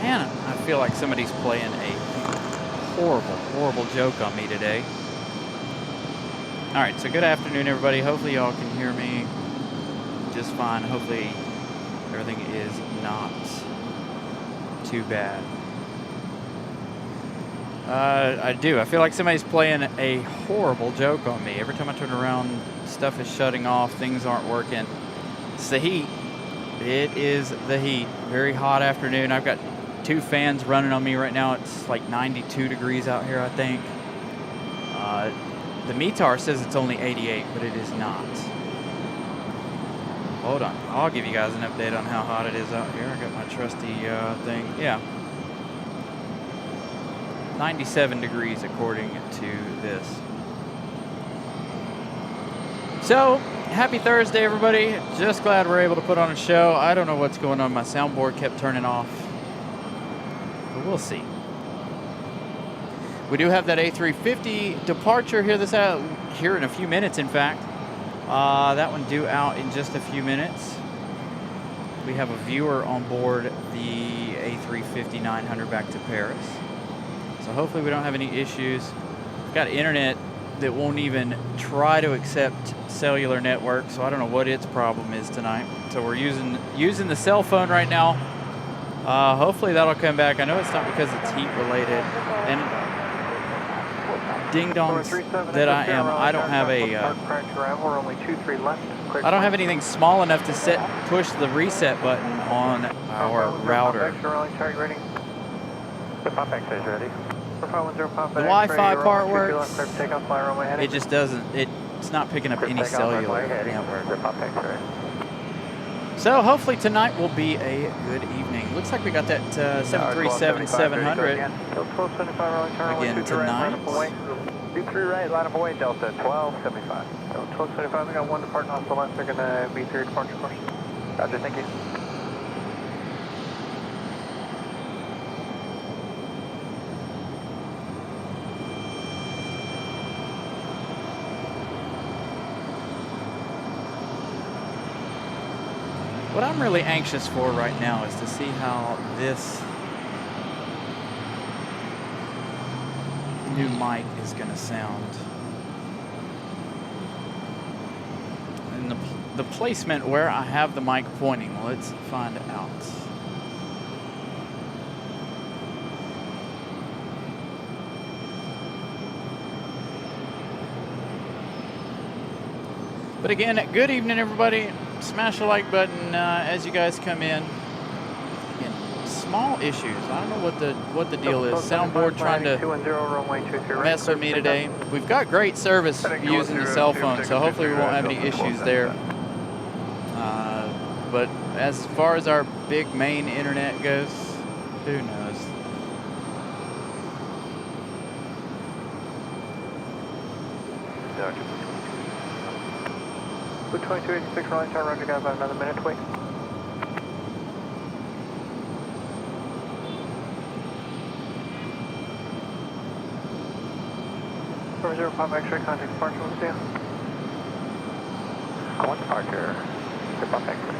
Man, I feel like somebody's playing a horrible, horrible joke on me today. All right, so good afternoon, everybody. Hopefully y'all can hear me just fine. Hopefully everything is not too bad. I do. I feel like somebody's playing a horrible joke on me. Every time I turn around, stuff is shutting off. Things aren't working. It's the heat. It is the heat. Very hot afternoon. I've got 2 fans running on me right now. It's like 92 degrees out here, I think. The METAR says it's only 88, but it is not. Hold on. I'll give you guys an update on how hot it is out here. I got my trusty thing. Yeah. 97 degrees according to this. So, happy Thursday, everybody. Just glad we're able to put on a show. I don't know what's going on. My soundboard kept turning off. But we'll see. We do have that A350 departure here here in a few minutes, in fact. That one due out in just a few minutes. We have a viewer on board the A350-900 back to Paris. So hopefully we don't have any issues. We've got internet that won't even try to accept cellular network, so I don't know what its problem is tonight. So we're using the cell phone right now. Hopefully that'll come back. I know it's not because it's heat related. And ding dongs that I am, I don't have I don't have anything small enough to push the reset button on our router. The Wi-Fi part works. It just doesn't. It's not picking up any cellular network. So hopefully tonight will be a good evening. Looks like we got that 737-700 again tonight. 23 right, line of away, Delta 1275. So 1275, we got 1 departing off the left. They're going to be through departure course. Roger, thank you. What I'm really anxious for right now is to see how this new mic is going to sound. And the placement where I have the mic pointing, let's find out. But again, good evening, everybody. Smash the like button as you guys come in. Again, small issues. I don't know what the deal is. Soundboard trying to mess with me today. We've got great service using the cell phone, so hopefully we won't have any issues there. But as far as our big main internet goes, who knows? 2286 Raleigh, turn around, you got about another minute, wait. Over 0 Pop X-ray, contact departure, what's down? 1 departure, Pop X-ray.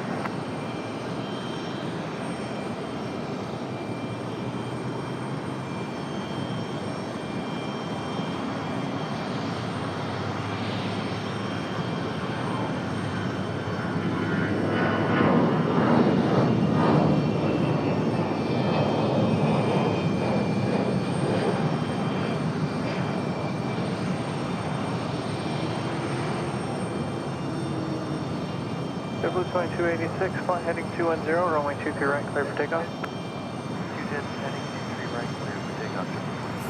Blue 2286, flight heading 210, runway 23 right, clear for takeoff. Heading 23 right, clear for takeoff.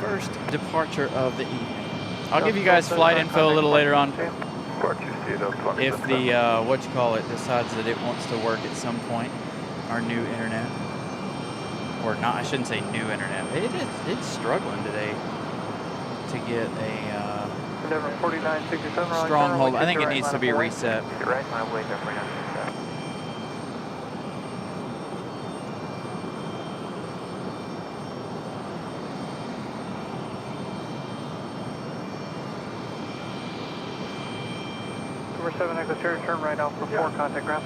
First departure of the evening. I'll give you guys flight info a little later on. If the, decides that it wants to work at some point, our new internet. Or not, I shouldn't say new internet. It's struggling today to get a stronghold. I think it needs to be reset. Number 7 Echo Cherry, turn right out for 4, contact ground.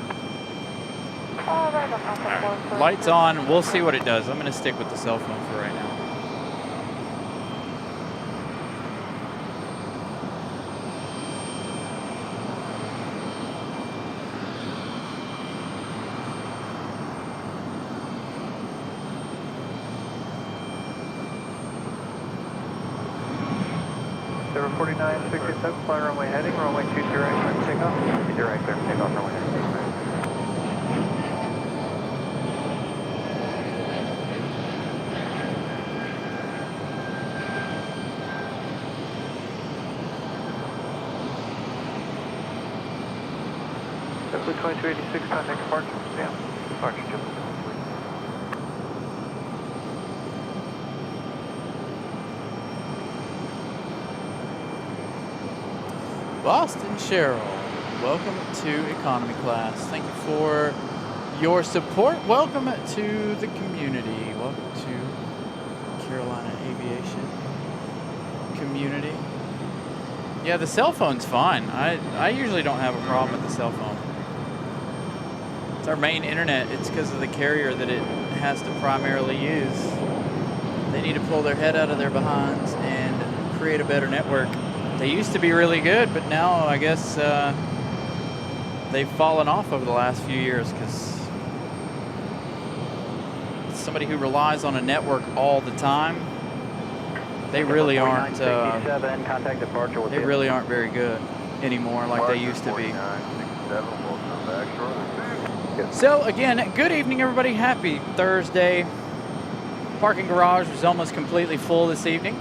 Alright, lights on. We'll see what it does. I'm going to stick with the cell phone for right now. Number 4967, fly runway heading, runway 23 right, clear for takeoff. 23 right, clear for takeoff, runway heading. Number 2286, contact departure. Yeah, departure, Jim. Boston Cheryl, welcome to economy class. Thank you for your support. Welcome to the community. Welcome to Carolina Aviation community. Yeah, the cell phone's fine. I usually don't have a problem with the cell phone. It's our main internet. It's because of the carrier that it has to primarily use. They need to pull their head out of their behinds and create a better network. They used to be really good, but now I guess they've fallen off over the last few years because somebody who relies on a network all the time, they really aren't. They really aren't very good anymore, like they used to be. So again, good evening, everybody. Happy Thursday. Parking garage was almost completely full this evening.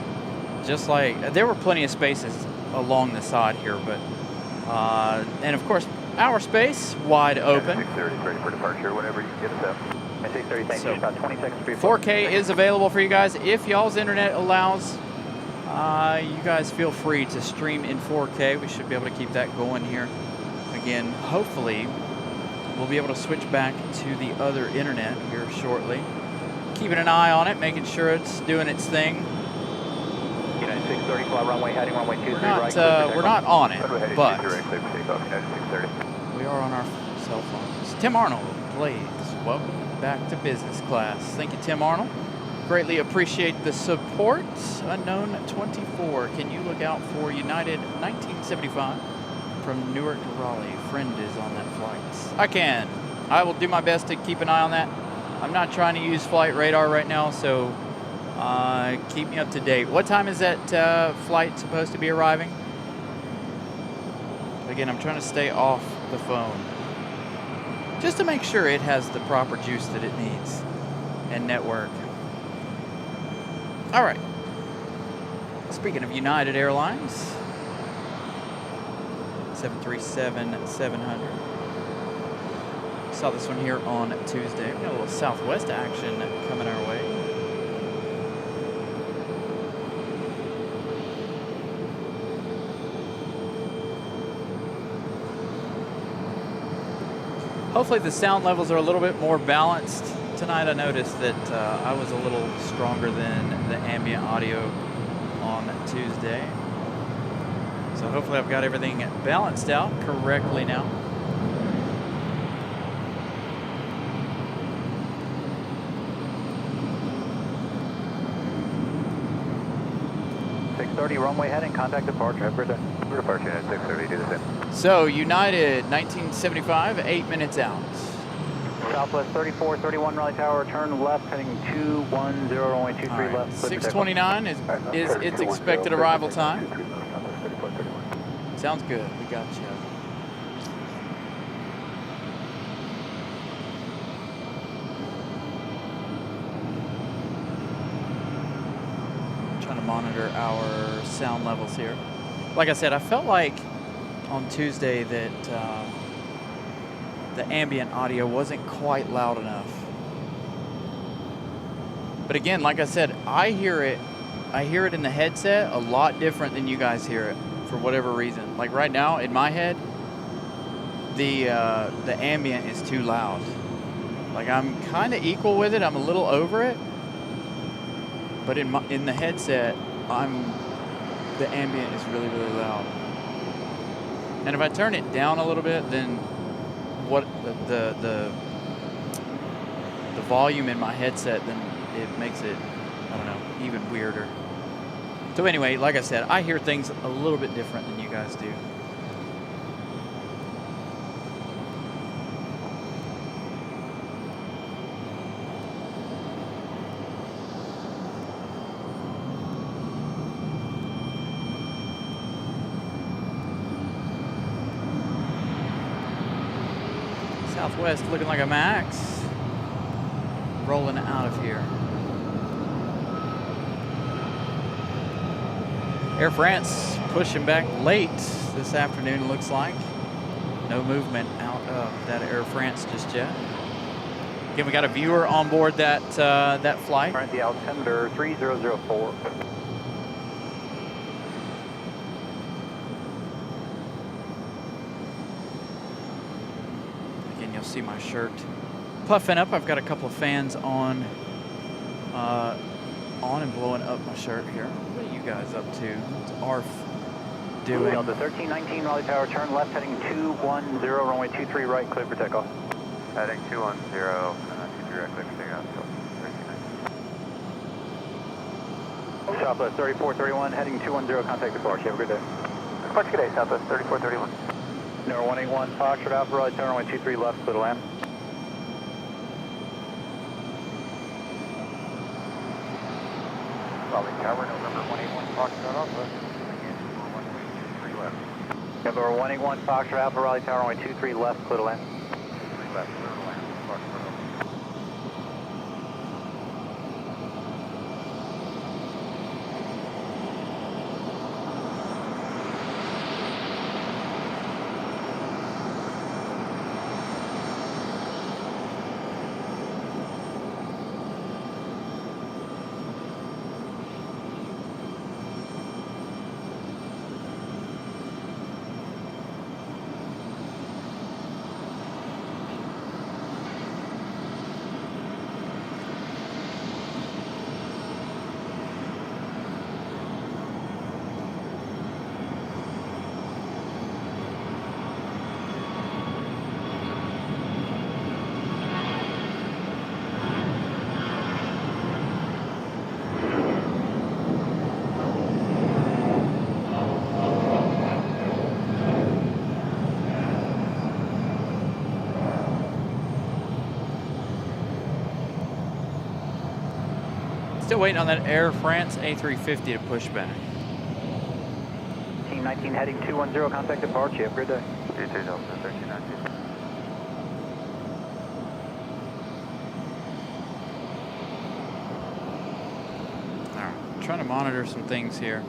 Just like there were plenty of spaces along the side here, but and of course our space wide open. 630, ready for departure whenever you get us up. 630, thank you. About 20 seconds for 4K is available for you guys if y'all's internet allows. You guys feel free to stream in 4K. We should be able to keep that going here. Again, hopefully we'll be able to switch back to the other internet here shortly. Keeping an eye on it, making sure it's doing its thing. 630, fly runway heading, runway 23 right. We're not on it, but we we are on our cell phones. Tim Arnold, please. Welcome back to business class. Thank you, Tim Arnold. Greatly appreciate the support. Unknown 24. Can you look out for United 1975 from Newark to Raleigh? Friend is on that flight. I can. I will do my best to keep an eye on that. I'm not trying to use flight radar right now, so keep me up to date. What time is that flight supposed to be arriving? Again, I'm trying to stay off the phone just to make sure it has the proper juice that it needs and network. All right. Speaking of United Airlines, 737-700. Saw this one here on Tuesday. We got a little Southwest action coming our way. Hopefully the sound levels are a little bit more balanced tonight. I noticed that I was a little stronger than the ambient audio on Tuesday. So hopefully I've got everything balanced out correctly now. Runway heading, contact departure. Have a good day. Departure at 630, do the same. So, United 1975, 8 minutes out. Southwest 3431 Raleigh Tower, turn left, heading 210, runway 23 Right. left. 6:29 is its expected arrival time. Sounds good. We got you. Trying to monitor our sound levels here. Like I said, I felt like on Tuesday that the ambient audio wasn't quite loud enough. But again, like I said, I hear it in the headset a lot different than you guys hear it for whatever reason. Like right now in my head, the ambient is too loud. Like I'm kind of equal with it. I'm a little over it. But in the headset, the ambient is really, really loud. And if I turn it down a little bit, then what the volume in my headset, then it makes it, I don't know, even weirder. So anyway, like I said, I hear things a little bit different than you guys do. Southwest looking like a max. Rolling out of here. Air France pushing back late this afternoon, looks like. No movement out of that Air France just yet. Again, we got a viewer on board that that flight. All right, the altimeter 3004. Again, you'll see my shirt puffing up. I've got a couple of fans on and blowing up my shirt here. What are you guys up to? What's ARF doing? The 1319 Raleigh Tower, turn left heading 210, runway 23 right, clear for takeoff. Heading 210, 23 right, clear for takeoff. 1319. Southwest 3431, heading 210, contact departure. Have a good day. Departure good day, Southwest 3431. Number 181, Foxtrot Alpha, Raleigh Tower, runway 23 left, clear to land. Raleigh Tower, November 181, Foxtrot Alpha. Again, 183 left. November 181, Foxtrot Alpha, Raleigh Tower, runway 23 left, clear to land. 23 left, clear to land, Foxtrot Alpha. Still waiting on that Air France A350 to push back. Team 19 heading 210, contact departure. Have a good day. You too, Delta 1319. All right, I'm trying to monitor some things here.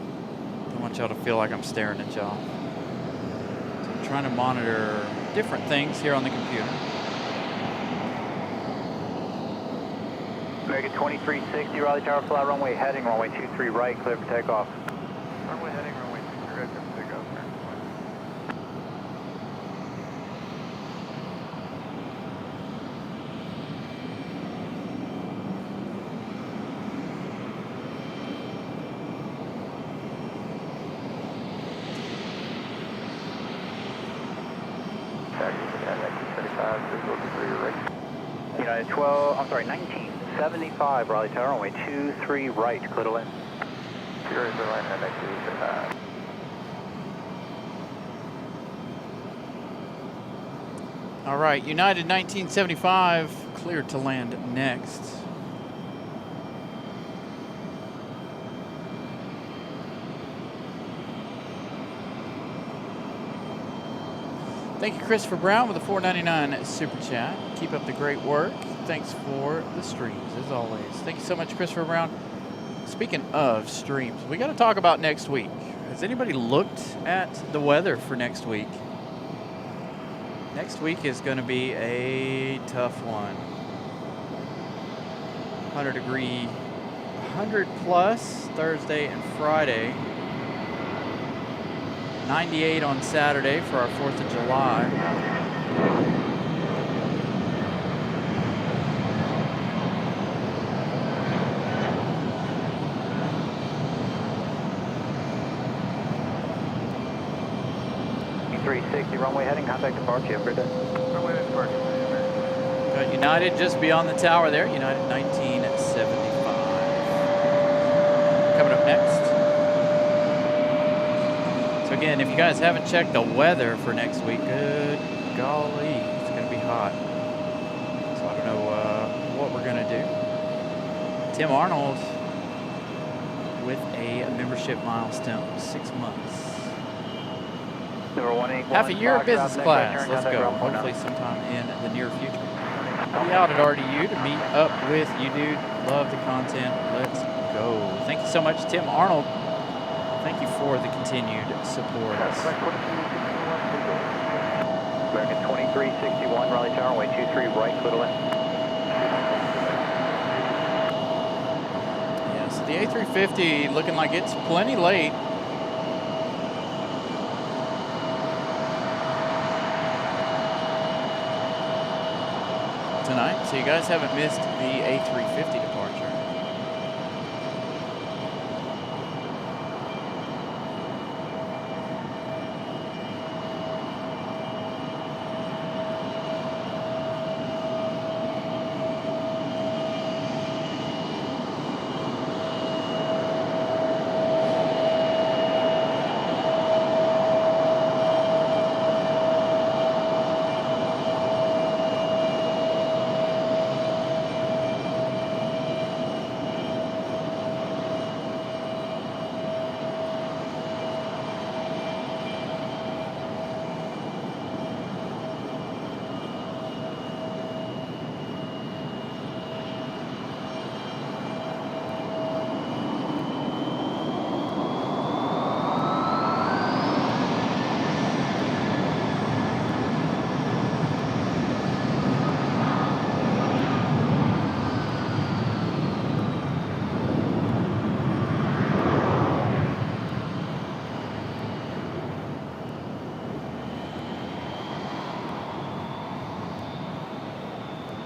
Don't want y'all to feel like I'm staring at y'all. So I'm trying to monitor different things here on the computer. American 2360, Raleigh Tower, fly runway heading, runway 23 right, clear for takeoff. Runway heading, runway 23 right, clear for takeoff. United 12, I'm sorry, 1975, Raleigh Tower, runway 23 right, clear to land. Clear to land, and 1975. All right, United 1975, cleared to land next. Thank you, Christopher Brown, with a $4.99 super chat. Keep up the great work. Thanks for the streams, as always. Thank you so much, Christopher Brown. Speaking of streams, we got to talk about next week. Has anybody looked at the weather for next week? Next week is going to be a tough one. 100 plus Thursday and Friday. 98 on Saturday for our 4th of July. E360, runway heading, contact departure, have a good day. Runway departure. Got United just beyond the tower there. United 1975. Coming up next. So again, if you guys haven't checked the weather for next week, good golly, it's going to be hot. So I don't know what we're going to do. Tim Arnold with a membership milestone, 6 months. Half a year of business class. Let's go. Hopefully sometime in the near future. Be out at RDU to meet up with you, dude. Love the content. Let's go. Thank you so much, Tim Arnold. Thank you for the continued support. American 2361, Raleigh Tower, runway 23 right, little in. Yeah, so the A350 looking like it's plenty late. Tonight, so you guys haven't missed the A350 departure.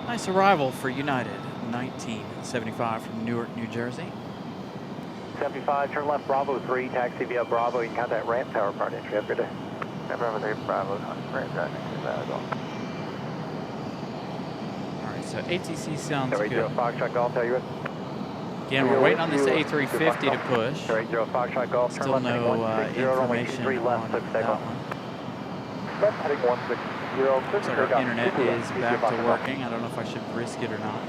Nice arrival for United, 1975 from Newark, New Jersey. 75, turn left, Bravo 3, taxi via Bravo. You can contact ramp tower part entry. Have a good day. Bravo 3, Bravo, ramp tower entry. All right, so ATC sounds good. 80 Foxtrot Golf, tell you Again, we're waiting on this A350 to push. 80 Foxtrot Golf, turn Still left, no information on that one. Left, heading 160. So our internet is back to working. I don't know if I should risk it or not.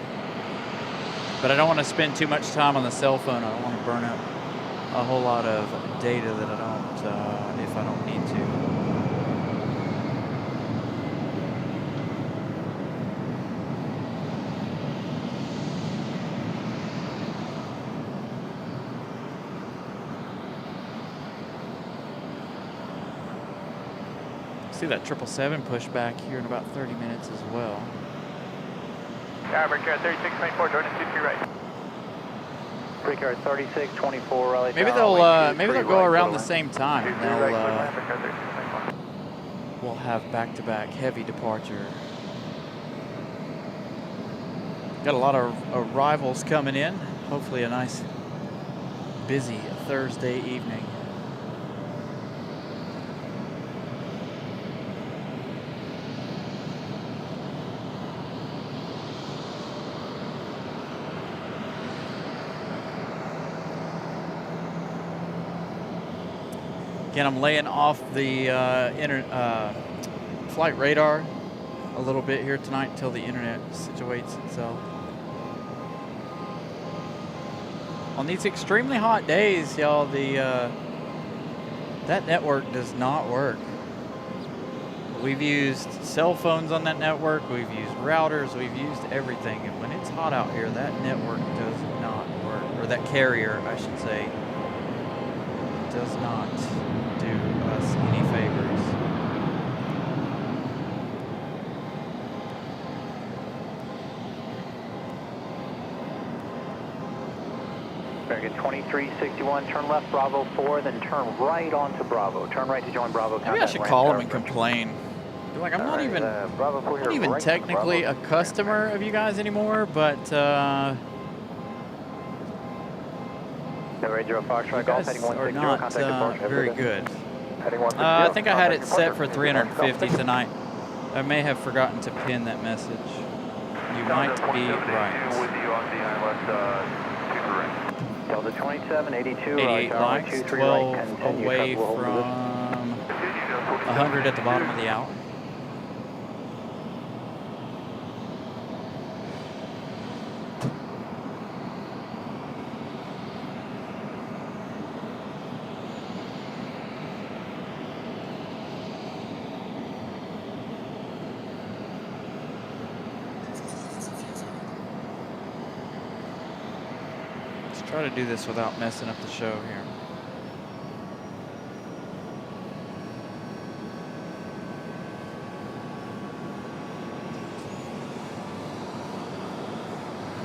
But I don't want to spend too much time on the cell phone. I don't want to burn up a whole lot of data that I don't, if I don't need to. See that 777 push back here in about 30 minutes as well. Average 3624, joining 23 right. Precard 3624, Raleigh. Maybe they'll go around the same time. We'll have back-to-back heavy departure. Got a lot of arrivals coming in. Hopefully a nice busy Thursday evening. Again, I'm laying off the flight radar a little bit here tonight until the internet situates itself. On these extremely hot days, y'all, that network does not work. We've used cell phones on that network, we've used routers, we've used everything, and when it's hot out here, that network does not work, or that carrier, I should say, does not do us any favors. Very good. 2361, turn left, Bravo 4, then turn right onto Bravo. Turn right to join Bravo. Maybe I should call them and complain. Be like, I'm not even technically a customer of you guys anymore, but you guys are not very good. I think I had it set for 350 tonight. I may have forgotten to pin that message. You might be right. With you on the ILS 2 Delta 2782, 88 likes, 23 12 right, continue, away truck will hold from 100 at the bottom of the hour. Try to do this without messing up the show here.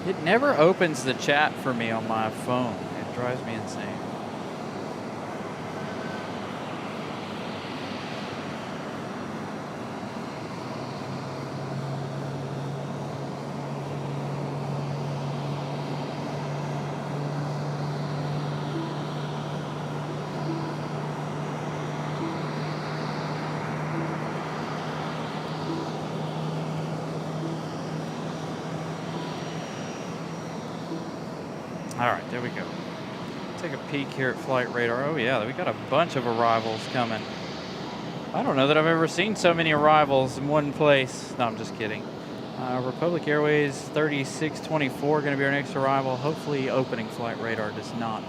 It never opens the chat for me on my phone. It drives me insane. All right, there we go. Take a peek here at flight radar. Oh yeah, we got a bunch of arrivals coming. I don't know that I've ever seen so many arrivals in one place. No, I'm just kidding. Republic Airways 3624 going to be our next arrival. Hopefully opening flight radar does not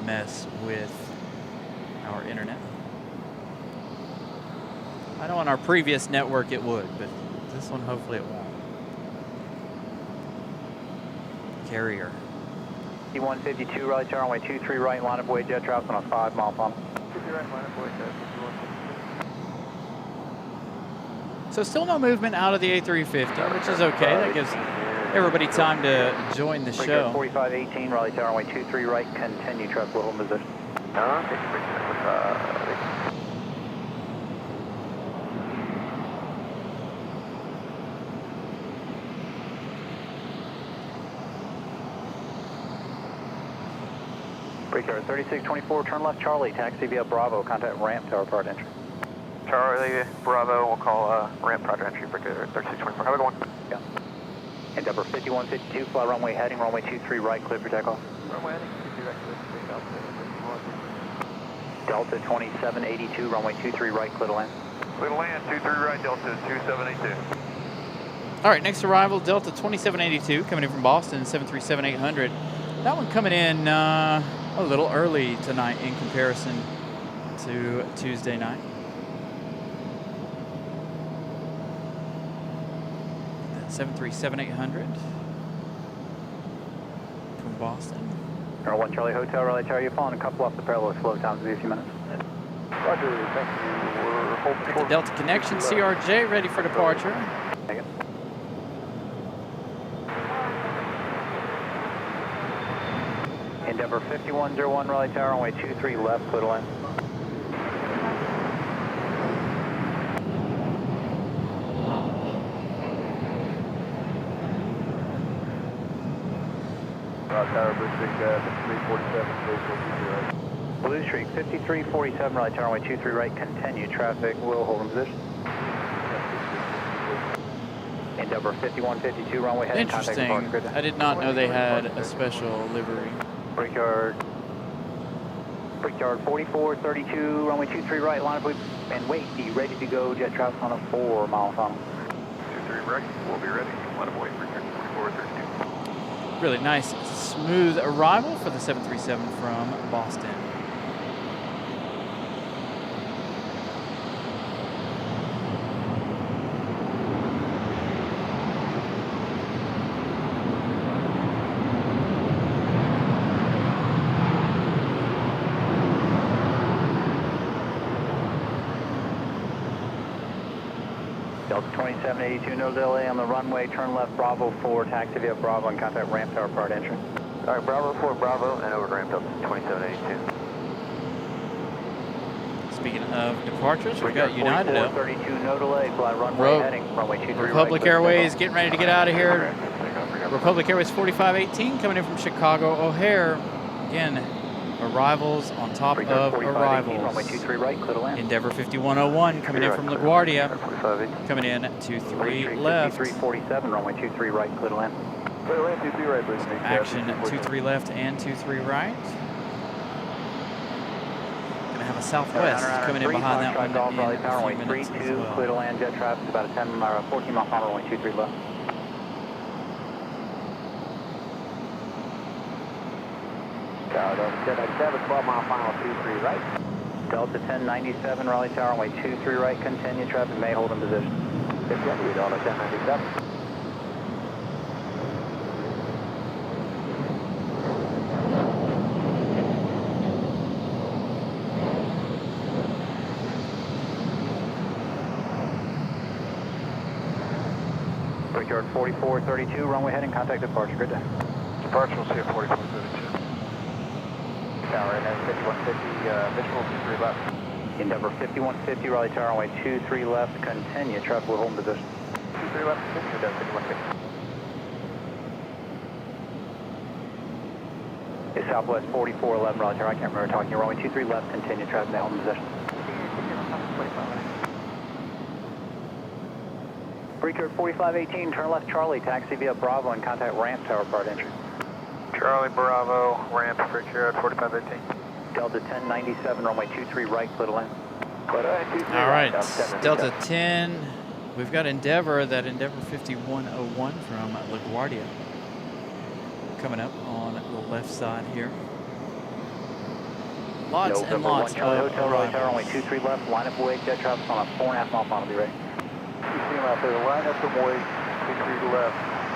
mess with our internet. I know on our previous network it would, but this one hopefully it won't. Carrier. 152, Raleigh Tower, runway 23 right, line of way, jet traffic on a 5-mile funnel. So still no movement out of the A350, which is okay. That gives everybody time to join the show. 4518, Raleigh Tower, runway 23 right, continue, traffic will hold position. Brickyard 3624, turn left Charlie, taxi via Bravo, contact ramp tower part entry. Charlie, Bravo, we'll call ramp project entry, Brickyard 3624. Have a good one. Yeah. Endeavor 5152, fly runway heading, runway 23 right, clear for takeoff. Runway heading, 23 right, clear for takeoff. Delta 2782, runway 23 right, clear to land. Clear to land, 23 right, Delta 2782. All right, next arrival, Delta 2782, coming in from Boston, 737-800. That one coming in a little early tonight in comparison to Tuesday night. That 737-800 from Boston. Number 1 Charlie Hotel, Raleigh Tower, you're falling a couple off the parallel slow times, will be a few minutes. Roger, thank you. We're holding Got the Delta Connection, CRJ, ready for departure. Take it. Endeavor 5101, Raleigh Tower, runway 23 left, clear to land. Tower, Bridge 5347, Blue Streak 5347, Raleigh Tower, runway 23 right, continue, traffic will hold in position. Endeavor 5152, runway heading, contact Interesting. departure grid. I did not know they had a special livery. Brickyard 4432, runway 23 right, line of way, and wait, be ready to go, jet traffic on a 4-mile funnel. 23 right, we'll be ready. Line of way, Brickyard 4432. Really nice, smooth arrival for the 737 from Boston. Delta 2782, no delay on the runway, turn left Bravo 4, taxi via Bravo and contact ramp tower part entry. All right, Bravo 4, Bravo, and over to ramp Delta 2782. Speaking of departures, we've got United up. 32, no delay, fly runway heading, runway 23 right. Republic Airways getting ready to get out of here. Republic Airways 4518 coming in from Chicago O'Hare. Again, arrivals on top Breaker of 4518, runway arrivals. 23 right, clear to land. Endeavor 5101 coming in from LaGuardia. 4518. Coming in 23 left. 5347, runway 23 right, clear to land. Clear to land, 23 right, please. Action 23 left and 23 right. Gonna have a Southwest coming in behind that one in Raleigh Tower, a runway few minutes 32, as clear to well. land, jet traffic, about a 14 mile final, runway 23 left. Delta 7, 12 mile final, 23 right. Delta 1097, Raleigh Tower, runway 23 right, continue, traffic may hold in position. 50, Delta 1097. Brickyard 4432, runway heading, contact departure, good day. Departure will see at 4432. Tower NS 5150, visual 23 left. Endeavor 5150, Raleigh Tower, runway 23 left, continue, traffic will hold in position. 23 left, continue, Endeavor 5150. It's Southwest 4411, Raleigh Tower, I can't remember talking, runway 23 left, continue, traffic may hold in position. Brickyard 4518, turn left Charlie, taxi via Bravo and contact ramp tower part entry. Charlie Bravo, ramp, Brickyard 4518. Delta 1097, runway 23 right, clear to land. All right, Delta 10. We've got Endeavor, that Endeavor 5101 from LaGuardia. Coming up on the left side here. Lots and lots of Hotel, Raleigh Tower, runway arrivals. 23 left, line up awake, jet traffic on a 4.5 mile final, be ready. You see him out there, line up and wait, 23 left,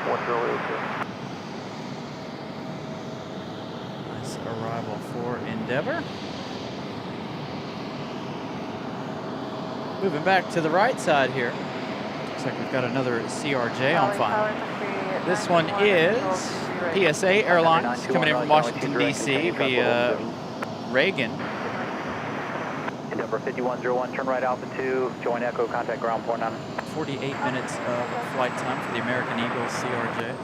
1 Charlie Hotel. Nice arrival for Endeavor. Moving back to the right side here. Looks like we've got another CRJ on file. This one is PSA Airlines coming in from Washington, D.C. via Reagan. Endeavor 5101, turn right Alpha 2, join Echo, contact ground point 9. 48 minutes of flight time for the American Eagle CRJ.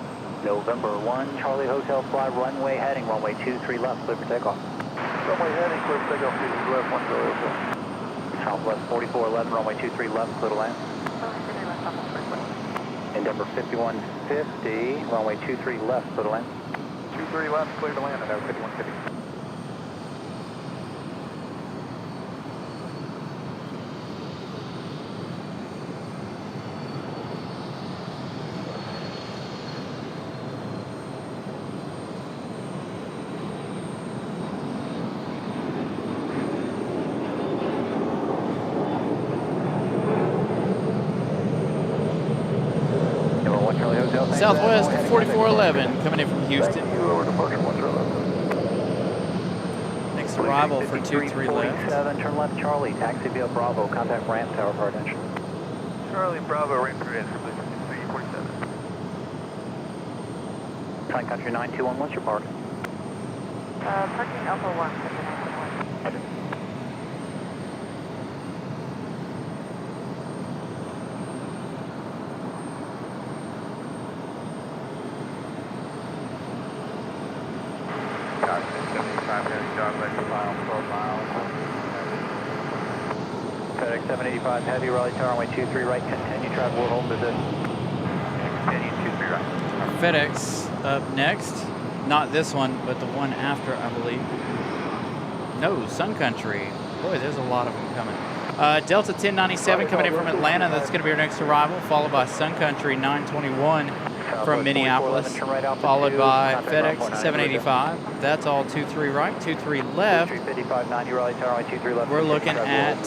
November 1, Charlie Hotel, fly runway heading, runway 23 left, clear for takeoff. Runway heading, clear for takeoff, 23 left, 1 Charlie Hotel. Southwest 4411, runway 23 left, clear to land. Endeavor 5150, runway 23 left, clear to land. 23 left, clear to land, Endeavor 5150. Southwest 4411 coming in from Houston. Next arrival for 23 left. 7, turn left Charlie, taxi via Bravo, contact ramp tower part entry. Charlie Bravo, ramp through entry, please. 347. Flying country 921, what's your park? Parking Alpha 1. FedEx 785 Heavy, Raleigh Tower, runway 23 right, continue traffic, will hold position. Continue 23 right. Our FedEx up next. Not this one, but the one after, I believe. No, Sun Country. Boy, there's a lot of them coming. Delta 1097 coming in from Atlanta. That's going to be our next arrival, followed by Sun Country 921 from Minneapolis, followed by FedEx 785. That's all 23 right, 23 left. 5590 Raleigh Tower, runway 23 left. We're looking at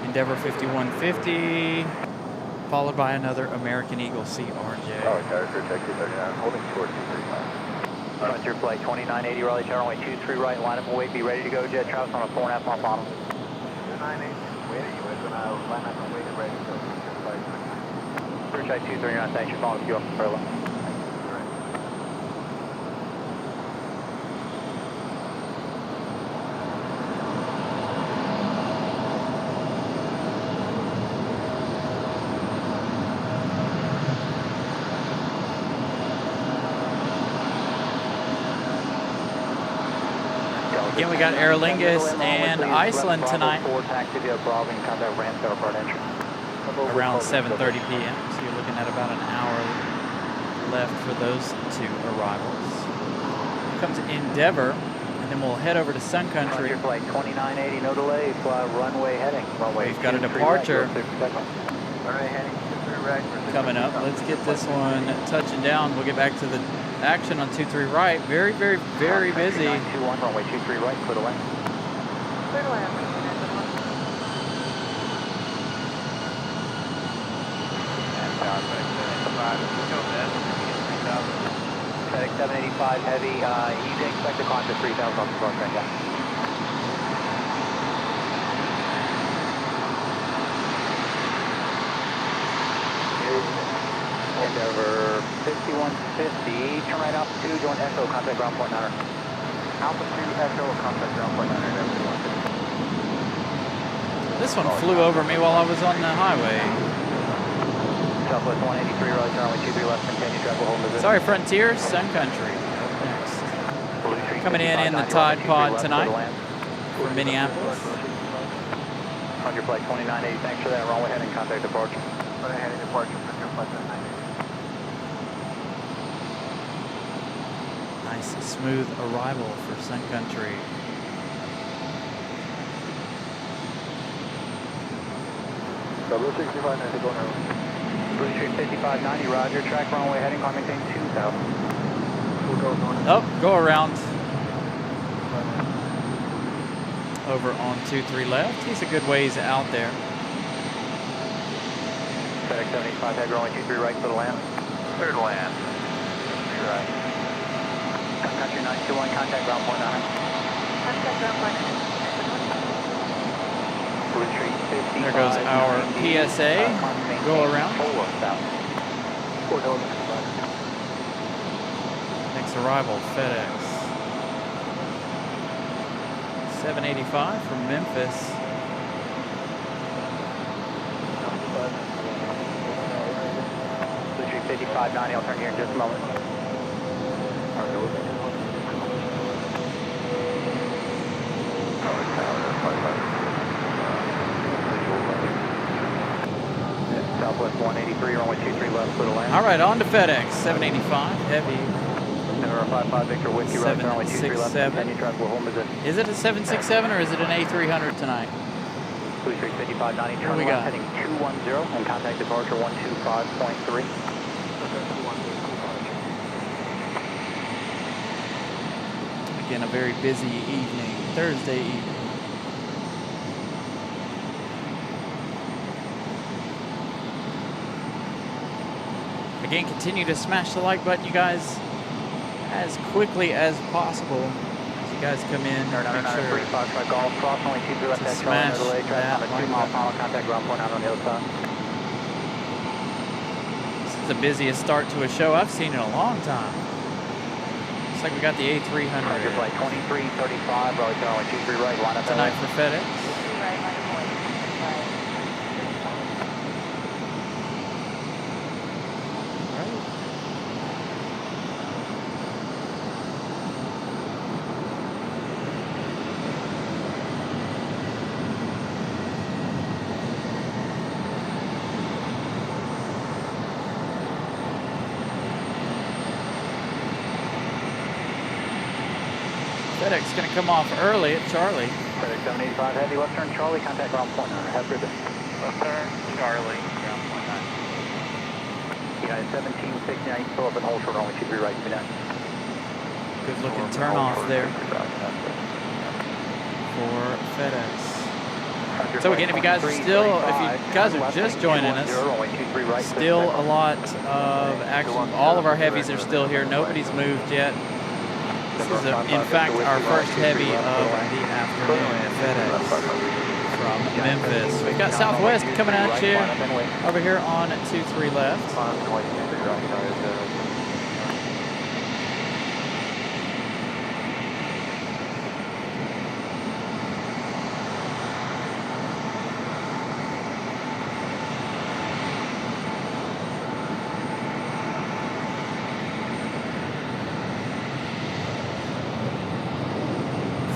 Endeavor 5150, followed by another American Eagle CRJ. Holding short 235. Frontier flight 2980 Raleigh Tower, runway 23 right, line up and wait, be ready to go, jet traffic on a 4.5 mile final. 298, wait, you guys gonna line up and wait and ready to go. Bridge 239, thanks, you're following you up the parallel. Again, we got Aer Lingus and Iceland tonight around 7:30 p.m. So you're looking at about an hour left for those two arrivals. Here comes Endeavour, and then we'll head over to Sun Country. Flight 2980, no delay, fly runway heading. Runway We've got a departure runway heading, right. coming up. Let's get this one touching down. We'll get back to the action on 23 right. Very, very, very busy. 921, runway 23 right, clear to land. Clear to land. FedEx 785 heavy, you can expect to climb to 3,000 off the cross range. Endeavour 5150, turn right altitude, join Echo, contact ground point 9. Altitude Echo, contact ground point 9. This one flew over me while I was on the highway. Southwest 183, right, runway 23 left, continue travel, hold position. Sorry, Frontier, Sun Country. Next. Coming in the Tide Pod tonight from Minneapolis. On your flight 2980, thanks for that. Runway heading, contact departure. Runway heading departure for your flight 2980. Nice, smooth arrival for Sun Country. Double 6590, go now. Blue Street 5590, roger. Track runway heading, climb maintain 2000. We'll go north. Oh, go around. Over on 23 left. He's a good ways out there. FedEx 785 head, runway 23 right, clear to land. Clear to land. Right. Country 921, contact ground point 9. Contact ground point 9. Blue Street 55. There goes our PSA. Go around. Next arrival, FedEx 785 from Memphis. Blue Street 5590, I'll turn here in just a moment. Southwest 183, runway 23 left, clear to land. All right, on to FedEx 785 heavy. Number 55 Victor Whiskey, right, runway 23 left, 767. continue track, we'll hold position. Is it a 767 or is it an A300 tonight? Blue Street 5590, turn we left, got? heading 210, and contact departure 125.3. Again, a very busy evening, Thursday evening. Again, continue to smash the like button, you guys, as quickly as possible. As you guys come in, make sure Golf, cross only 23 left, to head smash delay, track that on a 2 like mile button. final, contact ground point out on the other side. This is the busiest start to a show I've seen in a long time. Looks like we got the Roger, A300 flight 2335, Raleigh Tower, 23 right, line up that tonight way. for FedEx. Right, line of point. FedEx is going to come off early at Charlie. FedEx 785 heavy, left turn Charlie, contact ground point 9. Have a good day. Left turn, Charlie, ground point 9. United 1769, fill up and hold short runway 23 right, 29. Good looking turn off there for FedEx. So again, if you guys are just joining us, still a lot of action. All of our heavies are still here. Nobody's moved yet. This is, in fact, our first heavy of the afternoon, FedEx from Memphis. We've got Southwest coming at you over here on 23 left.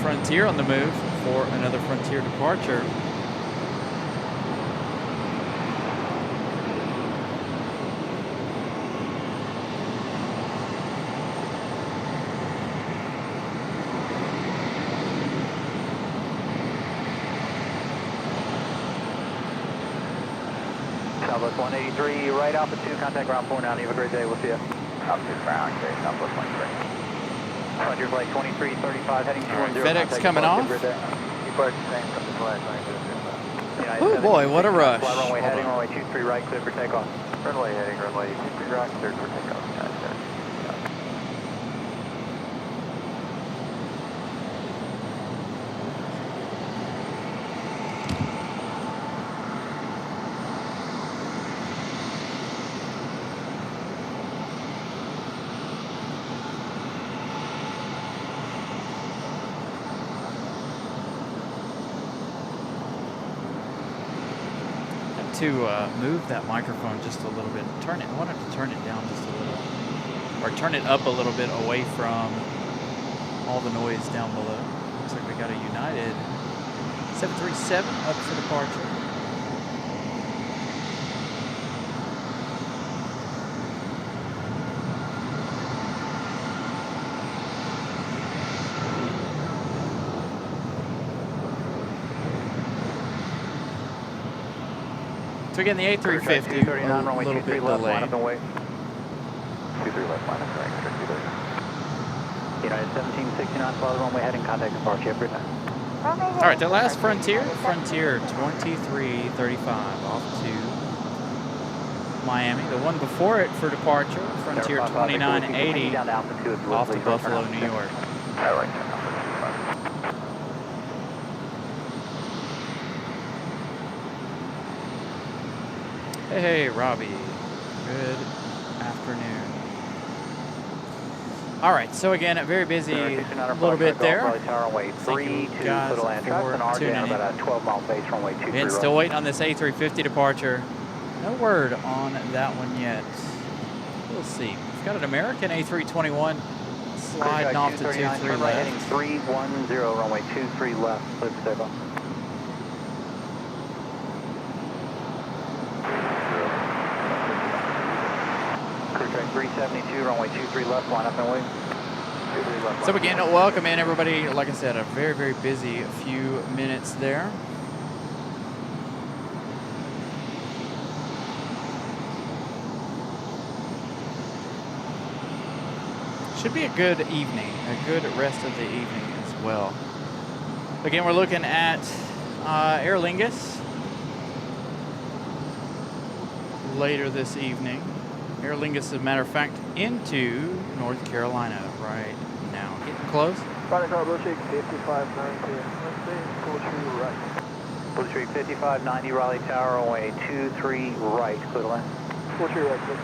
Frontier on the move for another Frontier departure. Southwest 183, right Alpha 2, contact ground 4 now. You have a great day. We'll see you. Alpha 2, ground, okay, Southwest 183. Frontier flight 2335, heading 210. FedEx coming off. Depart same from the flight 22. Oh boy, what a rush. Fly runway heading, runway 23 right, clear for takeoff. Runway heading, runway 23 right, cleared for takeoff. To move that microphone just a little bit, I wanted to turn it down just a little, or turn it up a little bit away from all the noise down below. Looks like we got a United 737 up for departure. So again, the A350, a little bit delayed. 23 left, minus right, United 1769, follow the runway heading, contact departure, every time. All right, the last Frontier 2335 off to Miami. The one before it for departure, Frontier 2980 off to Buffalo, New York. Hey, Robbie. Good afternoon. All right, so again, very busy a little bit there. Thank you guys for tuning in. Again, still waiting on this A350 departure. No word on that one yet. We'll see. We've got an American A321 sliding off to 23 left. Heading 310, runway 23 left, clear for takeoff. Crew train 372, runway 23 left, line up and wait. So again, welcome in everybody. Like I said, a very, very busy few minutes there. Should be a good evening, a good rest of the evening as well. Again, we're looking at Aer Lingus later this evening. Aer Lingus, as a matter of fact, into North Carolina right now. Getting close. Final car, Bullshit 5590. Let's see, full tree right. Full tree 5590, Raleigh Tower, runway 23 right, clear to land. Full tree right, please.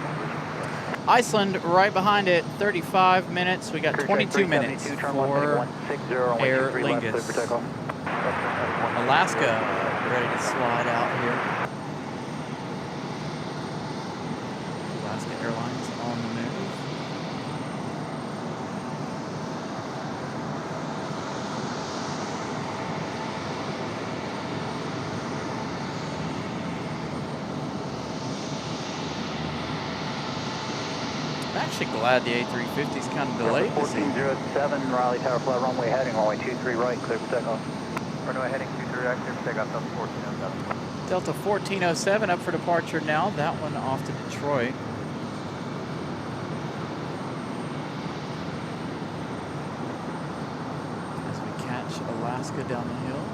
Iceland right behind it, 35 minutes. We got 22 minutes for Aer Lingus. Alaska ready to slide out here. Alaska Airlines on the move. I'm actually glad the A350 is kind of delayed this evening. 1407, Raleigh Tower, flat runway heading, runway 23 right, clear for takeoff. Runway heading 23 right, clear for takeoff, Delta 1407. Delta 1407 up for departure now. That one off to Detroit. As we catch Alaska down the hill.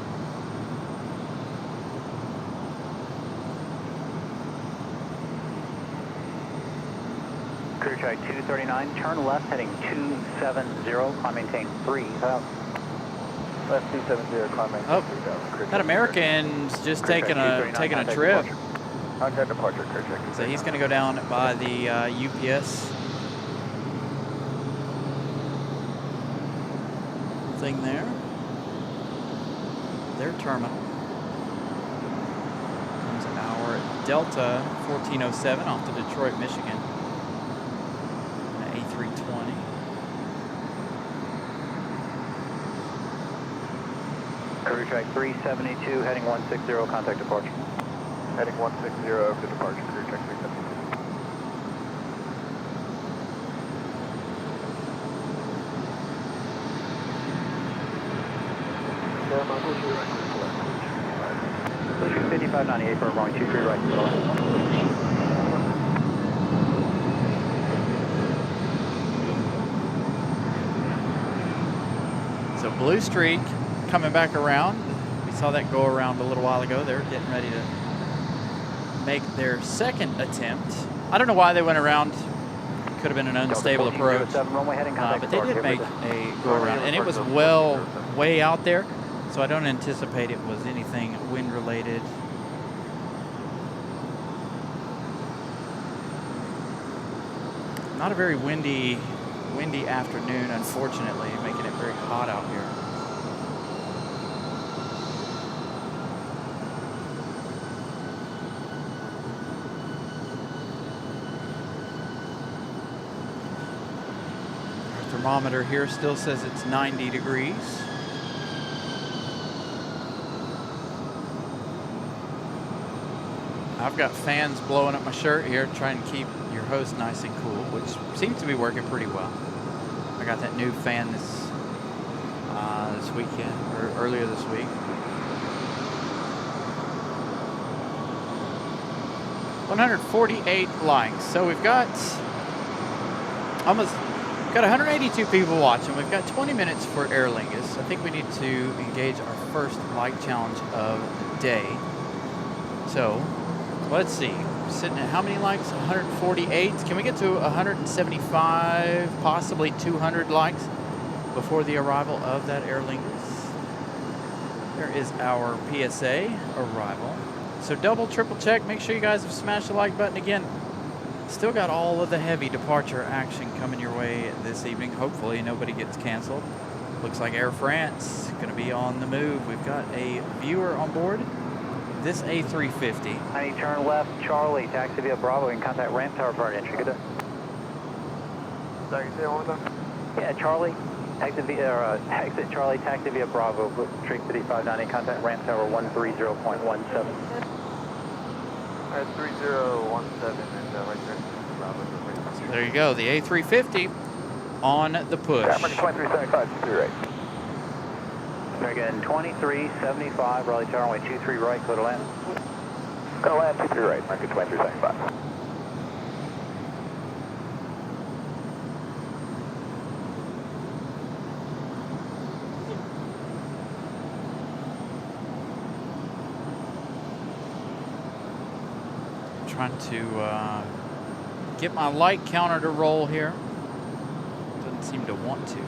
Clear track 239, turn left heading 270, climb maintain 3000. Left 270, climb maintain 3000. That American's just taking a trip. Contact departure, clear check. So he's going to go down by the UPS thing there. Their terminal. Comes our Delta 1407 off to Detroit, Michigan. A320. Crew track 372, heading 160, contact departure. Heading 160 over to departure, crew check 372. Durham, I'll push you right. Push 5598 for runway 23 right, clear to land. So Blue Streak coming back around. We saw that go around a little while ago. They're getting ready to make their second attempt. I don't know why they went around. Could have been an unstable approach. But they did make a go around, and it was way out there. So I don't anticipate it was anything wind related. Not a very windy afternoon, unfortunately, making it very hot out here. Our thermometer here still says it's 90 degrees. I've got fans blowing up my shirt here, trying to keep your host nice and cool, which seems to be working pretty well. I got that new fan this weekend, or earlier this week. 148 likes. So we've got 182 people watching. We've got 20 minutes for Aer Lingus. I think we need to engage our first like challenge of the day. So let's see. Sitting at how many likes? 148. Can we get to 175, possibly 200 likes before the arrival of that Aer Lingus? There is our PSA arrival. So double, triple check. Make sure you guys have smashed the like button again. Still got all of the heavy departure action coming your way this evening. Hopefully nobody gets canceled. Looks like Air France going to be on the move. We've got a viewer on board. This A350. I need turn left, Charlie, taxi via Bravo, and contact ramp tower for entry. Good day. Sorry, say it one more time? Yeah, Charlie, exit Charlie, taxi via Bravo, Street 5590, contact ramp tower 130.17. Alright, 3017 and right there. Bravo. So there you go, the A350 on the push. Yeah, 2375, right. Again, 2375, Raleigh Tower, runway 23 right, clear to land. Clear to land, 23 right, market 2375. Trying to get my light counter to roll here. Doesn't seem to want to.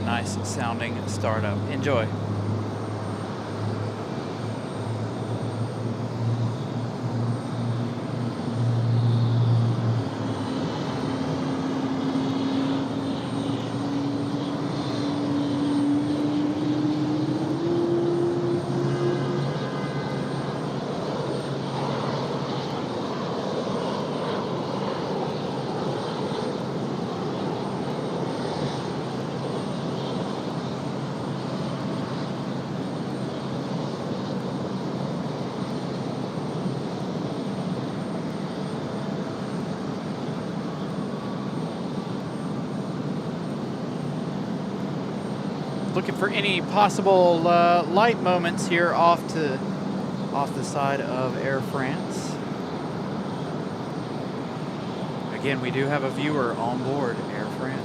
Nice sounding startup. Enjoy. Looking for any possible light moments here off the side of Air France. Again, we do have a viewer on board Air France.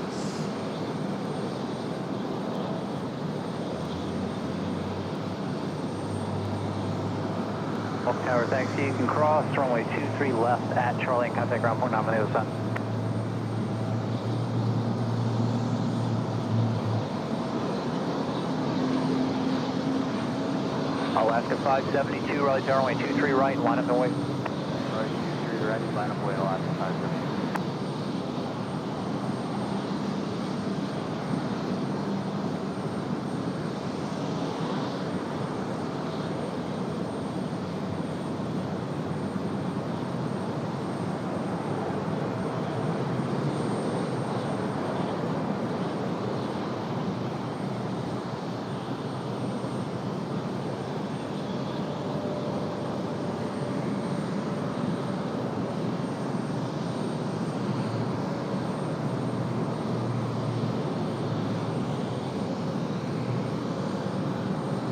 Tower, thanks. You can cross runway 23 left at Charlie and contact ground point 9 on the other side. Alaska 572, Raleigh Tower, runway 23 right, line up and wait. Raleigh 23 right, line up and wait, Alaska 572.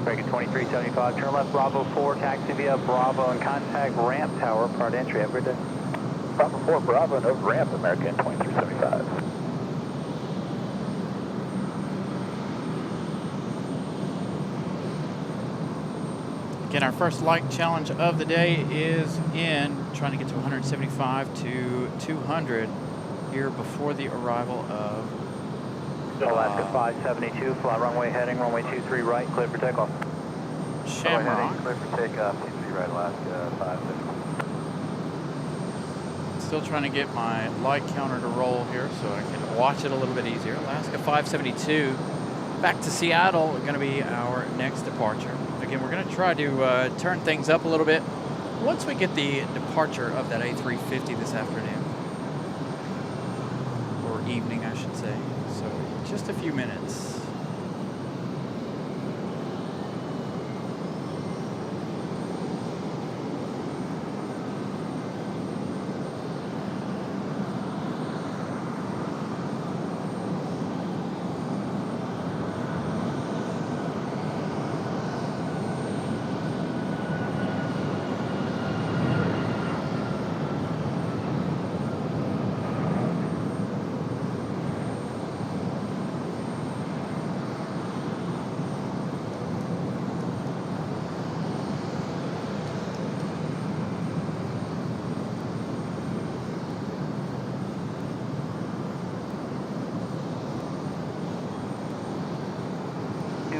Breaking 2375, turn left Bravo 4, taxi via Bravo and contact ramp tower prior to entry. Have a good day. Bravo 4, Bravo, no ramp, American 2375. Again, our first light challenge of the day is in trying to get to 175 to 200 here before the arrival of Alaska 572, fly runway heading, runway 23 right, clear for takeoff. Shamrock. Clear for takeoff, 23 right, Alaska 572. Still trying to get my light counter to roll here so I can watch it a little bit easier. Alaska 572 back to Seattle, going to be our next departure. Again, we're going to try to turn things up a little bit once we get the departure of that A350 this afternoon. Or evening, I should say. So just a few minutes.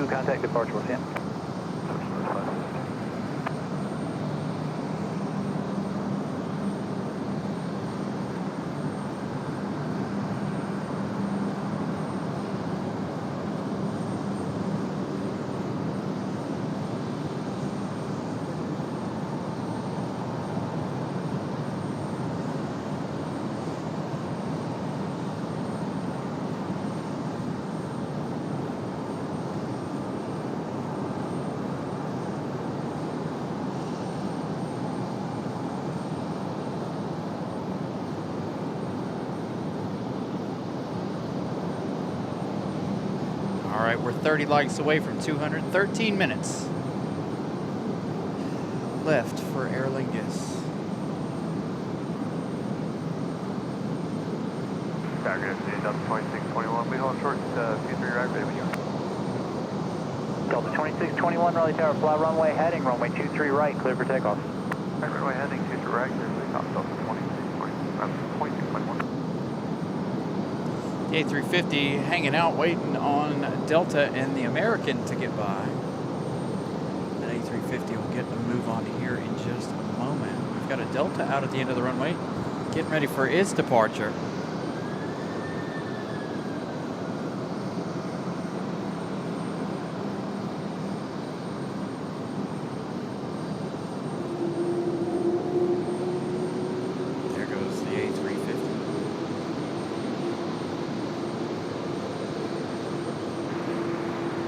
Contact departure with him. All right, we're 30 lights away from 200. 13 minutes left for Aer Lingus. Tiger Delta 2621, we hold short P3 right, ready when you are. Delta 2621, Raleigh Tower, fly runway heading, runway 23 right, clear for takeoff. Right, runway heading 23 right, clear for takeoff, Delta 2621. The A350 hanging out, waiting on Delta and the American to get by. That A350 will get a move on here in just a moment. We've got a Delta out at the end of the runway, getting ready for its departure. There goes the A350.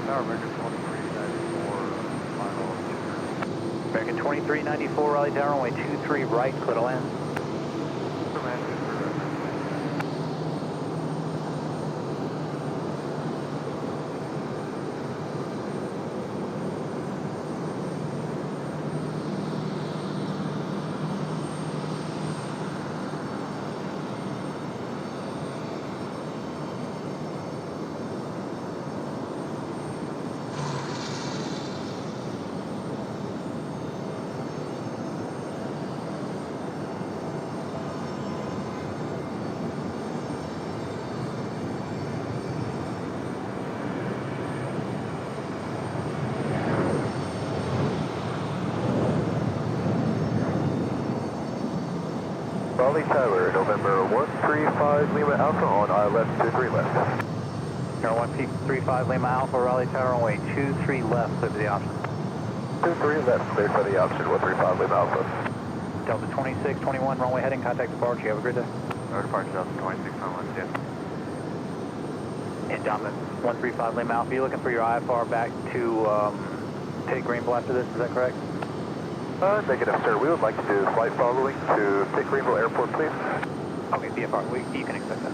Tower American 2394, final. American 2394, Raleigh Tower, runway 23 right, clear to land. Raleigh Tower, November 135 Lima Alpha on ILS 23 left. Air 135 Lima Alpha, Raleigh Tower, runway 23 left, clear for the option. 23 left, clear for the option, 135 Lima Alpha. Delta 2621, runway heading, contact departure, have a great day. Our departure, Delta 2621, yes. And Dominant 135 Lima Alpha, you're looking for your IFR back to take Greenville after this, is that correct? Negative, sir. We would like to do flight following to Pitt Greenville Airport, please. Okay, VFR, you can expect that.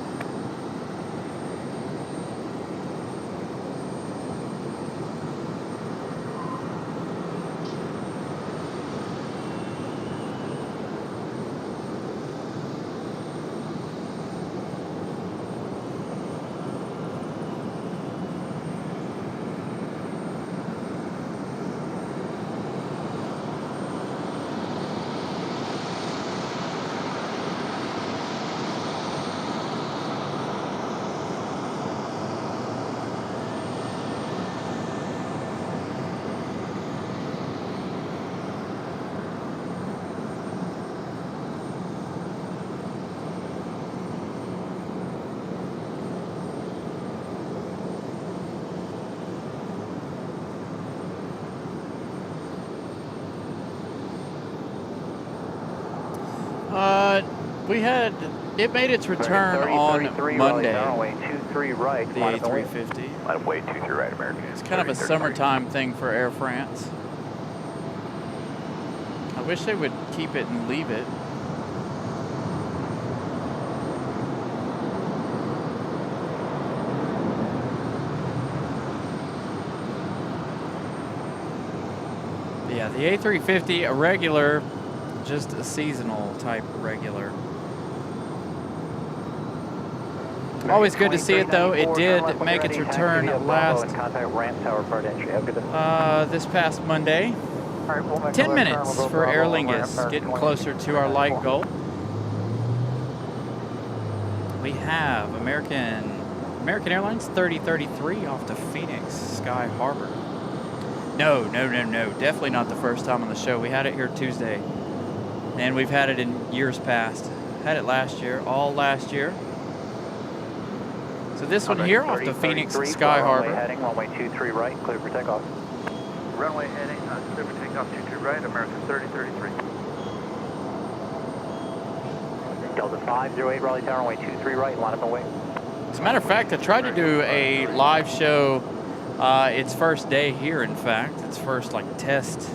It made its return on Monday. Runway 23 right. The A350. Runway 23 right, American. It's kind of a summertime thing for Air France. I wish they would keep it and leave it. Yeah, the A350, a regular, just a seasonal type regular. Always good to see it though. It did make its return this past Monday. 10 minutes for Aer Lingus, getting closer to our light goal. We have American Airlines 3033 off to Phoenix Sky Harbor. No, definitely not the first time on the show. We had it here Tuesday, and we've had it in years past. Had it last year, all last year. So this one here off to Phoenix Sky Harbor. Runway heading, runway 23 right, clear for takeoff. Runway heading, clear for takeoff 23 right, American 3033. Delta 508 Raleigh Tower, runway 23 right, line up and wait. As a matter of fact, I tried to do a live show. Its first day here, in fact. Its first like test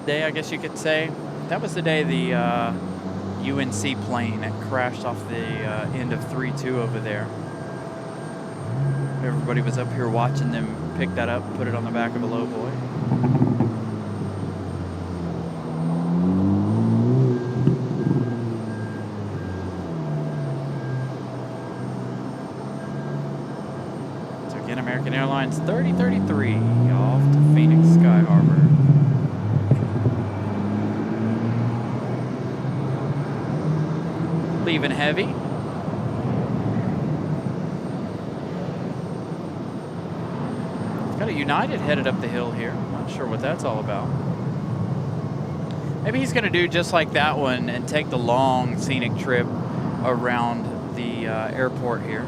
day, I guess you could say. That was the day the UNC plane that crashed off the end of 3-2 over there. Everybody was up here watching them pick that up, put it on the back of a low boy. So again, American Airlines 3033 off to Phoenix Sky Harbor. Leaving heavy. Got a United headed up the hill here. Not sure what that's all about. Maybe he's going to do just like that one and take the long scenic trip around the airport here.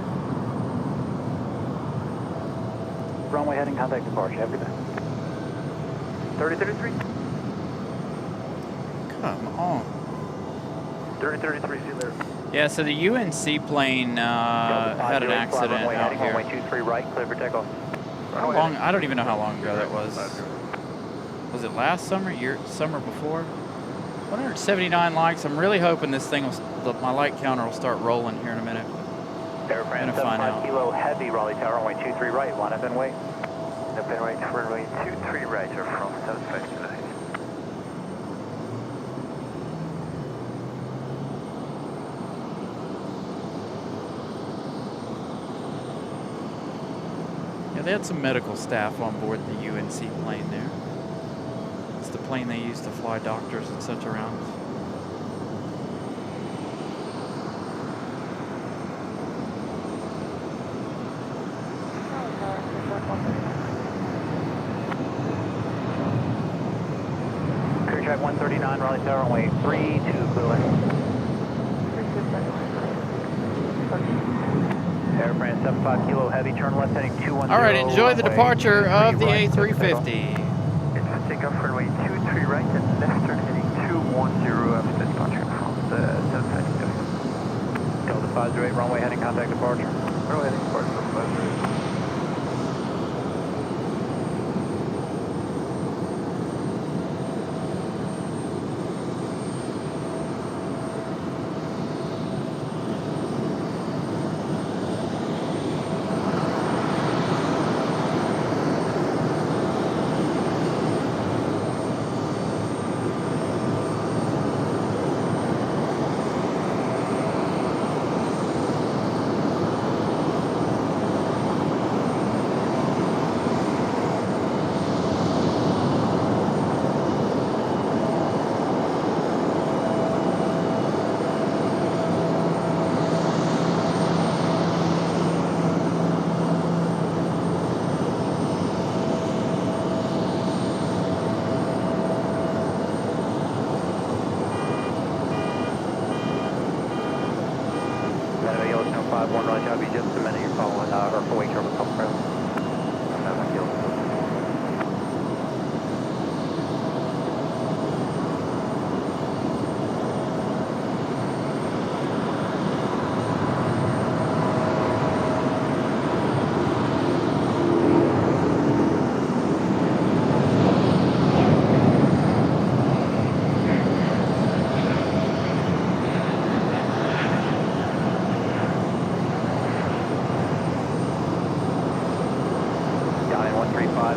Runway heading, contact departure. Have a good day. 3033? Come on. 3033, see you later. Yeah, so the UNC plane had an accident out here. Runway 23 right, clear for takeoff. How long? I don't even know how long ago that was. Was it last summer? Summer before? 179 likes. I'm really hoping this thing my light counter will start rolling here in a minute. Air France 75 Kilo Heavy, Raleigh Tower, runway 23 right, line up and wait. Up and wait, runway 23 right, or from 75 Kilo Heavy. Yeah, they had some medical staff on board the UNC plane there. It's the plane they used to fly doctors and such around. Clear track 139, Raleigh Tower, runway 32, clear land. Airframe 75 kilo heavy, turn left heading 210. All right, enjoy the runway departure 23 of the right, A350. It's for takeoff runway 23 right and left turn heading 210 after departure from the 750. Delta 508, runway heading contact departure. Runway heading departure from 508. Yellowstone 51, Roger, I'll be just a minute, you're following, or for wake over top rail.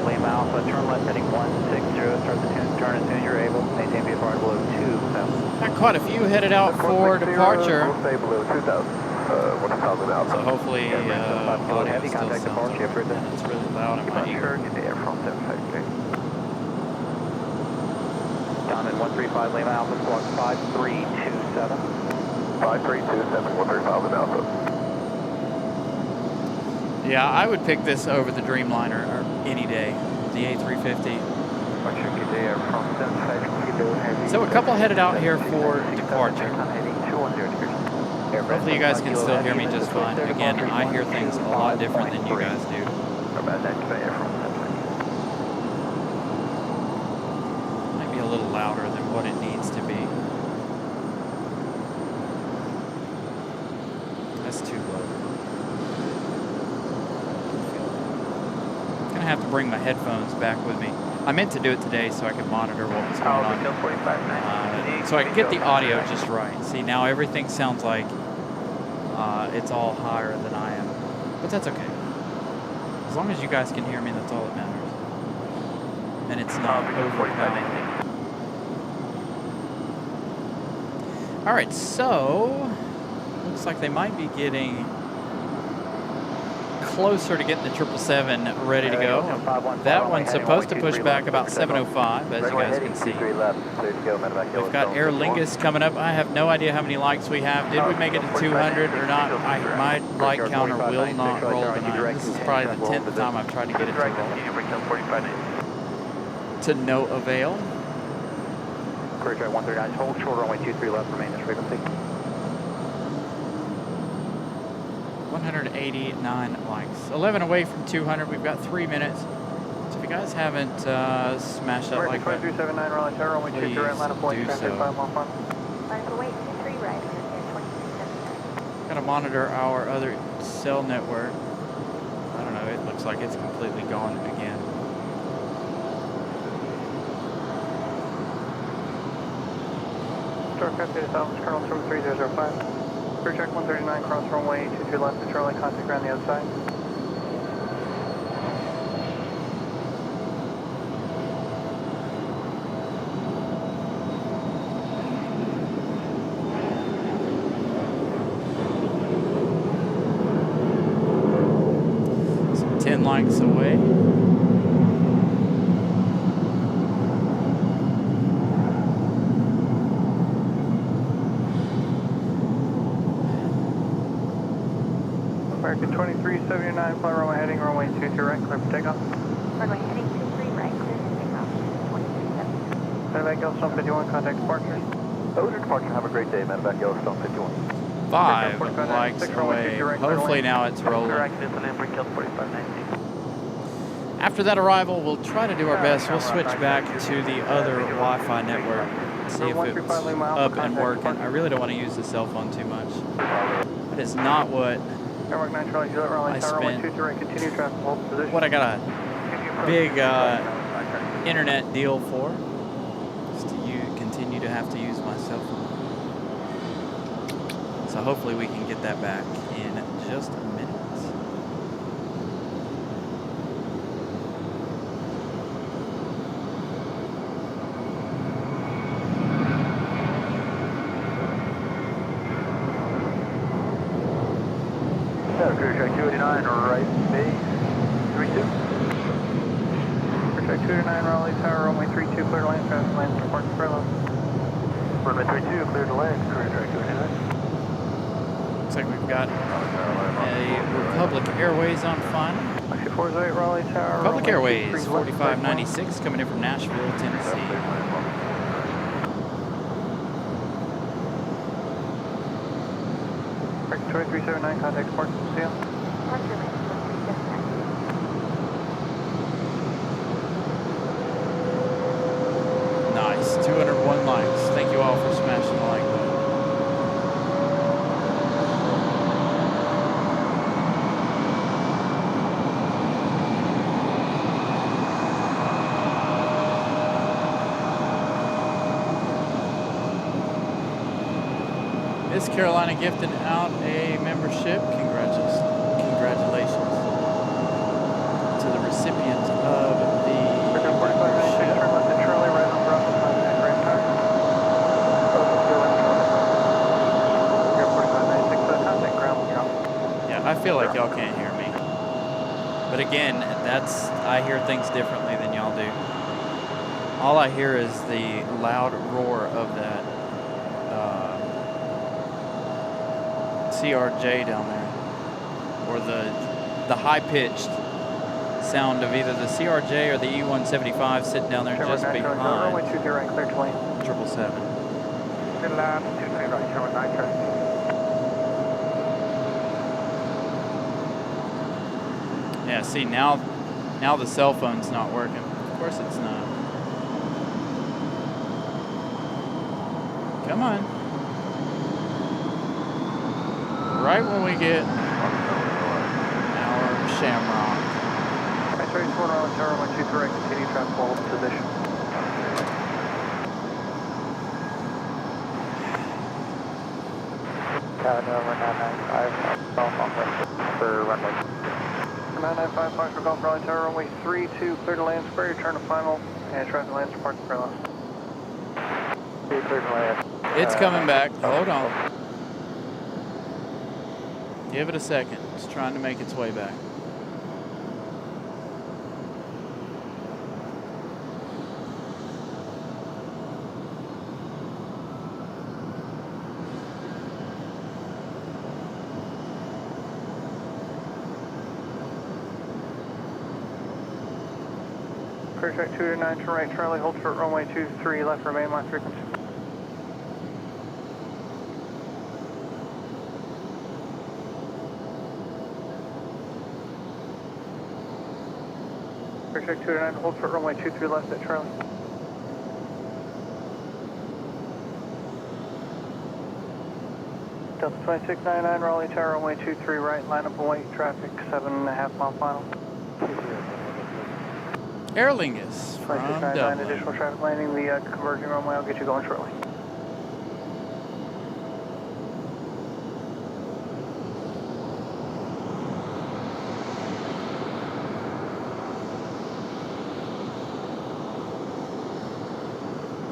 Lima Alpha, turn left heading 160, start the turn as soon as you're able, maintain VFR below 2,000. Got quite a few headed out for departure. We'll stay below 2,000. 1,000 out. So hopefully, audio heavy still contact sounds departure, okay. Man, it's really loud in my ear. Departure today from 750. Down in 135 Lima Alpha, squawk 5327. 5327, 135 Alpha. Yeah, I would pick this over the Dreamliner any day, the A350. So a couple headed out here for departure. Hopefully you guys can still hear me just fine. Again, I hear things a lot different than you guys do. Might be a little louder than what it needs to be. That's too low. I'm gonna have to bring my headphones back with me. I meant to do it today so I could monitor what was going on. So I could get the audio just right. See, now everything sounds like it's all higher than I am. But that's okay. As long as you guys can hear me, that's all that matters. And it's not overpowering. Alright, so looks like they might be getting closer to getting the 777 ready to go. That one's supposed to push back about 7:05, as you guys can see. We've got Aer Lingus coming up. I have no idea how many likes we have. Did we make it to 200 or not? My like counter will not roll tonight. This is probably the 10th time I've tried to get it to roll. To no avail. Courier Drive 139, hold short runway 23 left, remain this frequency. 189 likes. 11 away from 200. We've got 3 minutes. So if you guys haven't smashed that like button, 2379 Raleigh Tower, runway 23 right, line of point, do so. 515. Gotta monitor our other cell network. I don't know, it looks like it's completely gone again. Starcraft 8000, Colonel 3005. Clear check 139, cross runway 23 left to Charlie, contact around the other side. So 10 likes away. American 2379, fly runway heading runway 23 right, clear for takeoff. Runway heading 23 right, clear for takeoff, 2379. Medevac Yellowstone 51, contact departure. Over departure, have a great day, Medevac Yellowstone 51. 5 likes away. Hopefully now it's rolling. After that arrival, we'll try to do our best. We'll switch back to the other Wi-Fi network, see if it's up and working. I really don't want to use the cell phone too much. That is not what I spent. What I got a big internet deal for, is to continue to have to use my cell phone. So hopefully we can get that back in just a minute. Clear track 289, right base 32. Clear track 289, Raleigh Tower, runway 32, clear to land, traffic land, report to furlough. Runway 32, clear to land, clear track 289. Looks like we've got a Republic Airways on final. 408, Raleigh Tower. Republic Airways 4596 coming in from Nashville, Tennessee. 2379, contact port from seal. Departure land 1379. Nice, 201 likes. Thank you all for smashing the like button. Miss Carolina gifted out a membership. Congratulations to the recipient of the membership. Yeah, I feel like y'all can't hear me. But again, I hear things differently than y'all do. All I hear is the loud roar of that CRJ down there, or the high-pitched sound of either the CRJ or the E175 sitting down there just behind 777. Good lab, 23 right, showing 9 track. Yeah, see, now the cell phone's not working. Of course it's not. Come on. Right when we get our Shamrock. Right, 34 Raleigh Tower, 123 right, continue traffic hold position. Number 995, for runway. 995, Foxtrot Golf, Raleigh Tower, runway 32, clear to land square, return to final, and traffic lands to park the furlough. Clear to land. It's coming back. Hold on. Give it a second. It's trying to make its way back. Clear track 229, turn right, Charlie, hold short, runway 23, left, remain my frequency. Clear track 229, hold short, runway 23, left at Charlie. Delta 2699, Raleigh Tower, runway 23, right, line up and wait, traffic 7.5 mile final. Aer Lingus from 2699, Dublin. additional traffic landing the converging runway, I'll get you going shortly.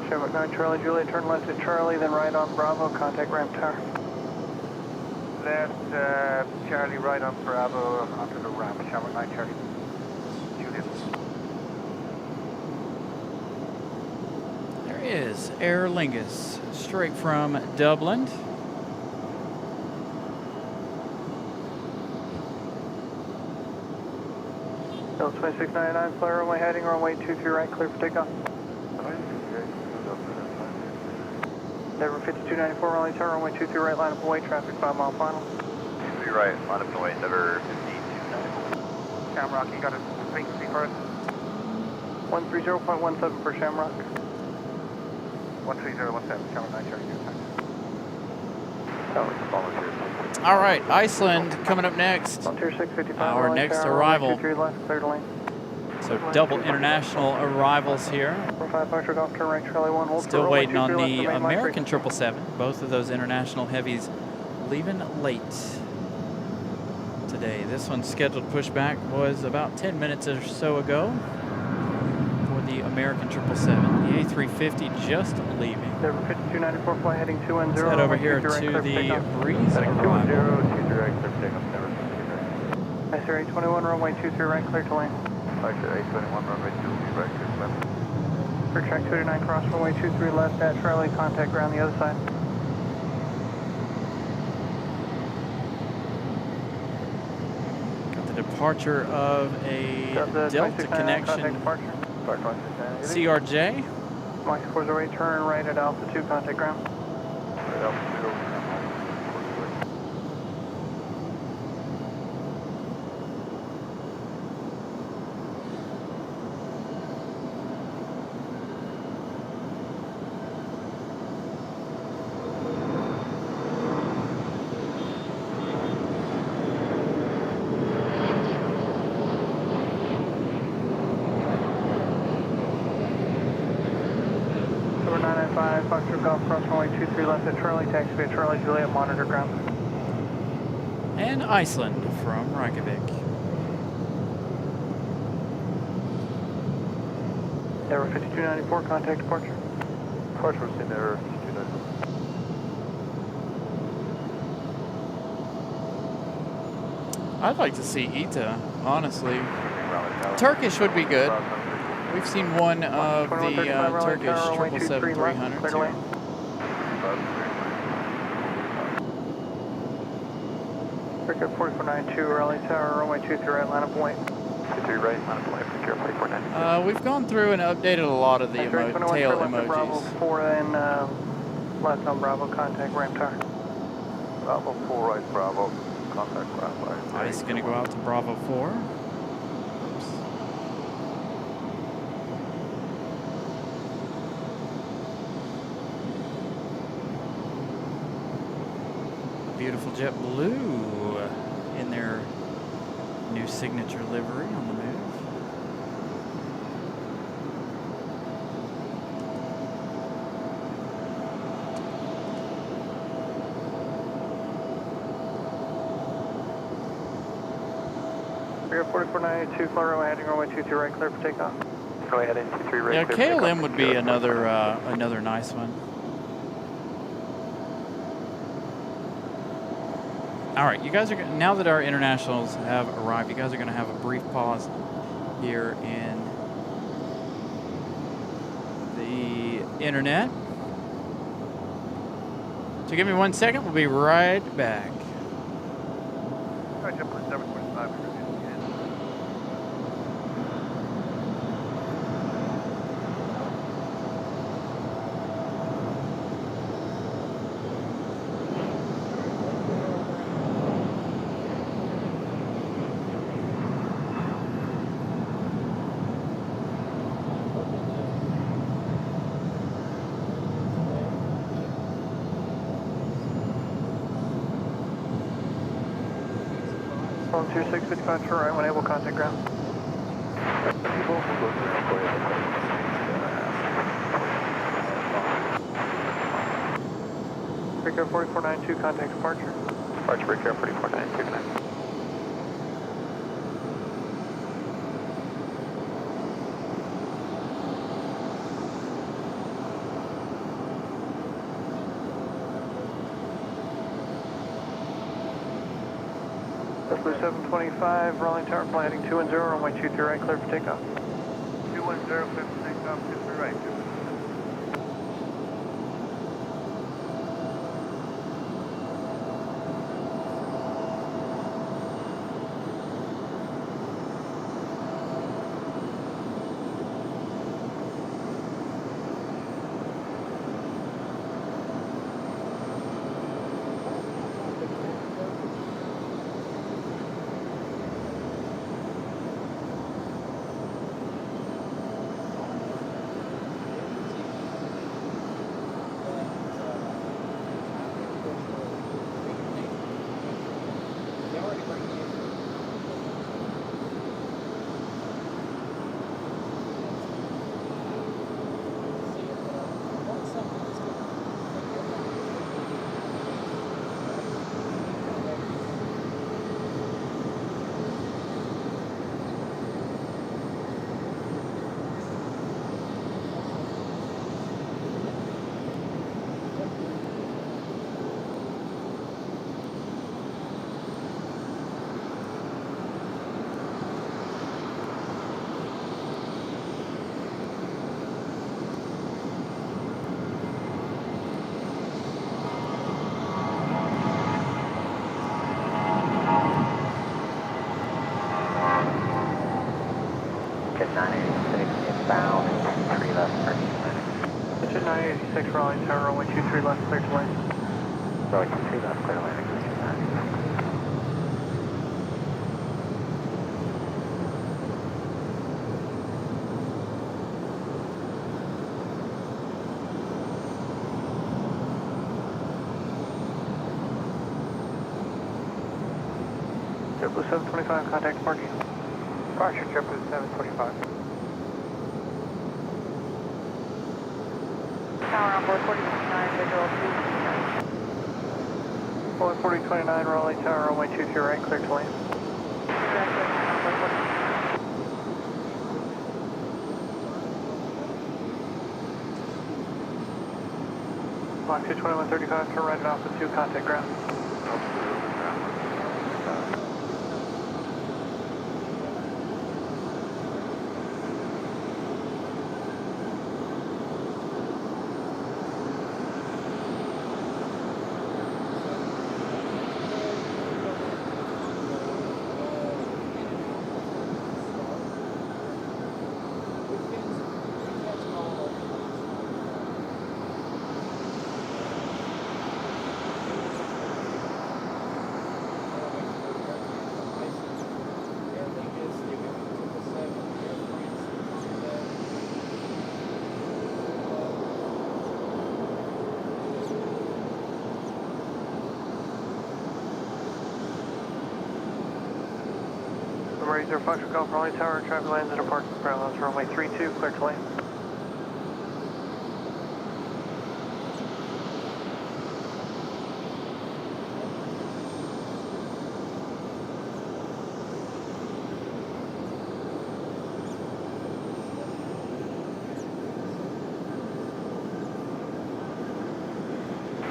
Shamrock 9 Charlie, Juliet, turn left at Charlie, then right on Bravo, contact ramp tower. Left, Charlie, right on Bravo, onto the ramp, Shamrock 9 Charlie. Juliet. There is Aer Lingus, straight from Dublin. Delta 2699, clear runway heading, runway 23 right, clear for takeoff. Denver 5294, Raleigh Tower, runway 23 right, line up away, traffic 5 mile final. 23 right, line up away, Denver 5294. Shamrock, you got a frequency for us? 130.17 for Shamrock. 130.17, Shamrock 932. Oh, it's volunteer. All right, Iceland coming up next. Volunteer 655, Our Raleigh next Tower, arrival. runway 23 left, clear to lane. So double international arrivals here. 45 Foxtrot Golf, turn right, Charlie 1, hold Still for waiting on runway 23 the left, main line American frequency. 777. Both of those international heavies leaving late today. This one's scheduled pushback was about 10 minutes or so ago for the American 777. The A350 just leaving. Denver 5294, fly heading 210. Let's head over runway here 23 to right, clear for the takeoff. Breeze Heading arrival. 210, 23 right, clear for takeoff, Denver 52 right. ICR 821, runway 23 right, clear to lane. ICR 821, runway 23 right, clear to left. For track 229, cross runway 23 left at Raleigh, contact ground the other side. Got the departure of a Got the Delta 2699 contact connection departure. Flight 2698. CRJ. Mike 408, turn right at Alpha 2, contact ground. Right, altitude, Number 995, Foxtrot Golf, cross runway 23 left at Charlie, taxi at Charlie, Juliet, monitor ground. And Iceland from Reykjavik. Denver 5294, contact departure. departure was in there, 294. I'd like to see ITA, honestly. Raleigh Tower. Turkish would be good. Cross country. We've seen one of the 2135 Raleigh Turkish Tower, runway 23 left, 777-300 clear to lane. too. Cricket 4492, Raleigh Tower, runway 23 right, line up away. 23 right, line up away, secure 4492. We've gone through and updated a lot of the ICR 821, tail turn left at Bravo emojis. 4 and left on Bravo, contact ramp tower. Bravo 4 right, Bravo, contact ground line. Ice going to go out to Bravo 4. Beautiful JetBlue in their new signature livery on the move. Rear 4492, fly runway heading runway 23 right, clear for takeoff. Go ahead and 23 right. Yeah, clear for takeoff. KLM would be another nice one. All right, you guys are now that our internationals have arrived, you guys are going to have a brief pause here in the internet. So give me 1 second. We'll be right back. Alright, JetBlue 725. Volunteer 655, turn right when able, contact ground. Breaker 4492, contact departure. Departure breaker 4492, connect. JetBlue 725, Raleigh Tower, fly heading 210, runway 23 right, clear for takeoff. 210, clear for takeoff, 23 right. inbound, 23 left, turning left. Engine 986 Raleigh Tower, runway 23 left, clear to land. Raleigh 23 left, clear to landing. JetBlue 725, contact departure. Departure JetBlue 725. Tower on board 4029, visual 229. Boeing 4029, Raleigh Tower, runway 23 right, clear to land. Direct airline on board 4029. Block 22135, turn right and off with 2, contact ground. Razor Foxtrot Golf Raleigh Tower, traffic lands and departs parallels runway 32, clear to land.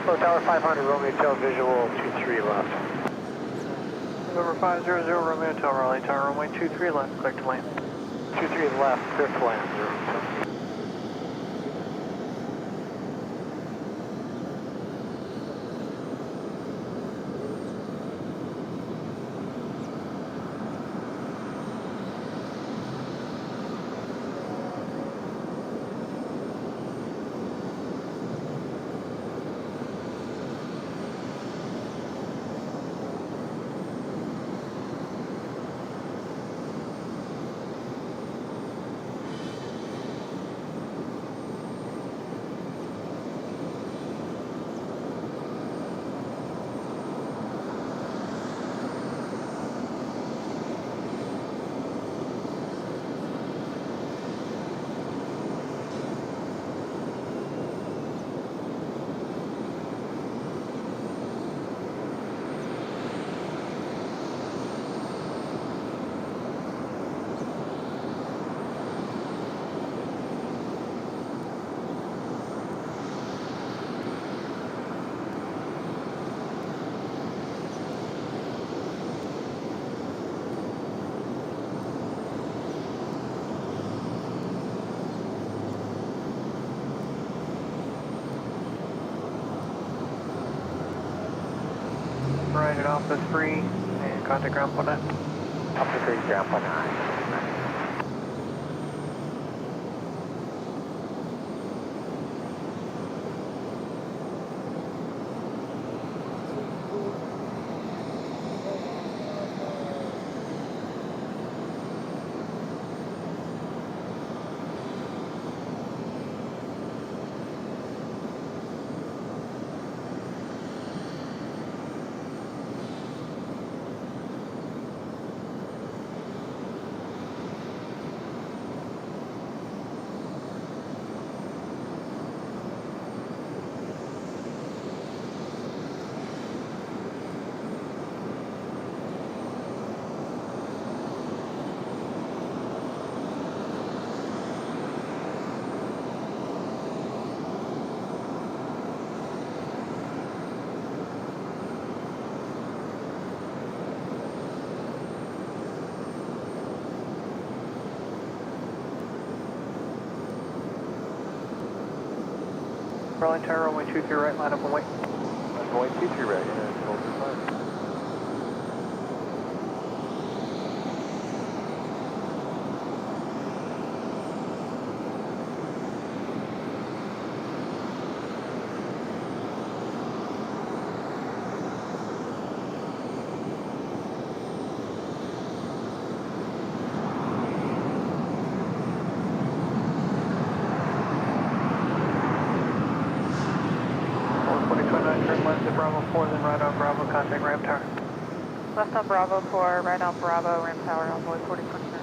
Hello, Tower 500, Romeo Hotel, visual 23 left. November 500, Romeo Hotel, Raleigh Tower, runway 23 left, clear to land. 23 left, clear to land, 0. Right at Alpha 3 and contact ground point 9. Alpha 3, ground point 9. Raleigh Tower, runway 23 right, line up and wait. Runway 23 right, and hold the fire. Bravo 4, then right on Bravo, contact ramp tower. Left on Bravo 4, right on Bravo, rim tower, envoy 4029.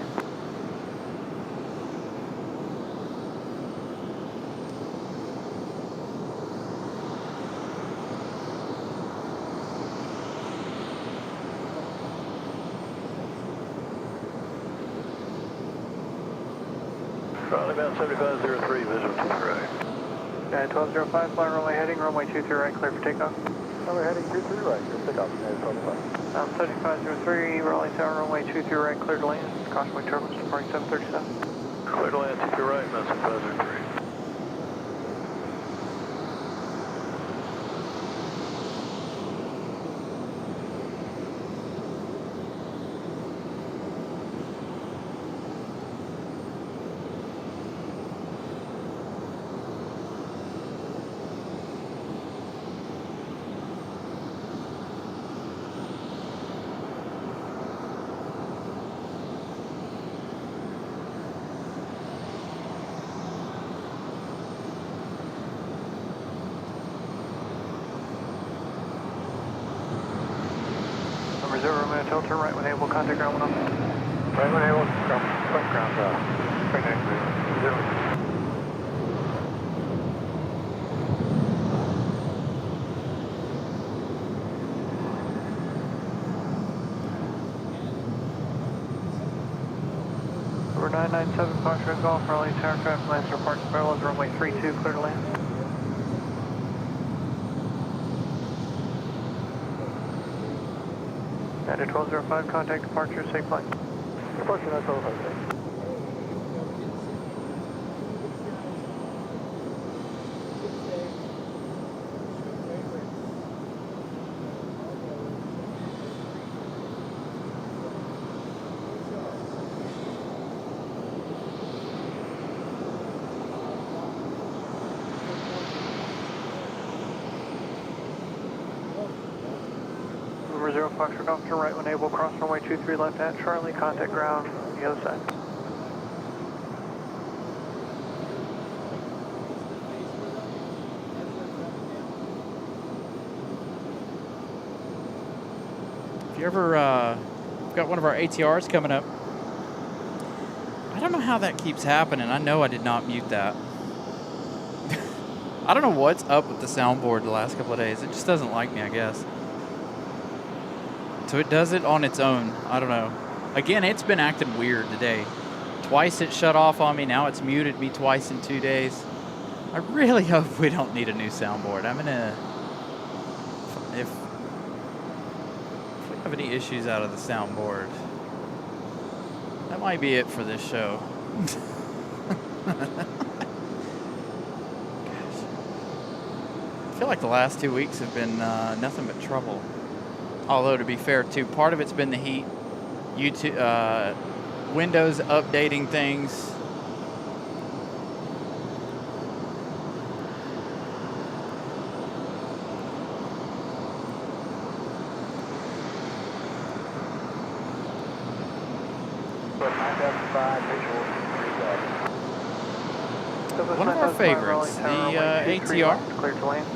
Raleigh bound 7503, visual to the right. 1205, flying runway heading, runway 23 right, clear for takeoff. Runway heading 23 right, clear for takeoff. 1205. 7503, Raleigh Tower, runway 23 right, clear to land. Caution wing turbulence departing 737. Clear to land 23 right, bound 7503. Number 0, Romeo Hotel, turn right when able, contact ground 1 on. Right when able, front ground, right next to it. 0. Number 997, Foxtrot Golf, Raleigh Tower, traffic lands are parked parallel to runway 32, clear to land. United 1205, contact departure, safe flight. Departure 975. Number 0, Foxtrot Golf, turn right when able, cross runway 23 left at Charlie, contact ground on the other side. If you ever got one of our ATRs coming up, I don't know how that keeps happening. I know I did not mute that. I don't know what's up with the soundboard the last couple of days. It just doesn't like me, I guess. So it does it on its own. I don't know. Again, it's been acting weird today. Twice it shut off on me. Now it's muted me twice in 2 days. I really hope we don't need a new soundboard. I'm gonna... If we have any issues out of the soundboard, that might be it for this show. Gosh. I feel like the last 2 weeks have been nothing but trouble. Although, to be fair, too, part of it's been the heat. YouTube, Windows updating things. One of our favorites, the ATR. Clear to land.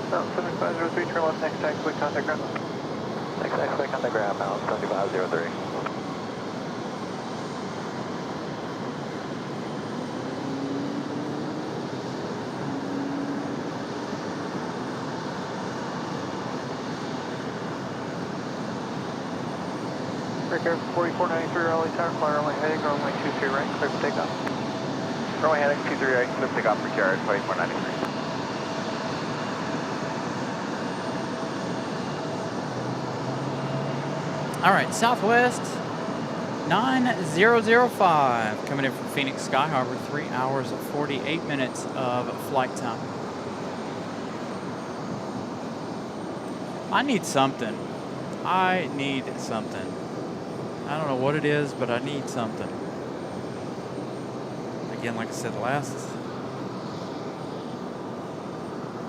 No, 7503, turn left next taxiway, contact ground. Next taxiway, contact ground, now 7503. Break air 4493, Raleigh Tower, fly runway heading, runway 23 right, clear for takeoff. Runway heading 23 right, clear for takeoff, break air 4493. All right, Southwest 9005 coming in from Phoenix Sky Harbor, 3 hours 48 minutes of flight time. I need something. I need something. I don't know what it is, but I need something. Again, like I said, the last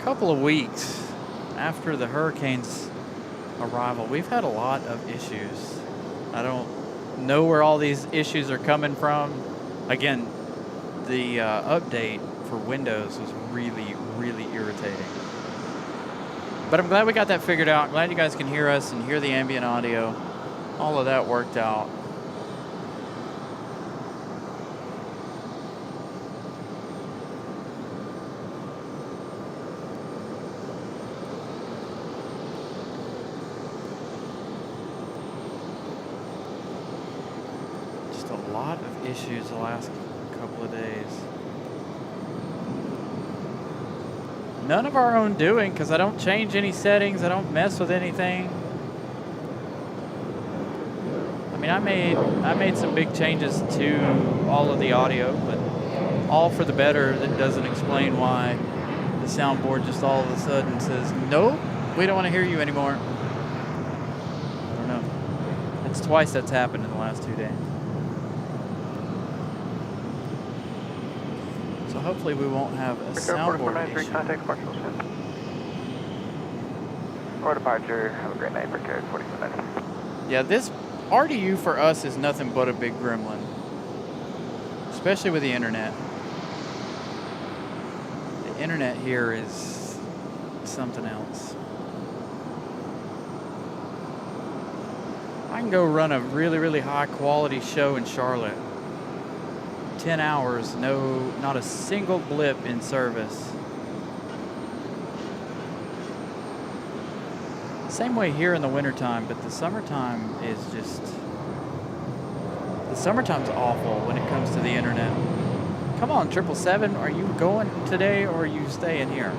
couple of weeks after the hurricane's arrival, we've had a lot of issues. I don't know where all these issues are coming from. Again, the update for Windows was really, really irritating. But I'm glad we got that figured out. Glad you guys can hear us and hear the ambient audio. All of that worked out. Just a lot of issues the last couple of days. None of our own doing, because I don't change any settings. I don't mess with anything. I mean, I made some big changes to all of the audio, but all for the better. That doesn't explain why the soundboard just all of a sudden says, nope, we don't want to hear you anymore. I don't know. It's twice that's happened in the last 2 days. So hopefully we won't have a soundboard issue. Contact partial shift. Or departure. Have a great night. Prepare 40 minutes. Yeah, this RDU for us is nothing but a big gremlin, especially with the internet. The internet here is something else. I can go run a really, really high quality show in Charlotte. 10 hours, not a single blip in service. Same way here in the wintertime, but the summertime is just... The summertime's awful when it comes to the internet. Come on, 777, are you going today or are you staying here?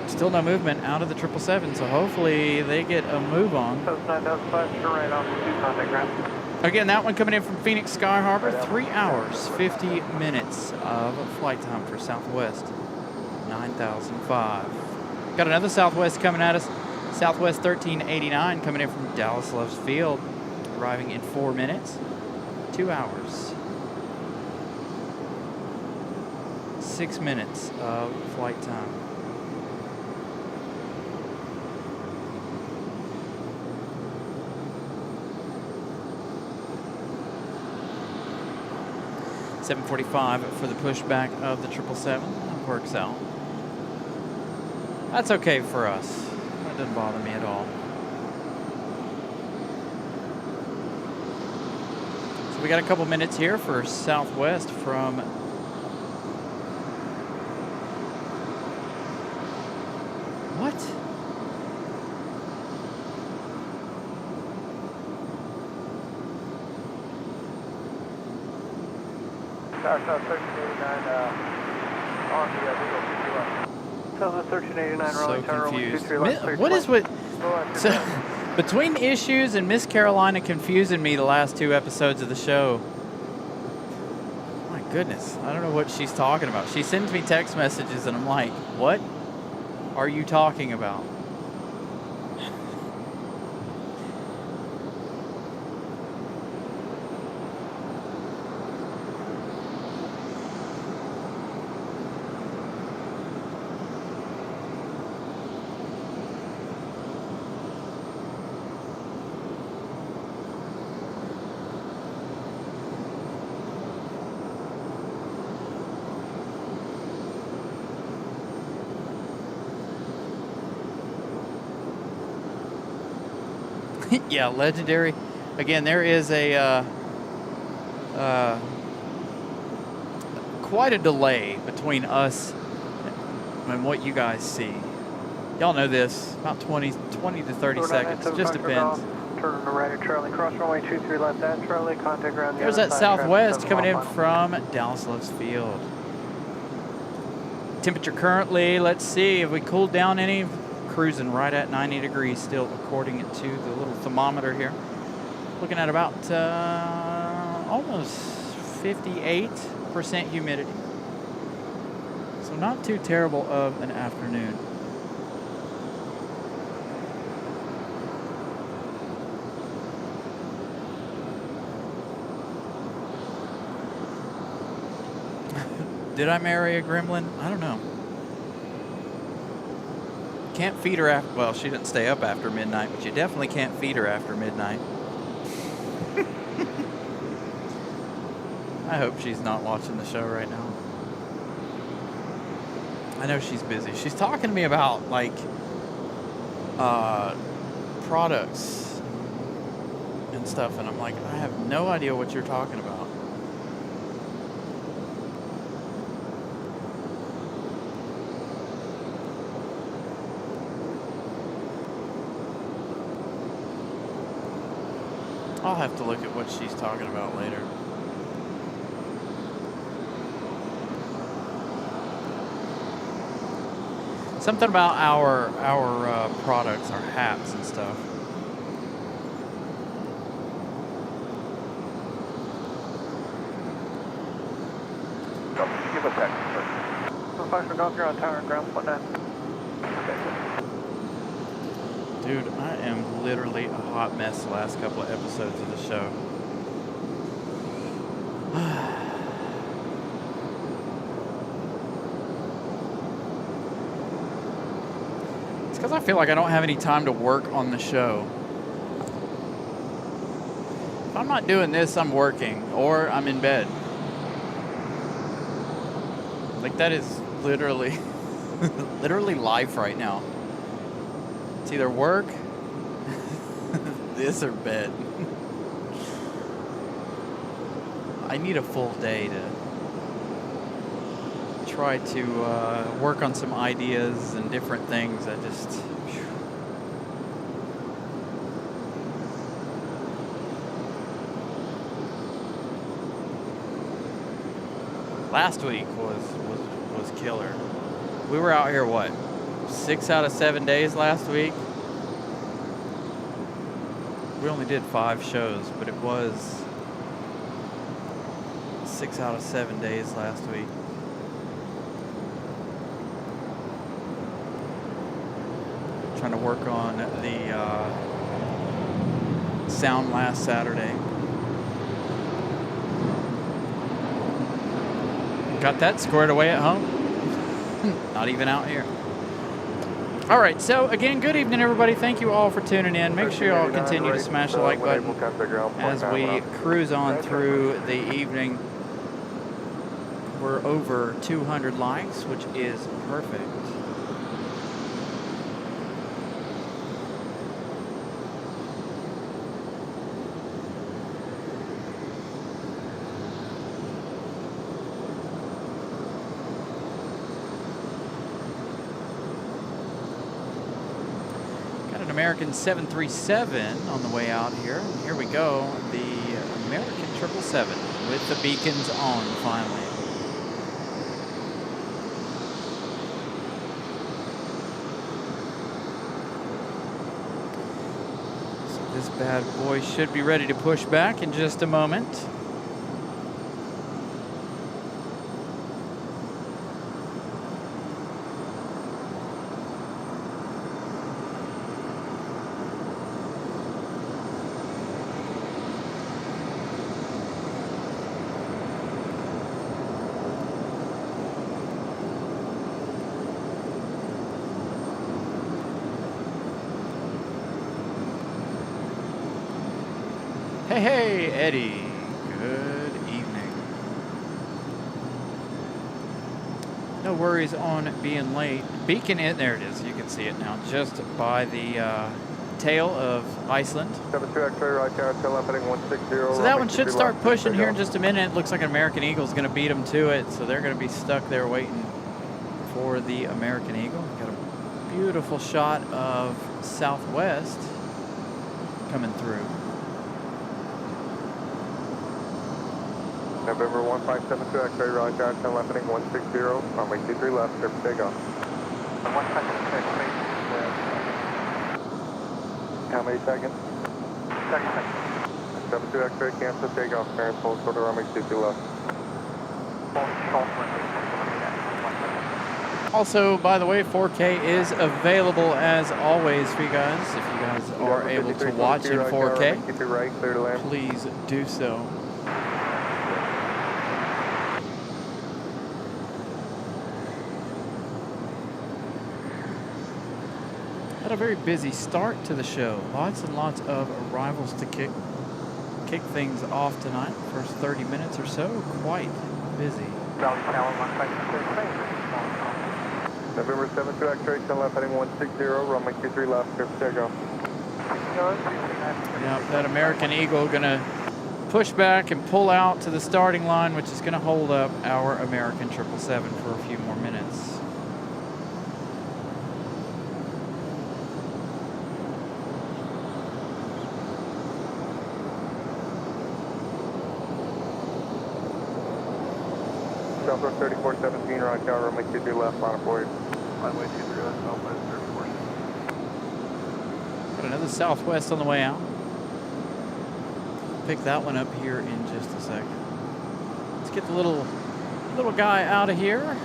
Still no movement out of the 777, so hopefully they get a move on. 9005, turn right on 2 contact ground. Again, that one coming in from Phoenix Sky Harbor, 3 hours, 50 minutes of flight time for Southwest 9005. Got another Southwest coming at us, Southwest 1389 coming in from Dallas Loves Field, arriving in 4 minutes, 2 hours, 6 minutes of flight time. $7:45 for the pushback of the 777. That works out. That's okay for us. That doesn't bother me at all. So we got a couple minutes here for Southwest from what? South 1389 on the legal 23 left. South 1389 So Raleigh Tower, confused. 23 left. What is what? So, between issues and Miss Carolina confusing me the last 2 episodes of the show. My goodness, I don't know what she's talking about. She sends me text messages and I'm like, what are you talking about? Yeah, legendary. Again, there is a quite a delay between us and what you guys see. Y'all know this, about 20 to 30 seconds, just depends. Turn on the right, Charlie, cross runway 23 left at Charlie, contact ground. There's that Southwest coming in from Dallas Loves Field. Temperature currently, let's see, have we cooled down any? Cruising right at 90 degrees still, according to the little thermometer here. Looking at about almost 58% humidity. So not too terrible of an afternoon. Did I marry a gremlin? I don't know. Can't feed her after, well, she didn't stay up after midnight, but you definitely can't feed her after midnight. I hope she's not watching the show right now. I know she's busy. She's talking to me about, like, products and stuff, and I'm like, I have no idea what you're talking about. I'll have to look at what she's talking about later. Something about our products, our hats and stuff. Give a text. Foxtrot Golf, you're on tower and ground, 1-9. Dude, I am literally a hot mess the last couple of episodes of the show. It's because I feel like I don't have any time to work on the show. If I'm not doing this, I'm working, or I'm in bed. Like, that is literally, literally life right now. It's either work, this, or bed. I need a full day to try to work on some ideas and different things. I just... Last week was killer. We were out here, what, 6 out of 7 days last week? We only did 5 shows, but it was 6 out of 7 days last week. Trying to work on the sound last Saturday. Got that squared away at home. Not even out here. All right, so again, good evening, everybody. Thank you all for tuning in. Make sure you all continue to smash the like button as we cruise on through the evening. We're over 200 likes, which is perfect. American 737 on the way out here. And here we go, the American 777 with the beacons on finally. So this bad boy should be ready to push back in just a moment. Hey, Eddie. Good evening. No worries on being late. Beacon in, there it is. You can see it now, just by the tail of Iceland. 72 X-ray, right there, left heading 160. So that one should start pushing here in just a minute. It looks like an American Eagle is going to beat them to it, so they're going to be stuck there waiting for the American Eagle. Got a beautiful shot of Southwest coming through. November 1572 X-ray, right there, left heading 160, runway 23 left, clear for takeoff. 156, How many seconds? 30 seconds. 72 X-ray, cancel takeoff, clearance, full quarter runway 22 left. Also, by the way, 4K is available as always for you guys. If you guys are able to watch in 4K, please do so. Had a very busy start to the show. Lots and lots of arrivals to kick things off tonight. First 30 minutes or so, quite busy. November 72 X-ray, 10 left, heading 160, runway 23 left, clear for takeoff. Yep, that American Eagle gonna push back and pull out to the starting line, which is gonna hold up our American 777 for a few more minutes. Southwest 3417, right tower, runway 23 left, line of void. Runway 23 left, Southwest 3417. Got another Southwest on the way out. Pick that one up here in just a second. Let's get the little guy out of here.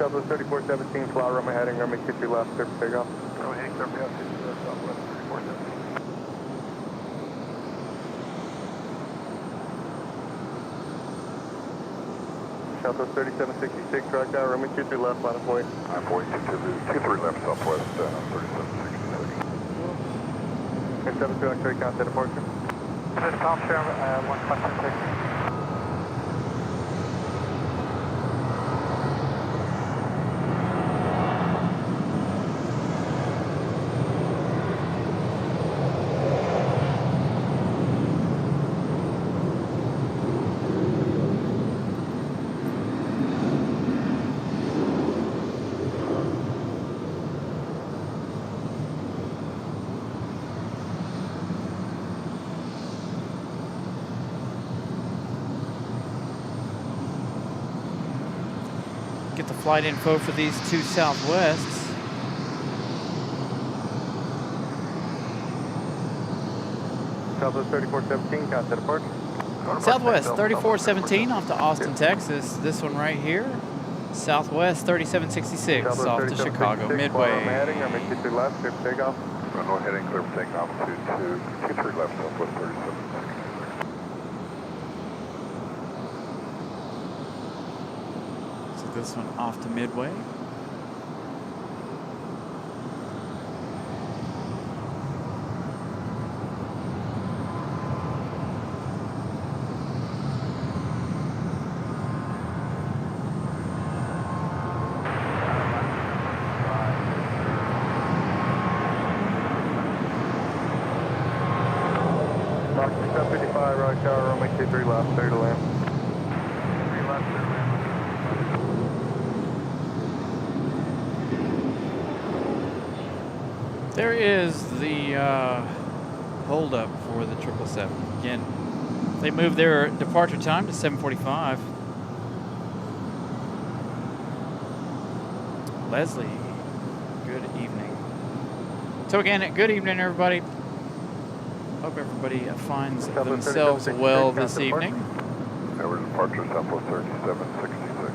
Southwest 3417, fly runway heading, runway 23 left, clear for takeoff. Runway heading clear for takeoff, 23 left, Southwest 3417. Southwest 3766, right tower, runway 23 left, line of void. I'm void 23 left, Southwest 3766. 72 X-ray, contact departure. This is Tom Share, 156. Get the flight info for these two Southwests. Southwest 3417, contact departure. Southwest 3417 off to Austin, Texas. This one right here. Southwest 3766 off to Chicago Midway. Runway heading, runway 23 left, clear for takeoff. Runway heading clear for takeoff, 23 left, Southwest 3766. This one off to Midway. Box 755, right tower, runway 23 left, clear to land. 23 left, clear to land. There is the holdup for the 777. Again, they moved their departure time to 7:45. Leslie, good evening. So again, good evening, everybody. Hope everybody finds themselves well this evening. Our departure, Southwest 3766.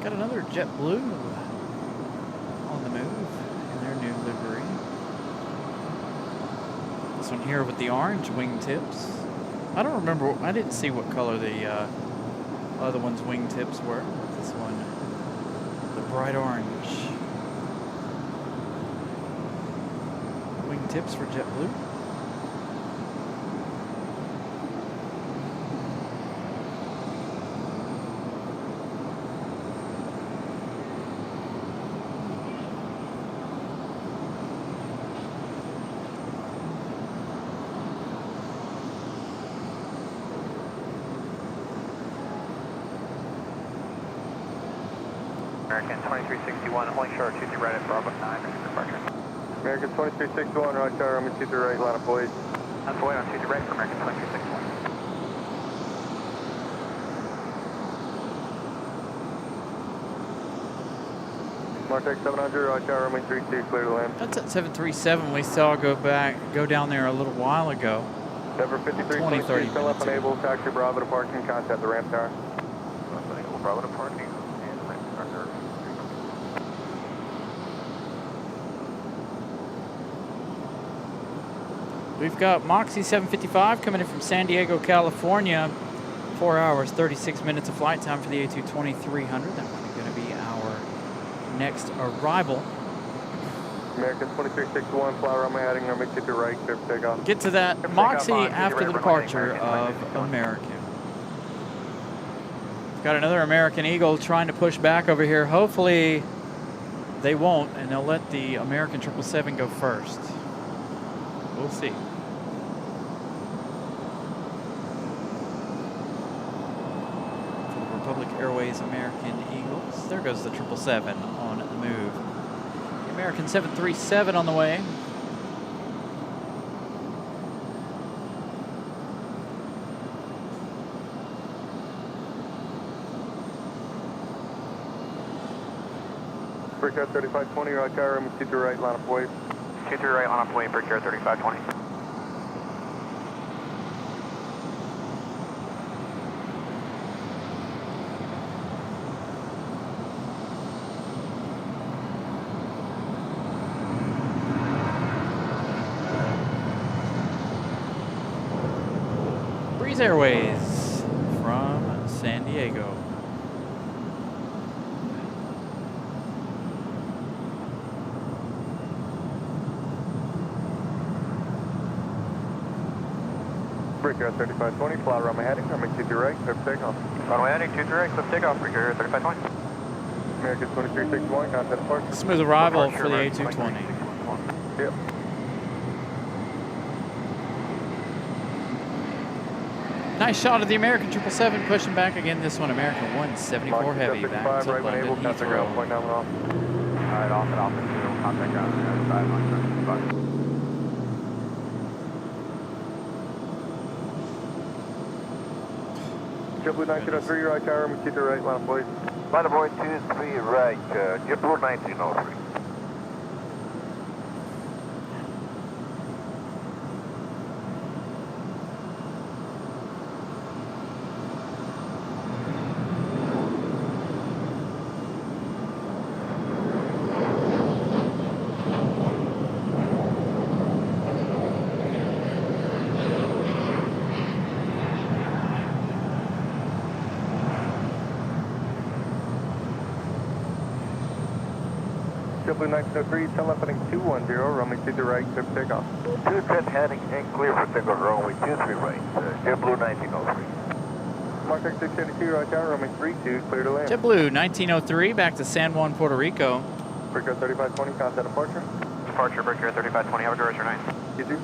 Got another JetBlue on the move in their new livery. This one here with the orange wingtips. I don't remember, I didn't see what color the other one's wingtips were. This one, the bright orange. Wingtips for JetBlue. American 2361, only short 23 right at Bravo 9, departure. American 2361, right tower, runway 23 right, line of void. On void on 23 right for American 2361. Martech 700, right tower, runway 32, clear to land. That's at 737 we saw go down there a little while ago. Denver 20, 30 5322, still up minutes ago. unable, taxi Bravo to parking, contact the ramp tower. Bravo to parking and ramp departure. We've got Moxie 755 coming in from San Diego, California. 4 hours, 36 minutes of flight time for the A220-300. That might be going to be our next arrival. American 2361, fly runway heading, runway 22 right, clear for takeoff. Get to that Takeoff Moxie on after the runway departure American, of American. We've got another American Eagle trying to push back over here. Hopefully they won't, and they'll let the American 777 go first. We'll see. For the Republic Airways American Eagles. There goes the 777 on the move. The American 737 on the way. Brickyard 3520, right tower, runway 22 right, line of void. 23 right, line up way, Brickyard 3520. Breeze Airways from San Diego. Brickyard 3520, fly runway heading, runway 22 right, clear for takeoff. Runway heading 23 right, cliff takeoff, Brickyard 3520. American 2361, contact departure. Smooth arrival Departure, for the American A220. 2361. Yep. Nice shot of the American 777 pushing back again. This one, American 174 Moxie heavy, back 765, to right when able, London contact ground Heathrow. point nominal off. Alright, off and off and zero, contact ground on the other side, line 35. JetBlue 1903, right tower, runway 22 right, line of void. Line of void 23 right, JetBlue 1903. JetBlue 1903, tell left heading 210, runway 22 right, clear for takeoff. 210 heading and clear for takeoff, runway 23 right, JetBlue 1903. Martech 682, right tower, runway 32, clear to land. JetBlue 1903 back to San Juan, Puerto Rico. Brickyard 3520, contact departure. Departure, Brickyard 3520, have a duration 9. You too.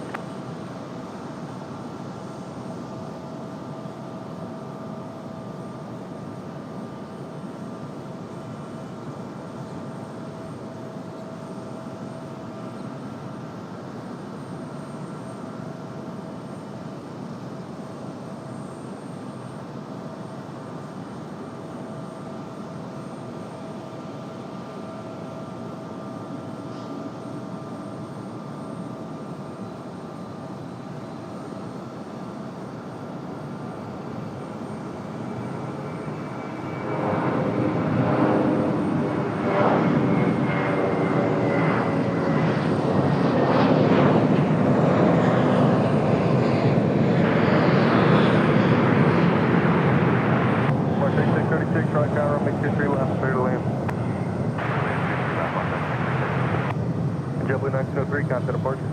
JetBlue 1903, contact departure.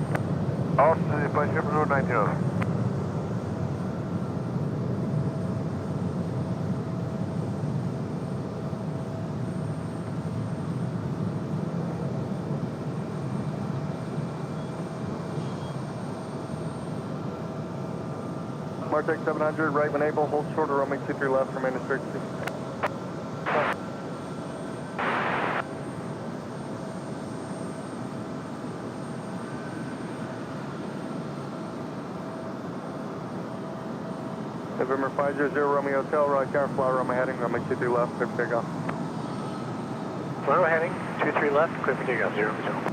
Austin, by 7090. Martech 700, right when able, hold shorter, runway 23 left, remain at 30. November 500, Romeo Hotel, right tower, fly runway heading, runway 23 left, clear for takeoff. Runway heading, 23 left, clear for takeoff, 0 0.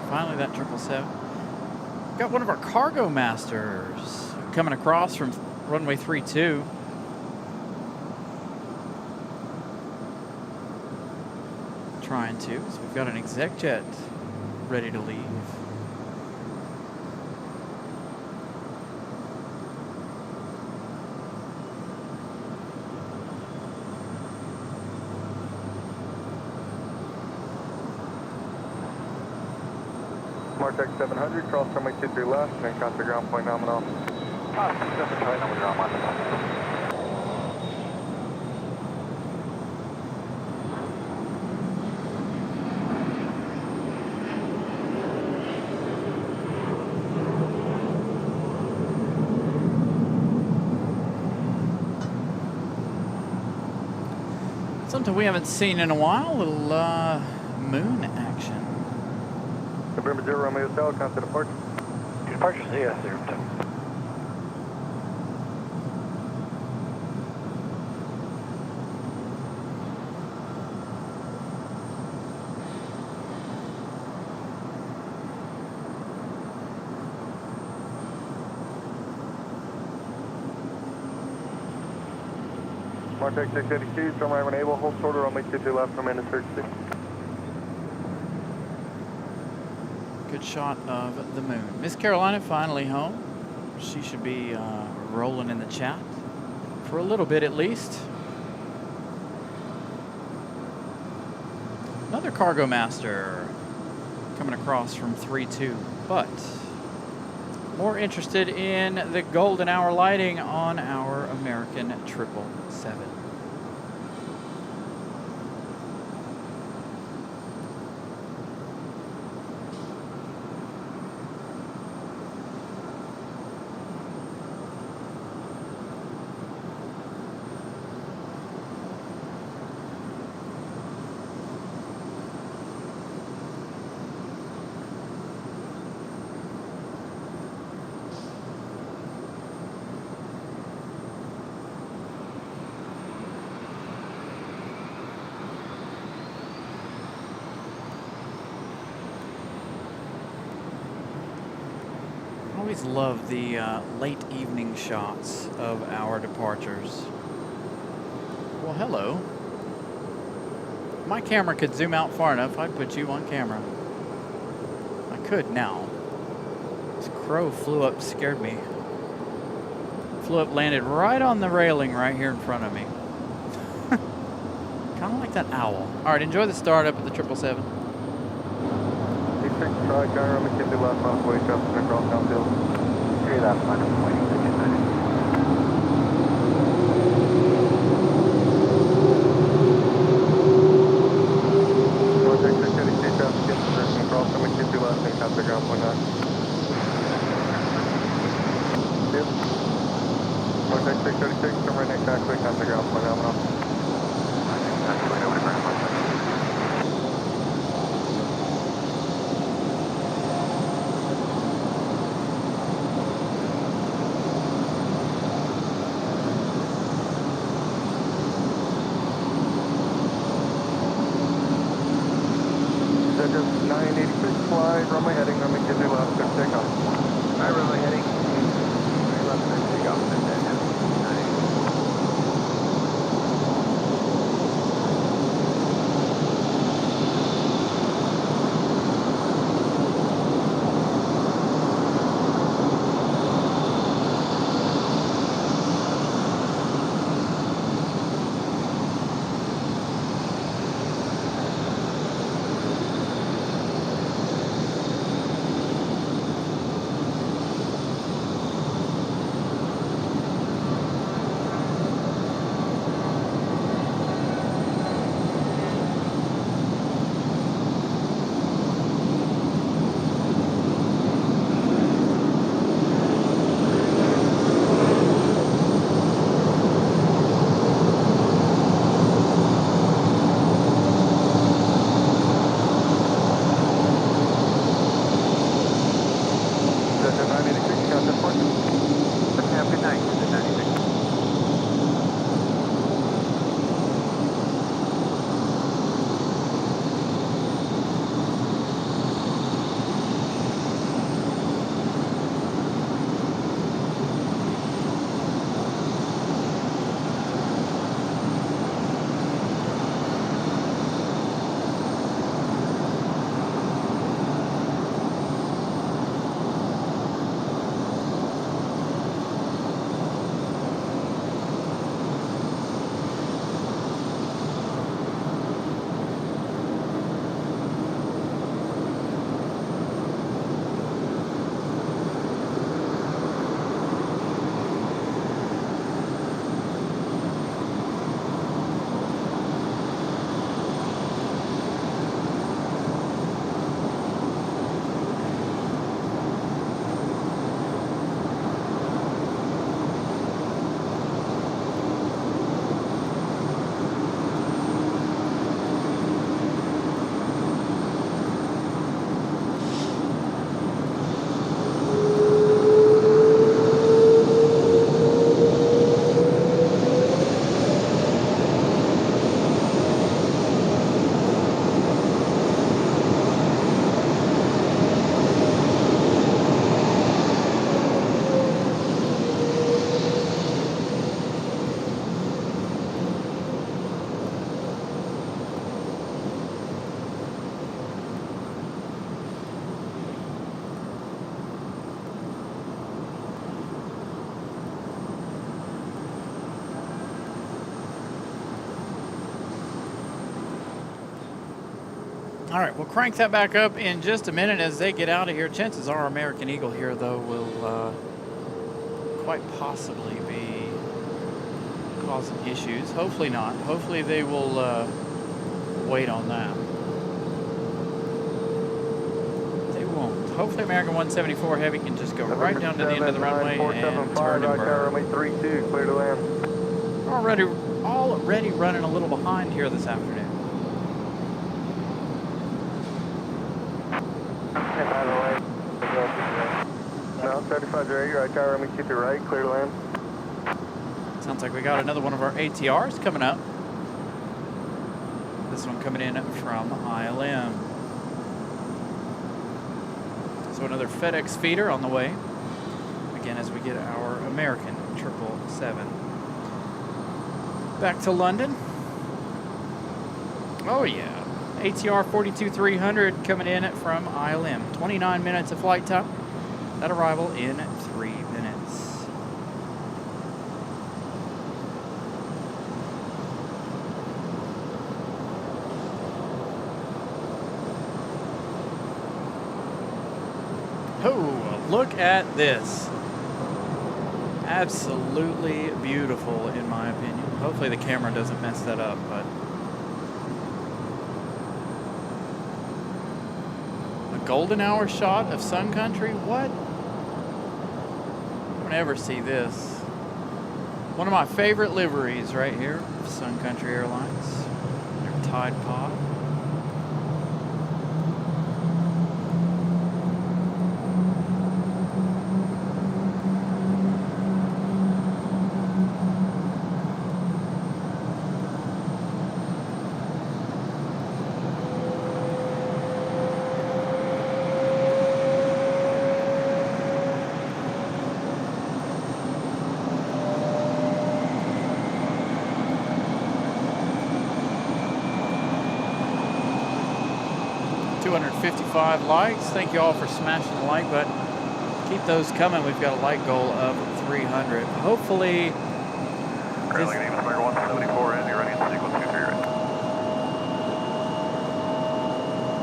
Finally, that 777. Got one of our cargo masters coming across from runway 32. Trying to. So we've got an exec jet ready to leave. Martech 700, cross runway 23 left, and contact ground point nominal. Austin, just try number ground line. Something we haven't seen in a while, a little moon action. November 0, Romeo Hotel, contact departure. Departure, yes, 0 2. Martech 682, turn right when able, hold shorter, runway 22 left, remain at 36. Good shot of the moon. Miss Carolina finally home. She should be rolling in the chat for a little bit at least. Another cargo master coming across from 3-2, but more interested in the golden hour lighting on our American 777. Always love the late evening shots of our departures. Well, hello. My camera could zoom out far enough, I'd put you on camera. I could now. This crow flew up, scared me. Flew up, landed right on the railing right here in front of me. Kind of like that owl. All right, enjoy the startup of the 777. 6, try, gyro, McKinsey left, mount, way, traffic, across downfield. 3 left, line, waiting, 690. Martech 682, traffic in position, across from McKinsey left, and contact ground point 9. Yep. Martech 636, turn right next taxiway, contact ground point nominal. Taxiway over to ground point. Just 986, fly, runway heading, runway 22 left, clear for takeoff. Hi, runway heading. 23 left, clear for takeoff. 986, contact point. Have a good night. Good night. All right, we'll crank that back up in just a minute as they get out of here. Chances are American Eagle here, though, will quite possibly be causing issues. Hopefully not. Hopefully they will wait on that. They won't. Hopefully American 174 Heavy can just go right down to the end of the runway and turn and burn. Runway 32, clear to land. Already running a little behind here this afternoon. Now 35 to right tower, runway 23 right, clear to land. Sounds like we got another one of our ATRs coming up. This one coming in from ILM. So another FedEx feeder on the way. Again, as we get our American 777 back to London. Oh yeah. ATR 42300 coming in from ILM. 29 minutes of flight time. That arrival in 3 minutes. Oh, look at this. Absolutely beautiful in my opinion. Hopefully the camera doesn't mess that up, but a golden hour shot of Sun Country? What? I don't ever see this. One of my favorite liveries right here, Sun Country Airlines. Their Tide Pod. Likes. Thank you all for smashing the like button. Keep those coming. We've got a like goal of 300. Hopefully. Raleigh, name is American 174 and you're running into sequence 23 right.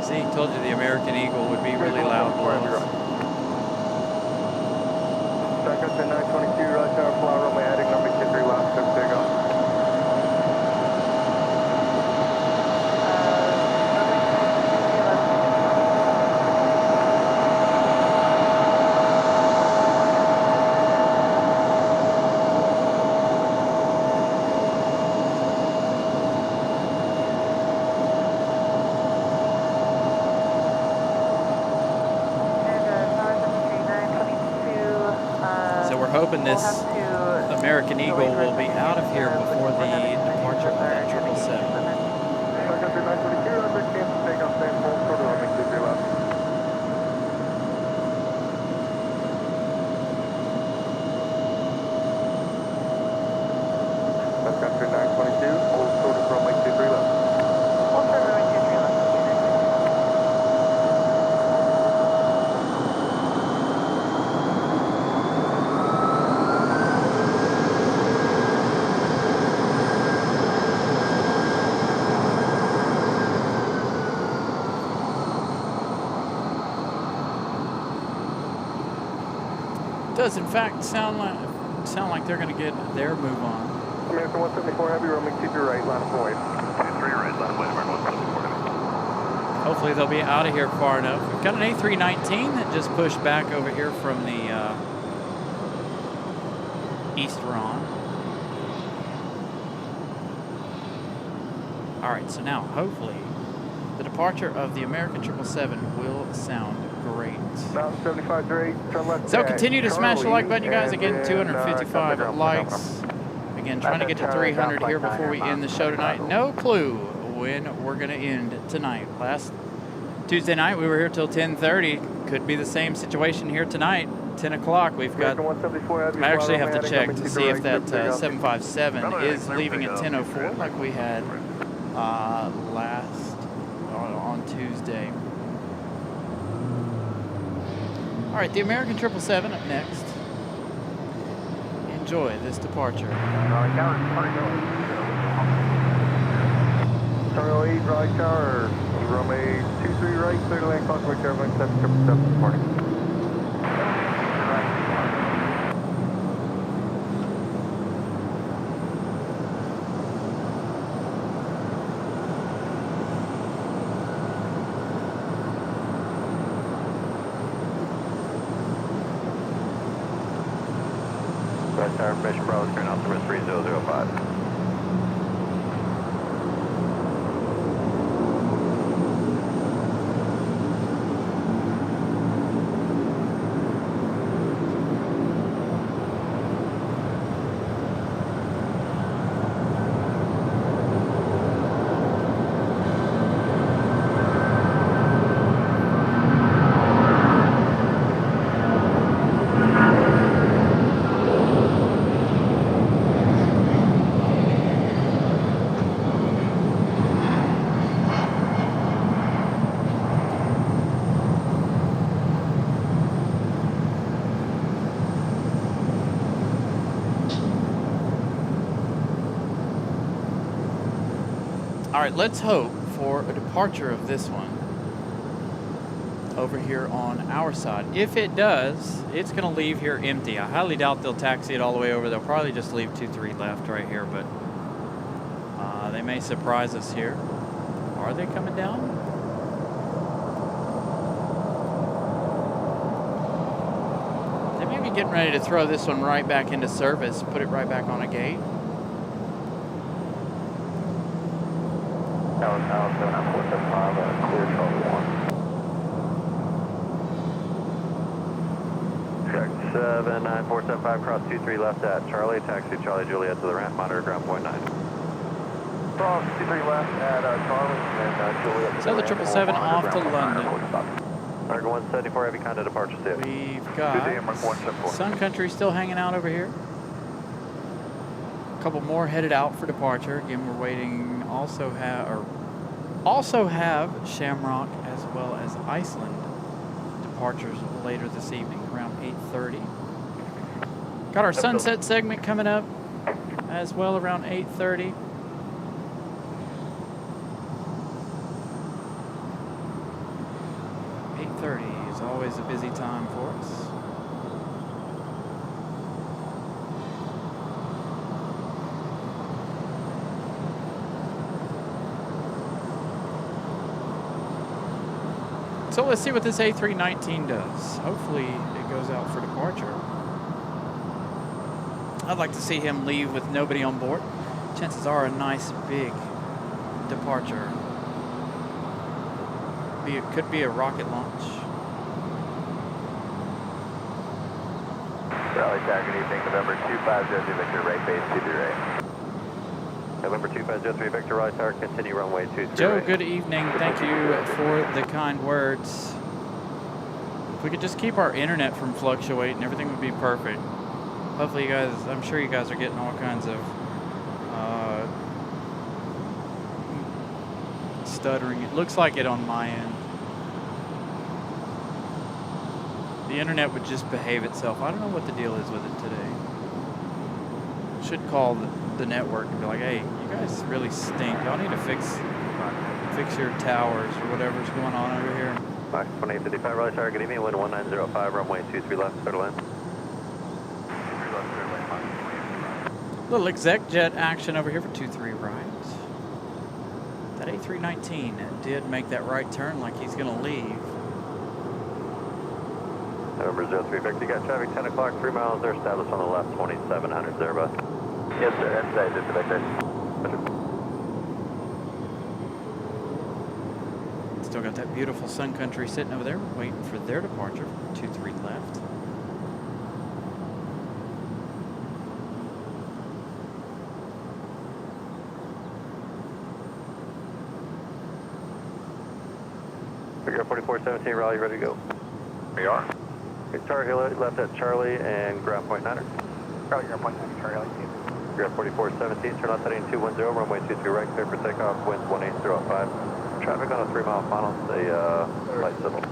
See, told you the American Eagle would be really loud below us. Second to 922, right tower, fly runway heading number 23 left, good takeoff. hoping this American Eagle will be out of here before the departure of that 777. Country 922, understand to take off same full quarter runway 23 left. That's country 922, full quarter runway 23 left. Full short runway 23 left. Does in fact sound like they're going to get their move on. American 174 Heavy, runway 23 right, last void. 23 right, last way, American 174 Heavy. Hopefully they'll be out of here far enough. We've got an A319 that just pushed back over here from the east we're on. All right, so now hopefully the departure of the American 777 will sound great. About 75 straight, turn left. So continue to smash the like button, you guys. Again, 255 likes. Again, trying to get to 300 here before we end the show tonight. No clue when we're going to end tonight. Last Tuesday night, we were here till 10:30. Could be the same situation here tonight, 10 o'clock. We've got, I actually have to check to see if that 757 is leaving at 10:04 like we had last on Tuesday. All right, the American 777 up next. Enjoy this departure. Terminal 8, Raleigh Tower, runway 23 right, clear to land, clockwork, airline 777 this morning. Right tower, Mission Bravo, turn altimeter 3005. All right, let's hope for a departure of this one over here on our side. If it does, it's going to leave here empty. I highly doubt they'll taxi it all the way over. They'll probably just leave 23 left right here, but they may surprise us here. Are they coming down? They may be getting ready to throw this one right back into service, put it right back on a gate. Tower 79475, clear Charlie 1. Check 79475, cross 23 left at Charlie, taxi Charlie Juliet to the ramp, monitor ground point 9. Cross 23 left at Charlie and Juliet. So the 777 off to London. American 174 Heavy Conda departure safe. We've got Sun Country still hanging out over here. A couple more headed out for departure. Again, we're waiting. Also have Shamrock as well as Iceland departures later this evening around 8:30. Got our sunset segment coming up as well around 8:30. Is always a busy time for us. So let's see what this A319 does. Hopefully it goes out for departure. I'd like to see him leave with nobody on board. Chances are a nice big departure. It could be a rocket launch. Raleigh Tower, good evening. November 2503 Victor, right base 23 right. November 2503 Victor, Raleigh Tower, continue runway 23 Joe, right. good evening. Thank you for the kind words. If we could just keep our internet from fluctuating, everything would be perfect. Hopefully you guys, I'm sure you guys are getting all kinds of stuttering. It looks like it on my end. The internet would just behave itself. I don't know what the deal is with it today. Should call the network and be like, hey, you guys really stink. Y'all need to fix your towers or whatever's going on over here. Fox 2855 Raleigh Tower, good evening. Wind 1905, runway 23 left, clear to land. Little exec jet action over here for 23 right. That A319 did make that right turn like he's going to leave. November 03 Victor, you got traffic 10 o'clock, 3 miles there, established on the left, 2700 Airbus. Yes, sir, inside, this is Victor. Still got that beautiful Sun Country sitting over there waiting for their departure. 23 left. Figure 4417, Raleigh, ready to go. We are. Okay, Tar Heel left at Charlie and ground point 9er. Charlie, ground point 9, Charlie. Figure 4417, turn left heading 210, runway 23 right, clear for takeoff, winds 18005. Traffic on a 3-mile final, stay light civil.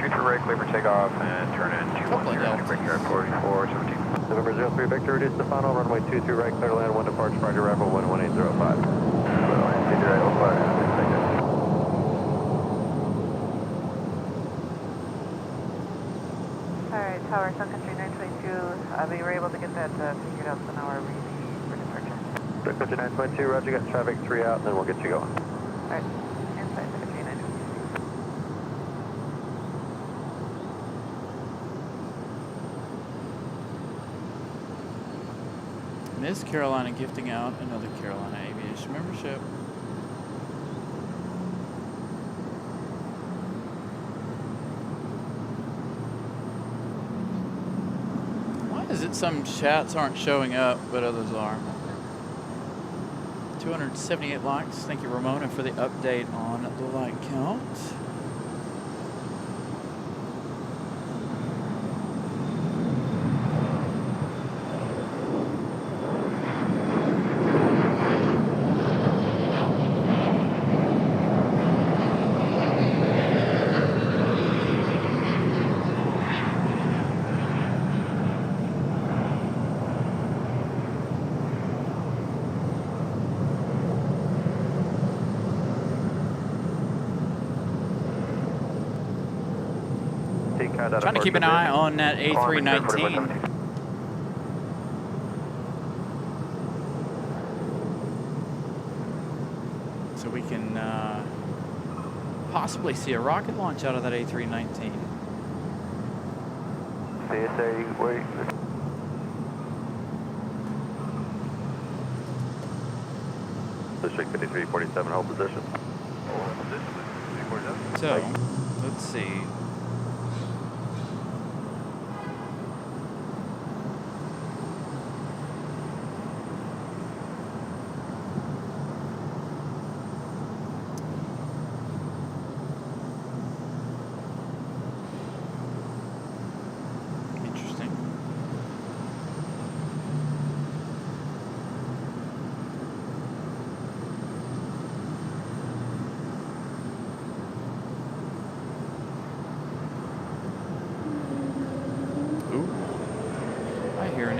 23 right, clear for takeoff, and turn in 210, Victor at 4417. November 03 Victor, reduce the final, runway 23 right, clear to land, 1 departure, priority arrival, wind 18005. Alright, Tower, Sun Country 922. We were able to get that figured out, so now we're ready for departure. Sun Country 922, roger, got traffic 3 out, and then we'll get you going. Alright, inside Sun Country 922. Miss Carolina gifting out another Carolina Aviation membership. Why is it some chats aren't showing up, but others are? 278 likes. Thank you, Ramona, for the update on the like count. Trying to keep an eye on that A319. So we can possibly see a rocket launch out of that A319. CSA, wait. District 5347, hold position. So, let's see.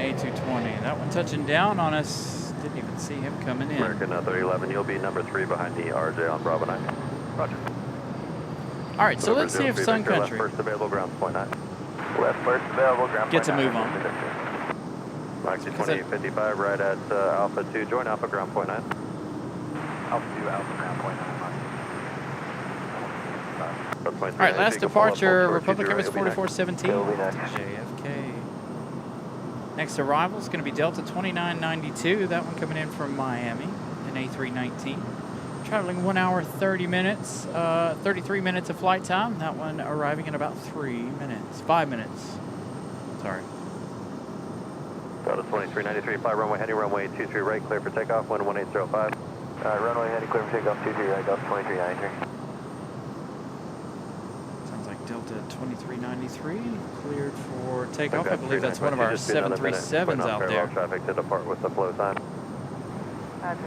A220. That one touching down on us. Didn't even see him coming in. American 3011, you'll be number 3 behind the RJ on Bravo 9. Roger. All right, so let's see if Sun Victor, Country left first available, ground point 9. Left first available, ground gets a point move 9. on. Roxy 2855, right at Alpha 2, join Alpha, ground point 9. Alpha 2, Alpha, ground point 9. All right, last departure, Republic Airways 4417 JFK. Next arrival is going to be Delta 2992. That one coming in from Miami, an A319. Traveling 1 hour, 30 minutes, 33 minutes of flight time. That one arriving in about 3 minutes, 5 minutes. Sorry. Delta 2393, fly runway heading runway 23 right, clear for takeoff, wind 1805. Runway heading clear for takeoff 23 right, Delta 2393. Sounds like Delta 2393 cleared for takeoff. I believe that's one of our 737s out there. Traffic to depart with the flow time.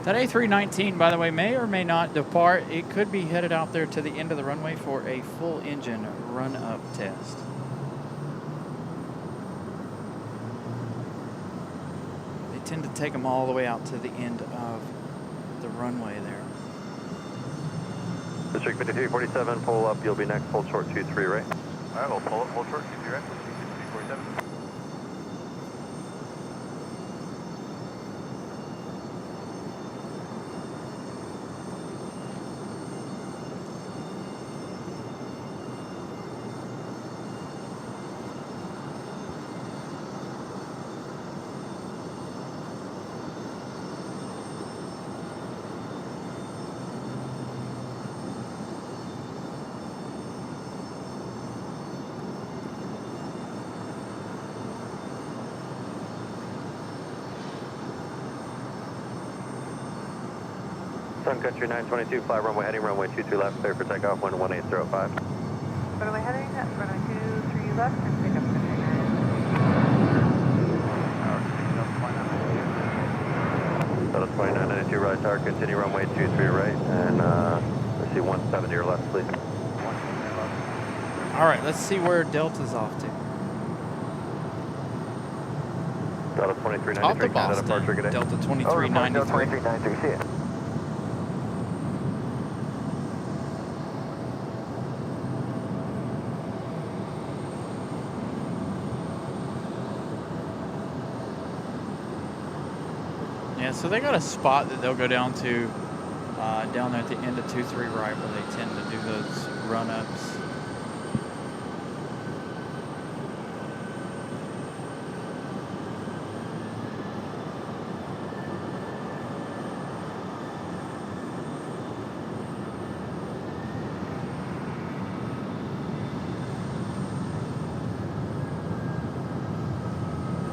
That A319, by the way, may or may not depart. It could be headed out there to the end of the runway for a full engine run-up test. They tend to take them all the way out to the end of the runway there. District 5347, pull up. You'll be next. Hold short 23 right. All right, we'll pull up, hold short, 23 right. 5347. Sun Country 922, fly runway heading runway 23 left, clear for takeoff, wind 1805. Runway heading, runway 23 left, and pick up 59. Delta 2992, right tower, continue runway 23 right, and let's see, 17 to your left, please. All right, let's see where Delta's off to. Delta Off to 2393, Canada departure, good Boston, day. Delta 2393. 2393, see ya. Yeah, so they got a spot that they'll go down to down there at the end of 23 right where they tend to do those run-ups.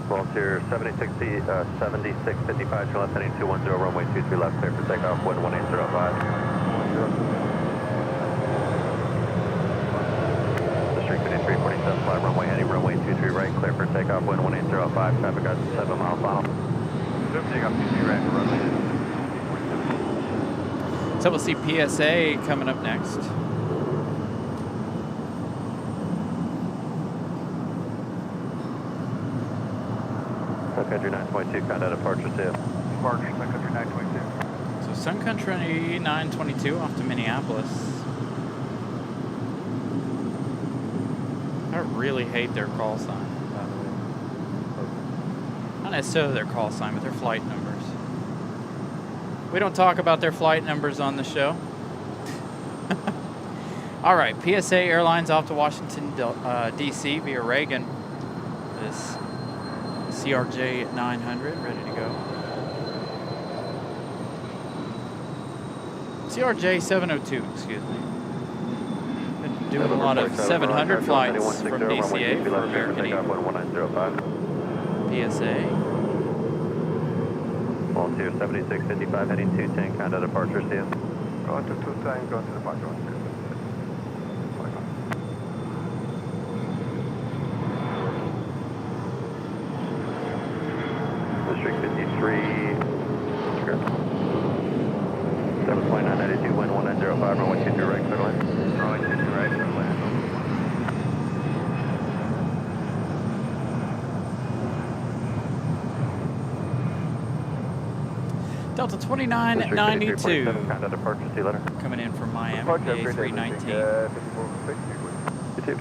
Volunteer 7655, turn left heading 210, runway 23 left, clear for takeoff, wind 1805. District 5347, fly runway heading runway 23 right, clear for takeoff, wind 1805, traffic at 7 mile final. Takeoff 23 right, runway. So we'll see PSA coming up next. Sun Country 922, Canada departure, see ya. Departure, Sun Country 922. So Sun Country 922 off to Minneapolis. I really hate their call sign, by the way. Not necessarily their call sign, but their flight numbers. We don't talk about their flight numbers on the show. All right, PSA Airlines off to Washington, D.C. via Reagan. This CRJ 900 ready to go. CRJ 702, excuse me. Been doing a lot of 700 flights from DCA for American Eagle. PSA. Volunteer 7655, heading 210, Canada departure, see ya. Going to 210, going to departure. District 53, script. 72992, wind 1905, runway 23 right, clear line. Runway 23 right, clear line. Delta 2992 Canada departure, see you later. coming in from Miami, Departure, the A319. 54, You too.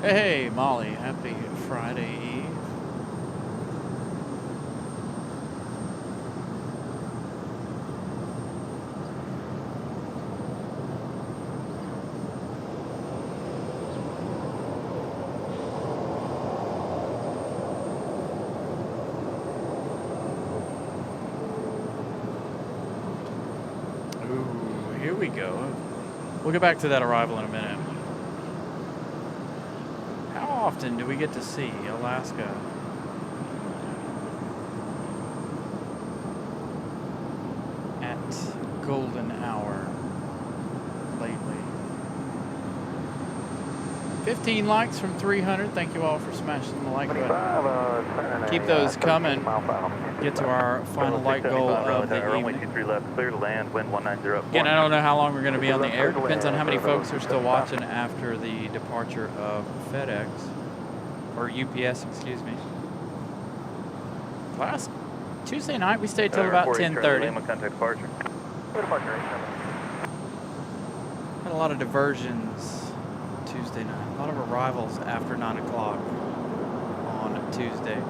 Hey, Molly, happy Friday Eve. here we go. We'll get back to that arrival in a minute. How often do we get to see Alaska? At golden hour lately. 15 likes from 300. Thank you all for smashing the like button. Keep those coming. Get to our final like goal of the evening. 23 left, clear to land, wind 190 up. Again, I don't know how long we're going to be on the air. Depends on how many folks are still watching after the departure of FedEx, or UPS, excuse me. Last Tuesday night, we stayed till about 10:30. Contact departure. Had a lot of diversions Tuesday night. A lot of arrivals after 9 o'clock on Tuesday.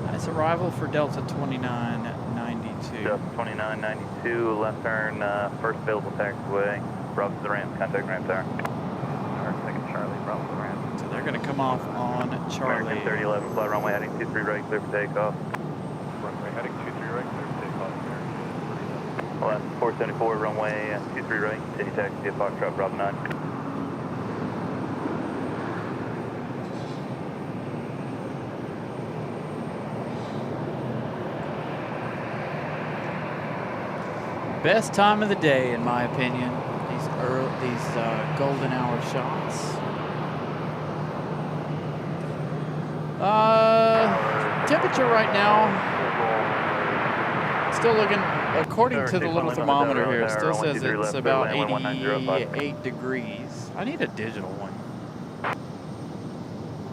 Nice arrival for Delta 2992. Delta 2992, left turn, first available taxiway. Bravo to the ramp, contact ramp tower. Second Charlie, Bravo to the ramp. So they're going to come off on Charlie. American 3011, fly runway heading 23 right, clear for takeoff. Runway heading 23 right, clear for takeoff. Last 474, runway 23 right, continue taxi via Foxtrot, Bravo 9. Best time of the day, in my opinion. These golden hour shots. Temperature right now, still looking, according to the little thermometer here, it still says it's about 88 degrees. I need a digital one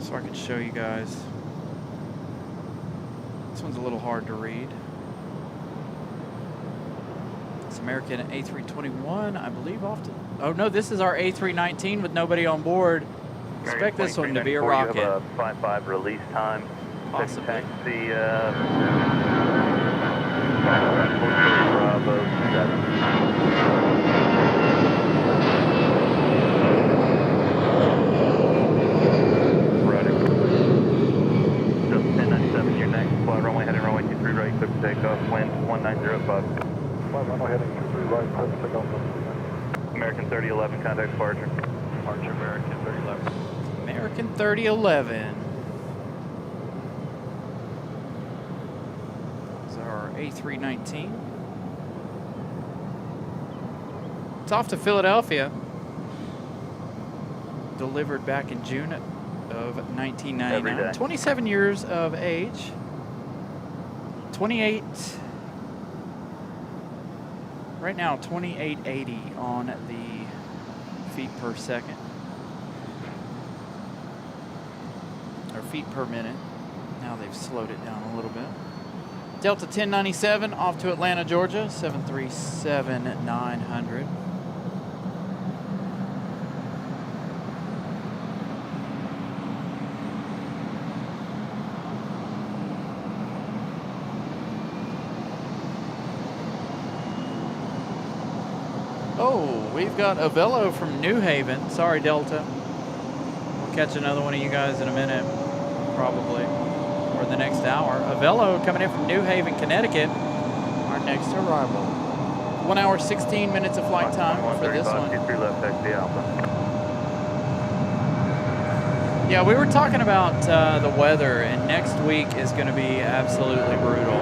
so I can show you guys. This one's a little hard to read. American A321, I believe, often. Oh no, this is our A319 with nobody on board. Expect this one to be a rocket. You have a 5-5 release time. Possibly. Taxi, Bravo 7. Running. Just 1097, your next flight runway heading runway 23 right, clear for takeoff, wind 1905. Runway heading 23 right, clear for takeoff. American 3011, contact departure. Departure American 3011. American 3011. This is our A319. It's off to Philadelphia. Delivered back in June of 1999. 27 years of age. 28. Right now, 2880 on the feet per second. Or feet per minute. Now they've slowed it down a little bit. Delta 1097 off to Atlanta, Georgia, 737-900. Oh, we've got a Velo from New Haven. Sorry, Delta. We'll catch another one of you guys in a minute, probably, or the next hour. A Velo coming in from New Haven, Connecticut. Our next arrival. 1 hour, 16 minutes of flight time for this one. Yeah, we were talking about the weather, and next week is going to be absolutely brutal.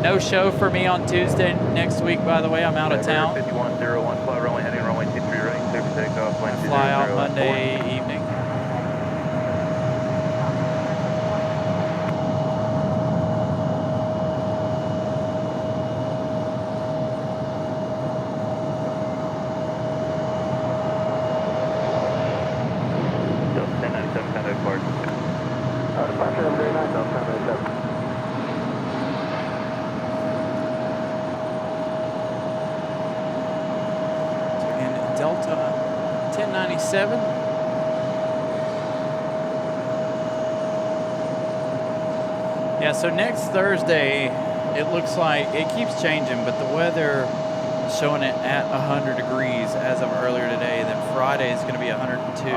No show for me on Tuesday next week, by the way. I'm out of town. 5101, fly runway heading runway 23 right, clear for takeoff. Fly out Monday evening. Delta 1097, contact departure. Departure M39, Delta 1097. Delta 1097. Yeah, so next Thursday, it looks like it keeps changing, but the weather showing it at 100 degrees as of earlier today. Then Friday is going to be 102.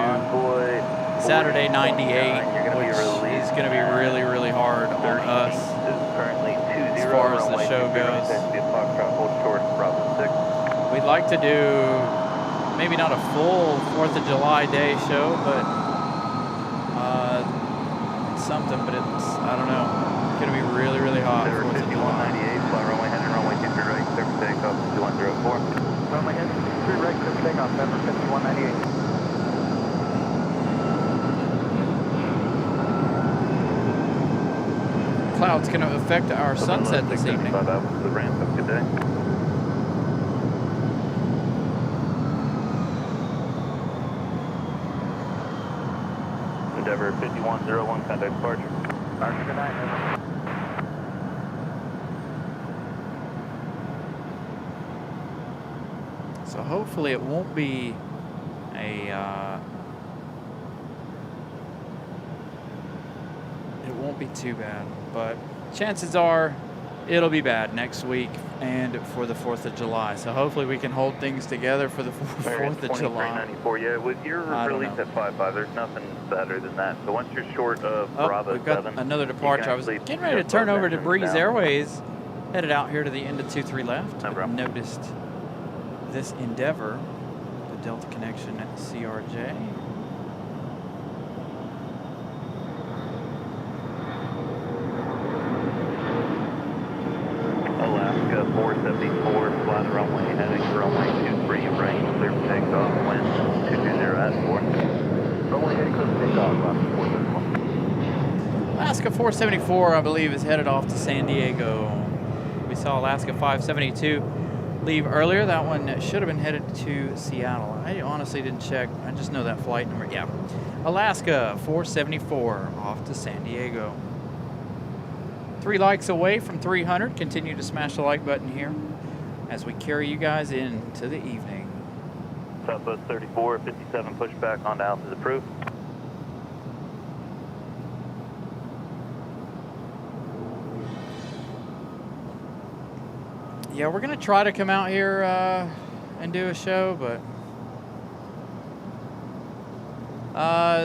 Saturday 98, which is going to be really, really hard on us as far as the show goes. We'd like to do maybe not a full 4th of July day show, but something, but it's, I don't know, it's going to be really, really hot. 5198, fly runway heading runway 23 right, clear for takeoff, 2104. Runway heading 23 right, clear for takeoff, number 5198. Cloud's going to affect our sunset this evening. The ramp of good day. Endeavor 5101, contact departure. Roger, good night. So hopefully it won't be it won't be too bad, but chances are it'll be bad next week and for the 4th of July. So hopefully we can hold things together for the 4th of July. 2394, yeah, with your release at 5.5, there's nothing better than that. So once you're short of Bravo we've got 7, another departure. I was getting ready to turn over to Breeze Airways, headed out here to the end of 23 left. No problem. Noticed this Endeavor, the Delta connection at CRJ. Alaska 474, flat runway heading runway 23 right, clear for takeoff, wind 220 at 4. Runway heading clear for takeoff, 431. Alaska 474, I believe, is headed off to San Diego. We saw Alaska 572 leave earlier. That one should have been headed to Seattle. I honestly didn't check. I just know that flight number. Yeah. Alaska 474 off to San Diego. 3 likes away from 300. Continue to smash the like button here as we carry you guys into the evening. Southwest 34, 57 pushback onto Alpha is approved. Yeah, we're going to try to come out here and do a show, but...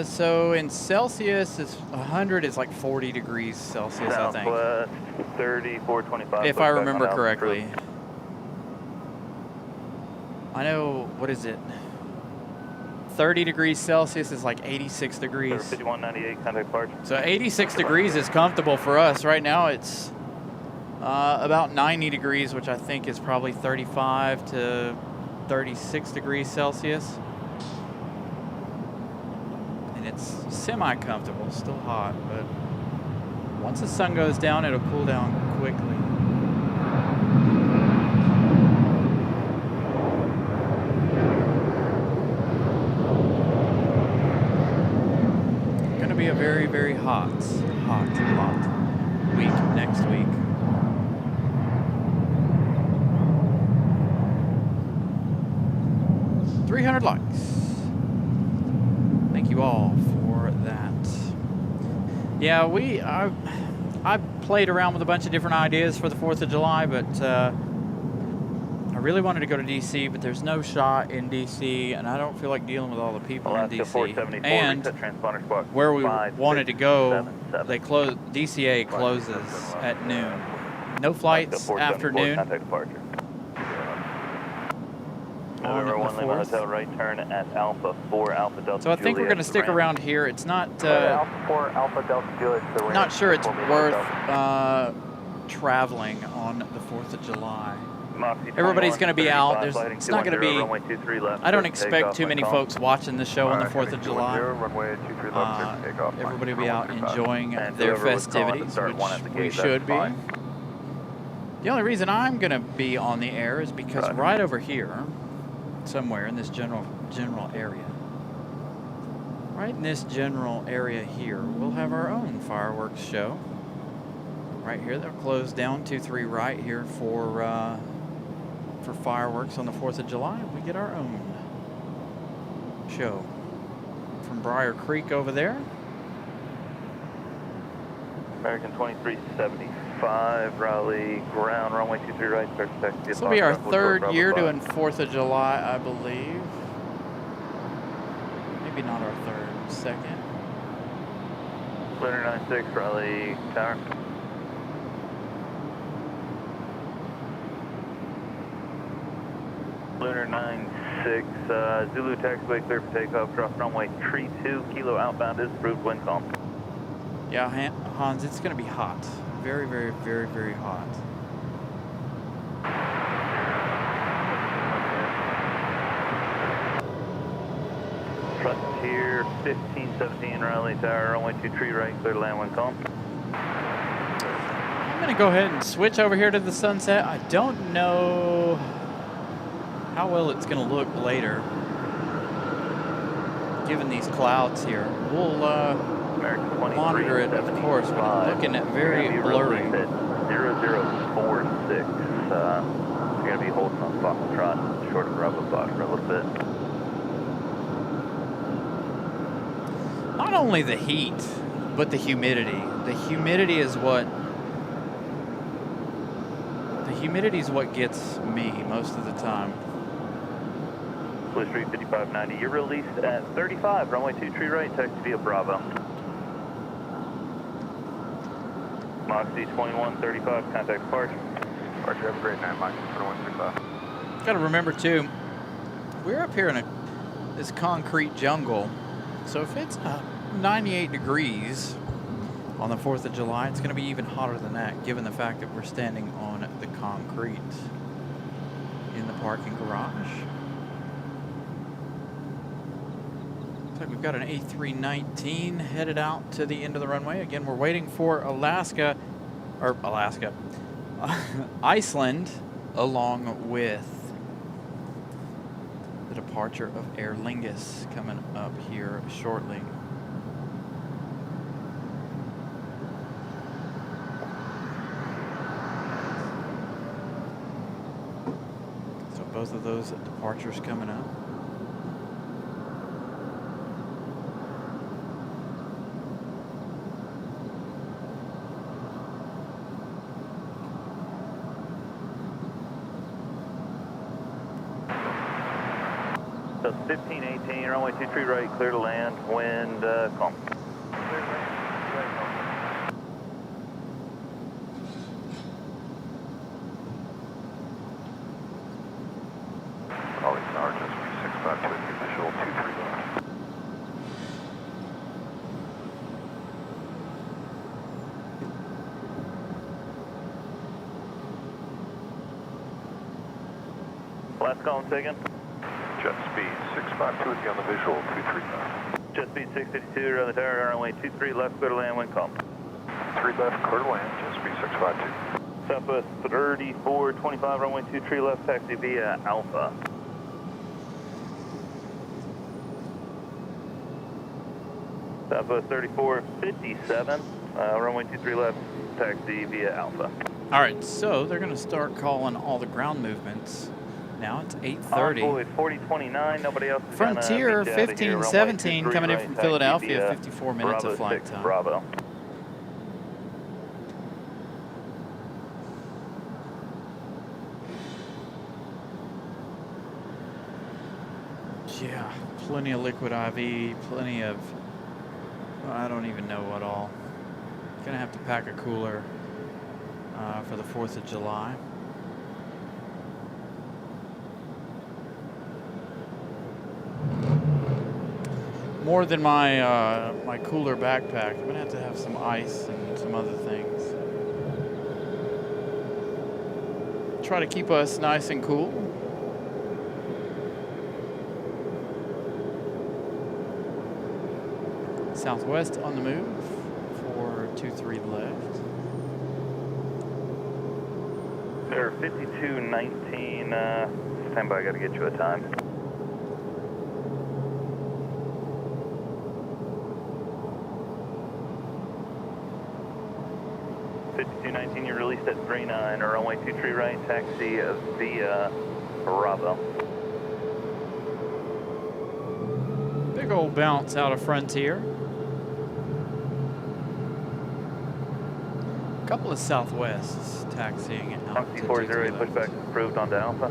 so in Celsius, it's 100 is like 40 degrees Celsius, I think. Southwest 3425. If I remember correctly. I know, what is it? 30 degrees Celsius is like 86 degrees. 5198, contact departure. So 86 degrees is comfortable for us. Right now it's about 90 degrees, which I think is probably 35 to 36 degrees Celsius. And it's semi-comfortable, still hot, but once the sun goes down, it'll cool down quickly. Gonna be a very, very hot week next week. $300 likes. Thank you all for that. Yeah, I played around with a bunch of different ideas for the 4th of July, but I really wanted to go to DC, but there's no shot in DC, and I don't feel like dealing with all the people Alaska in DC. 474, And transponder squawk where we 5, wanted to go, 7, they close. DCA closes at noon. No flights after noon. Contact departure. On November 1 the Lima 4th. Hotel, right turn at Alpha 4 Alpha Delta. So I think we're Juliet going to stick ramp. around here. It's not. Alpha 4 Alpha Delta Juliet. The ramp. Not sure it's Formula worth Delta. traveling on the 4th of July. Moxie Everybody's 21, going to be out. 35, There's, lighting it's not going to 210, be. runway 23 left, I don't clear for expect takeoff, too many call. folks watching the show on the 4th of July. Runway 23 left, clear for takeoff. Everybody will be out enjoying And their whoever was calling to festivities, start one at the which we gate, that's should be. fine. The only reason I'm going to be on the air is because right over here, somewhere in this general area, right in this general area here, we'll have our own fireworks show. Right here, they'll close down 23 right here for fireworks on the 4th of July. We get our own show from Briar Creek over there. American 2375, Raleigh, ground, runway 23 right, start to taxi. This will be our third year doing 4th of July, I believe. Maybe not our third, second. Lunar 96, Raleigh, tower. Lunar 96, Zulu taxiway clear for takeoff, cross runway 32, kilo outbound is approved, wind calm. Yeah, Hans, it's going to be hot. Very, very, very, very hot. Frontier 1517, Raleigh Tower, runway 23 right, clear to land, wind calm. I'm going to go ahead and switch over here to the sunset. I don't know how well it's going to look later, given these clouds here. We'll monitor it, of course, but I'm looking at very blurry. 0046. You're going to be holding on Foxtrot short of Bravo Fox for a little bit. Not only the heat, but the humidity. The humidity is what gets me most of the time. Blue Street 5590, you're released at 35, runway 23 right, taxi via Bravo. Moxie 2135, contact departure. Departure, have a great night, Moxie 2135. Got to remember too, we're up here in this concrete jungle, so if it's 98 degrees on the 4th of July, it's going to be even hotter than that, given the fact that we're standing on the concrete in the parking garage. Looks like we've got an A319 headed out to the end of the runway. Again, we're waiting for Iceland, along with the departure of Aer Lingus coming up here shortly. So both of those departures coming up. So 1518, runway 23 right, clear to land, wind calm. Raleigh Tower, just be 652 with the visual 23 left. Last call taken. Jet speed 652 with you on the visual 23 left. Jet speed 652, Raleigh Tower, runway 23 left, clear to land, wind calm. 3 left, clear to land, jet speed 652. Southwest 3425, runway 23 left, taxi via Alpha. Southwest 3457, runway 23 left, taxi via Alpha. All right, so they're going to start calling all the ground movements. Now it's 8:30. Envoy 4029, nobody else is Frontier gonna meet you out of here. 1517 Runway 23 coming in right, from taxi Philadelphia, via 54 minutes Bravo of flight 6, time. Bravo. Yeah, plenty of liquid IV, plenty of, I don't even know what all. Gonna have to pack a cooler for the 4th of July. More than my my cooler backpack. I'm gonna have to have some ice and some other things. Try to keep us nice and cool. Southwest on the move for 23 left. Air 5219, stand by, gotta get you a time. 5219, you're released at 39, or runway 23 right, taxi via Bravo. Big old bounce out of Frontier. couple of Southwests taxiing out to Monkey 40, 23 left. pushback approved onto Alpha.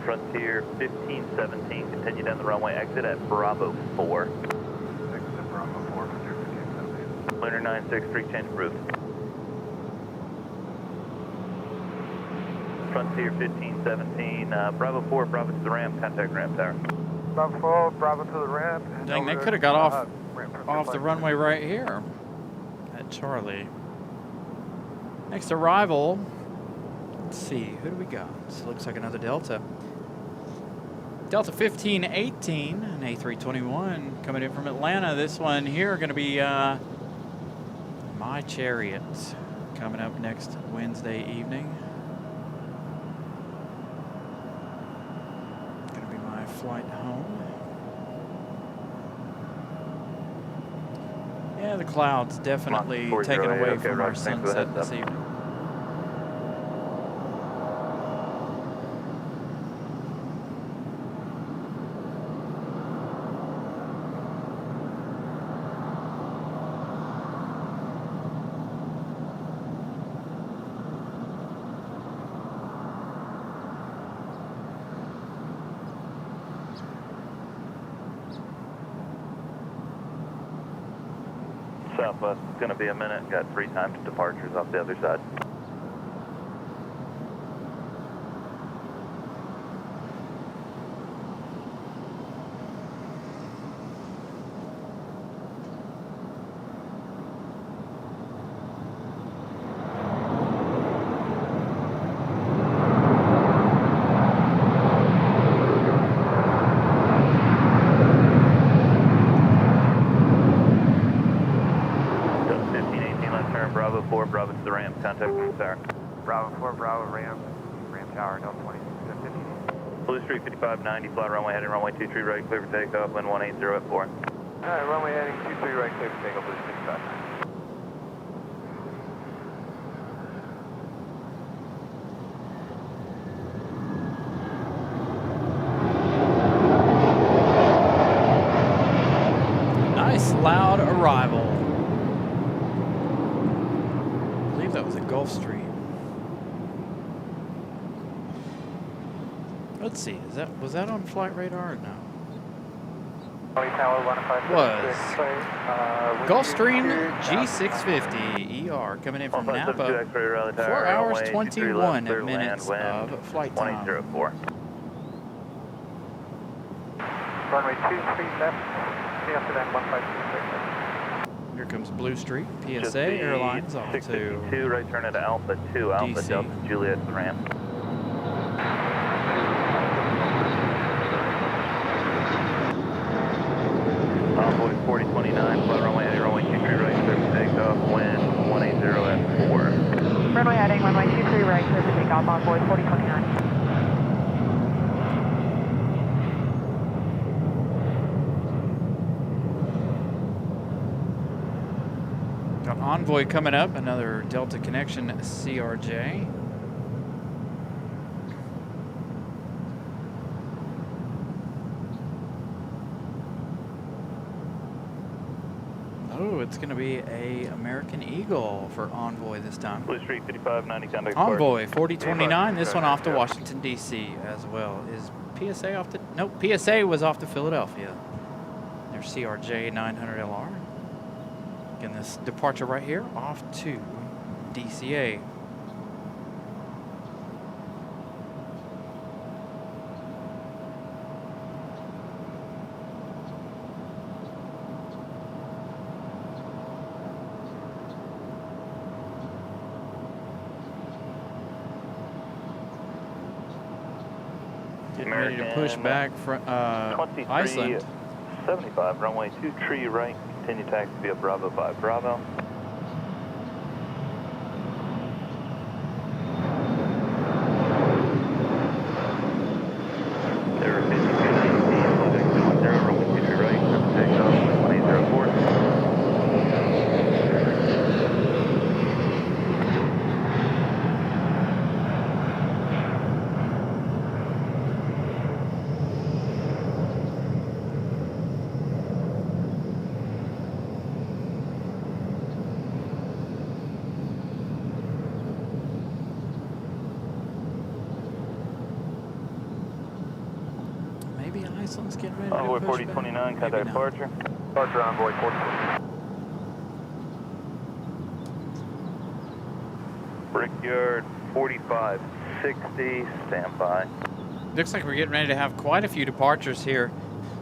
Frontier 1517, continue down the runway, exit at Bravo 4. Exit Bravo 4, Frontier 1517. Lunar 96, streak change approved. Frontier 1517, Bravo 4, Bravo to the ramp, contact ramp tower. Bravo 4, Bravo to the ramp. and Dang, they over, could have got off ramp for off the flight. runway right here at Charlie. Next arrival, let's see, who do we got? This looks like another Delta. Delta 1518, an A321 coming in from Atlanta. This one here going to be My Chariot coming up next Wednesday evening. Going to be my flight home. Yeah, the clouds definitely Mark taken 408, away okay, from our Roger, thanks for the sunset heads this up. evening. Southwest is going to be a minute, got 3 times departures off the other side. Delta 1518, left turn, Bravo 4, Bravo to the ramp, contact ramp tower. Bravo 4, Bravo ramp tower, Delta 2015. Blue Street 5590, fly runway heading runway 23 right, clear for takeoff, wind 180 at 4. Alright, runway heading 23 right, clear for takeoff, Blue 65. Nice loud arrival. I believe that was a Gulfstream. Let's see, was that on flight radar or no? Tower 1556. Gulfstream G650 ER coming in from 1572 Napa. X-ray Raleigh tower, 4 hours, runway 23 left, 21 clear to land, minutes wind of flight time. 180 at 4. Runway 23 left, after that 1526. Here comes Blue Street, Just PSA the Airlines off to 652, right turn into Alpha 2, Alpha DC. Delta Juliet to the ramp. Envoy 4029, fly runway heading runway 23 right, clear for takeoff, wind 180 at 4. Runway heading, runway 23 right, clear for takeoff, Envoy 4029. got Envoy coming up, another Delta Connection CRJ. Oh, it's going to be a American Eagle for Envoy this time. Blue Street 5590, contact Envoy 4029, this one off to Yeah. Washington, D.C. as well. Is PSA off to, nope, PSA was off to Philadelphia. There's CRJ 900LR. Again, this departure right here off to DCA. Getting ready to push American, back from Iceland. 2375, runway 2 tree right, continue taxi via Bravo 5 Bravo. There 5290, 10, runway 2 tree right, clear for takeoff, 180 at 4. one's getting ready to Envoy push back. 4029, Maybe contact not. departure. Departure envoy 40. Brickyard 4560, standby. Looks like we're getting ready to have quite a few departures here.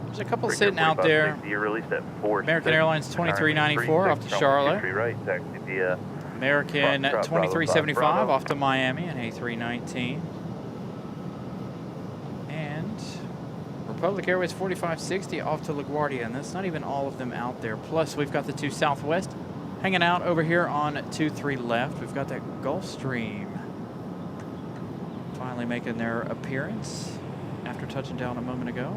There's a couple sitting out there. You're released at 4. American Airlines 2394 off to Charlotte. Right, taxi via American 2375 off to Miami and A319. And Republic Airways 4560 off to LaGuardia, and that's not even all of them out there. Plus, we've got the two Southwest hanging out over here on 23 left. We've got that Gulfstream finally making their appearance after touching down a moment ago.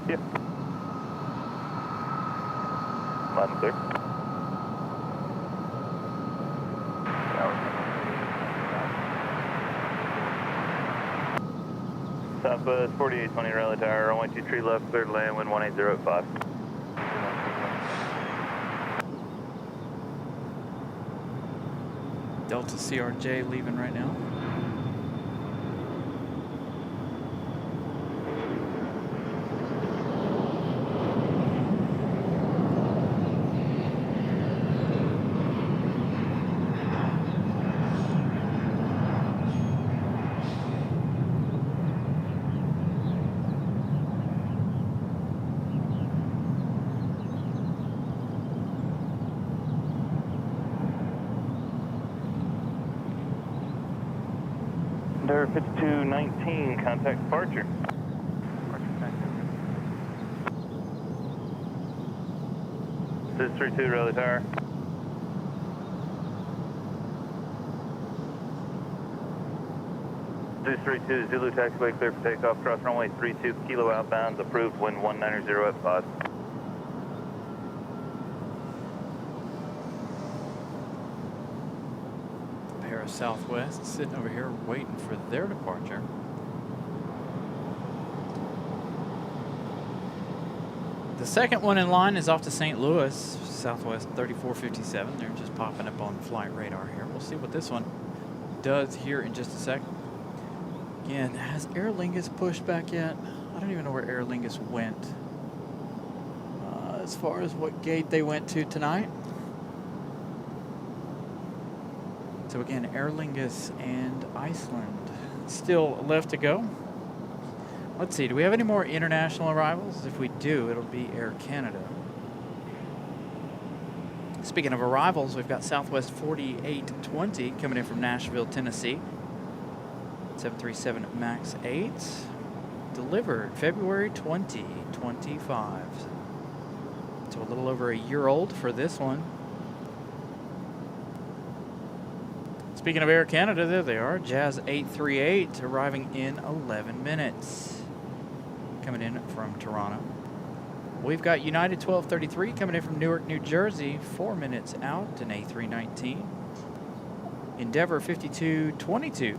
Yep. Loud and clear. Southwest 4820 Raleigh Tower, runway 23 left, cleared land, wind 18085. Delta CRJ leaving right now. Durham 5219, contact departure. 632 Raleigh Tower. Zeus 32 Zulu taxiway clear for takeoff, cross runway 32 kilo outbound, approved, wind 190 at 5. Pair of Southwest sitting over here waiting for their departure. The second one in line is off to St. Louis, Southwest 3457. They're just popping up on flight radar here. We'll see what this one does here in just a second. Again, has Aer Lingus pushed back yet? I don't even know where Aer Lingus went. As far as what gate they went to tonight. So again, Aer Lingus and Iceland still left to go. Let's see, do we have any more international arrivals? If we do, it'll be Air Canada. Speaking of arrivals, we've got Southwest 4820 coming in from Nashville, Tennessee. 737 MAX 8, delivered February 2025. So a little over a year old for this one. Speaking of Air Canada, there they are, Jazz 838 arriving in 11 minutes. Coming in from Toronto. We've got United 1233 coming in from Newark, New Jersey, 4 minutes out, an A319. Endeavor 5222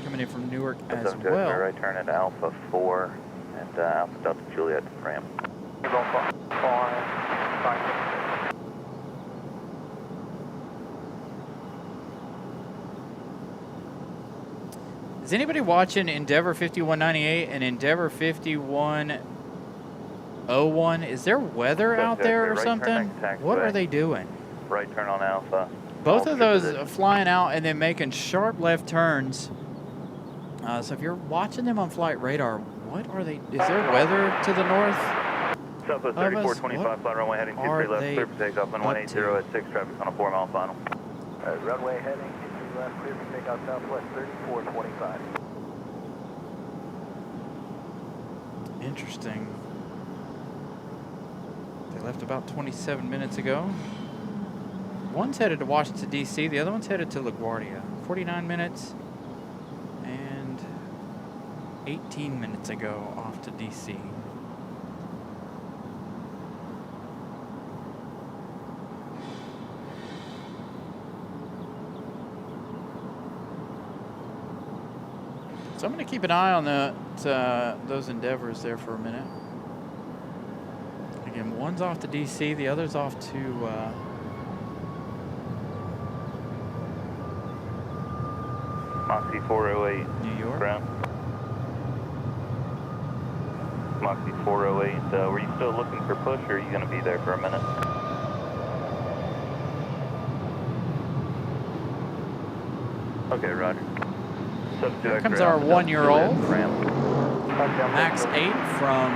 coming in from Newark as well. Right turn at Alpha 4 and Alpha Delta Juliet ramp. Is anybody watching Endeavor 5198 and Endeavor 5101? Is there weather out there or something? What are they doing? Right turn on Alpha. Both of those flying out and then making sharp left turns. So if you're watching them on flight radar, what are they? Is there weather to the north? Southwest 3425, flight runway heading 23 left, clear for takeoff, wind 180 at 6, traffic on a 4-mile final. Runway heading 23 left, clear for takeoff, Southwest 3425. Interesting. They left about 27 minutes ago. One's headed to Washington, D.C. The other one's headed to LaGuardia. 49 minutes and 18 minutes ago off to D.C. So I'm going to keep an eye on those endeavors there for a minute. Again, one's off to DC, the other's off to Moxie 408. New York. Ground. Moxie 408. Were you still looking for push, or are you going to be there for a minute? Okay, roger. Here comes our 1-year-old. Max 8 from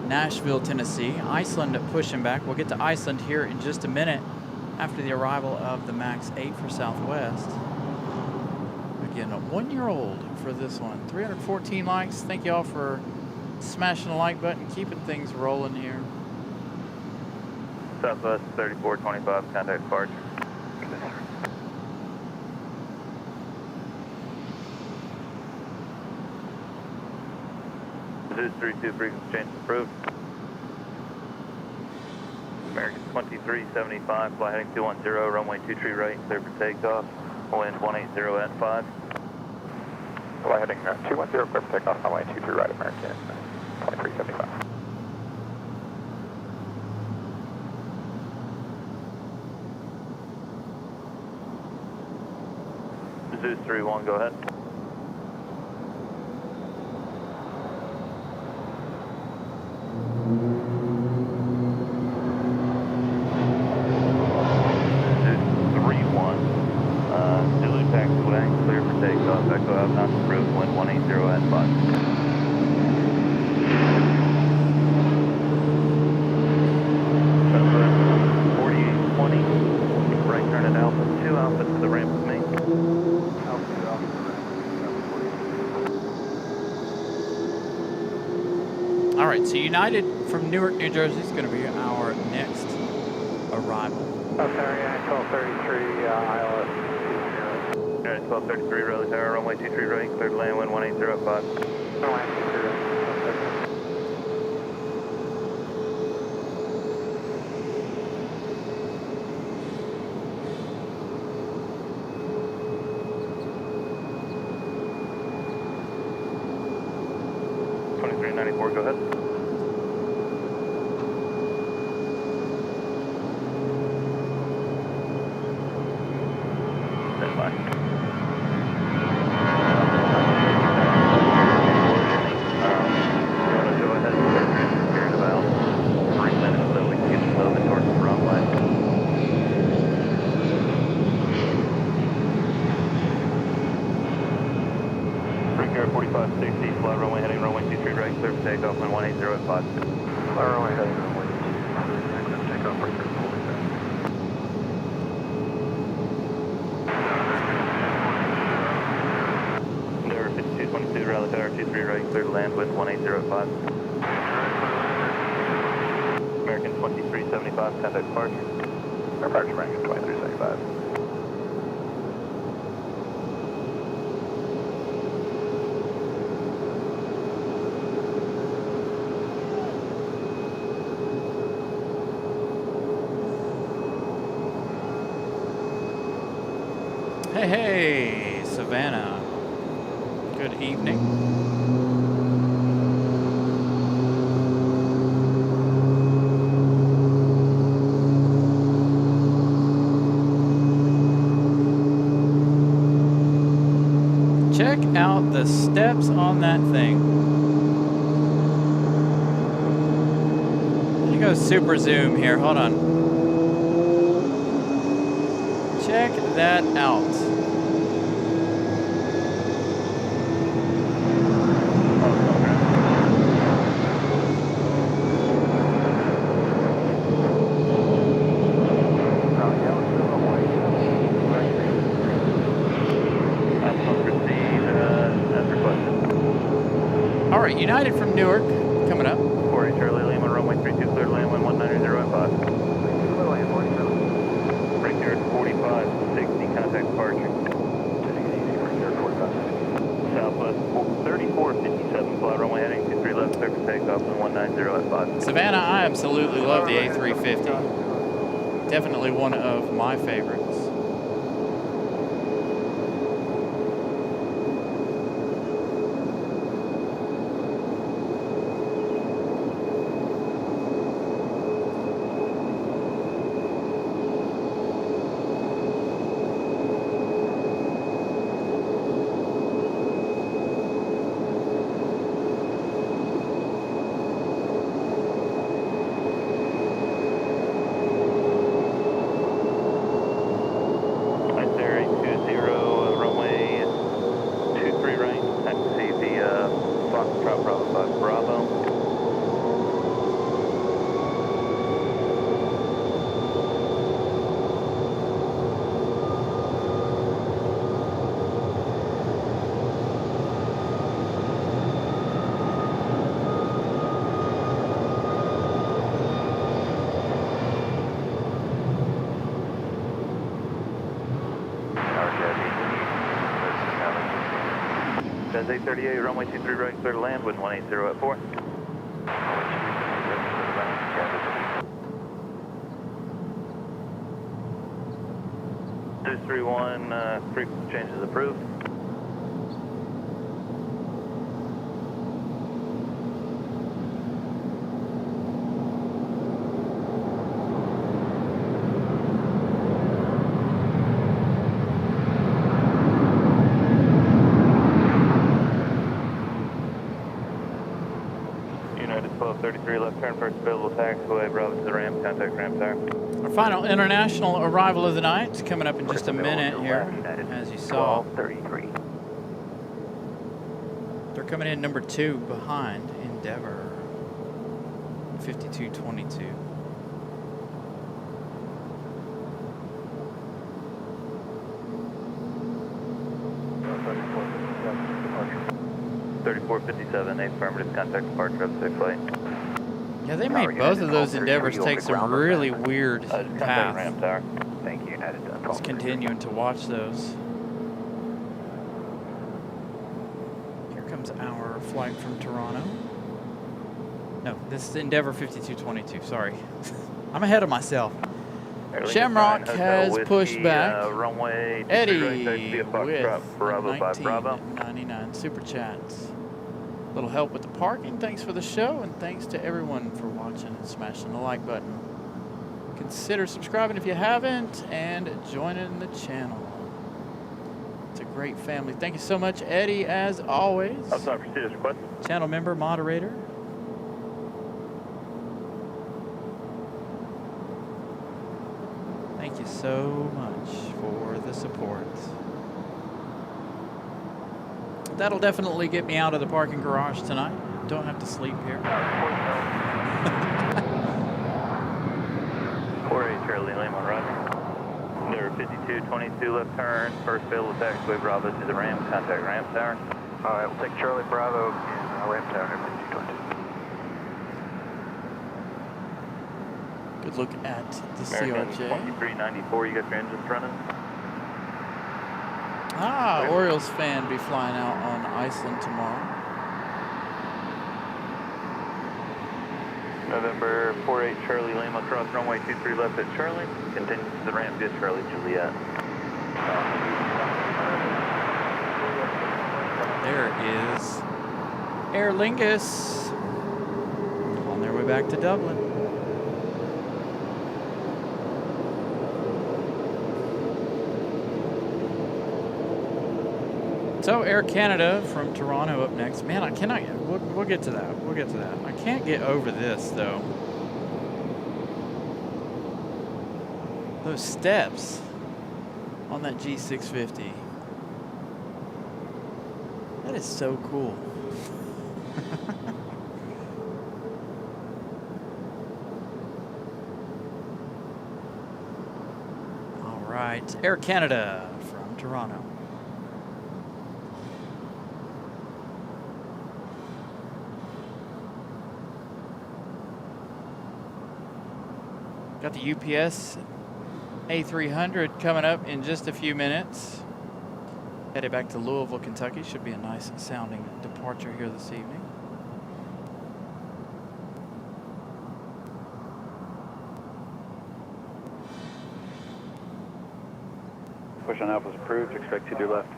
Nashville, Tennessee. Iceland pushing back. We'll get to Iceland here in just a minute after the arrival of the Max 8 for Southwest. Again, a 1-year-old for this one. 314 likes. Thank you all for smashing the like button, keeping things rolling here. Southwest 3425, contact departure. Zeus 32, frequency change approved. American 2375, fly heading 210, runway 23 right, clear for takeoff. Wind 180 at 5. Fly heading 210, clear for takeoff, runway 23 right, American 2375. Zeus 31, go ahead. Echo out, not approved, wind 180 at 5. Southwest 4820, right turn at Alpha 2, Alpha to the ramp with me. Alpha 2, Alpha to the ramp. All right, so United from Newark, New Jersey is going to be our next arrival. Sorry, 1233, ILS. Alright, 1233, Raleigh Tower, runway 23 right, clear to land, wind 180 at 5. Runway 23 right. 2394, go ahead. Stand by. Go ahead and start transferring in about 3 minutes so we can get moving towards the runway. Breaker 4560, fly runway heading runway 23 right, clear for takeoff, wind 180 at 5. Fly runway heading runway 23 right, clear for takeoff, breaker 47. Endeavour 5222, Raleigh Tower 23 right, clear to land, wind 180 at 5. American 2375, contact departure. Departure American 2375. Hey, hey, Savannah. Good evening. Check out the steps on that thing. Let me go super zoom here. Hold on. Check that out. All right, United from Newark coming up. 48 Charlie Lima, runway 32, clear to land, wind 190 at 5. Breaker 4560, contact departure. Southwest 3457, fly runway heading 23 left, clear for takeoff, wind 190 at 5. Savannah, I absolutely love the A350. Definitely one of my favorites. United 838, runway 23 right, clear to land, wind 180 at 4. 231, frequency changes approved. United 1233, left turn first available taxiway, Bravo to the ramp, contact ramp there. Our final international arrival of the night is coming up in just a minute here, as you saw. 1233. They're coming in number 2 behind Endeavor, 5222. Departure. 3457, affirmative, contact departure of 6 flight. Yeah, they made both of those Endeavors take some really weird Contact paths. ramp tower. Thank you, United. Just continuing to watch those. Here comes our flight from Toronto. No, this is Endeavor 5222, sorry. I'm ahead of myself. Shamrock has pushed back. Runway Eddie right, with Bravo 5 Bravo. 1999 super chats. Little help with the parking. Thanks for the show, and thanks to everyone for watching and smashing the like button. Consider subscribing if you haven't, and joining the channel. It's a great family. Thank you so much, Eddie, as always. Outside procedures request. Channel member, moderator. Thank you so much for the support. That'll definitely get me out of the parking garage tonight. Don't have to sleep here. 48 Charlie Lima, roger. Number 5222, left turn, first available taxiway, Bravo to the ramp, contact ramp tower. All right, we'll take Charlie Bravo and ramp tower number 5222. Good look at the American CRJ. 2394, you got your engines running? Ah, Orioles fan be flying out on Iceland tomorrow. November 48 Charlie Lima, cross runway 23 left at Charlie, continue to the ramp via Charlie Juliet. There is Aer Lingus on their way back to Dublin. So Air Canada from Toronto up next. Man, I cannot. We'll get to that. We'll get to that. I can't get over this though. Those steps on that G650. That is so cool. All right, Air Canada from Toronto. Got the UPS A300 coming up in just a few minutes. Headed back to Louisville, Kentucky. Should be a nice sounding departure here this evening. Push on Alpha's approved, expect to do left.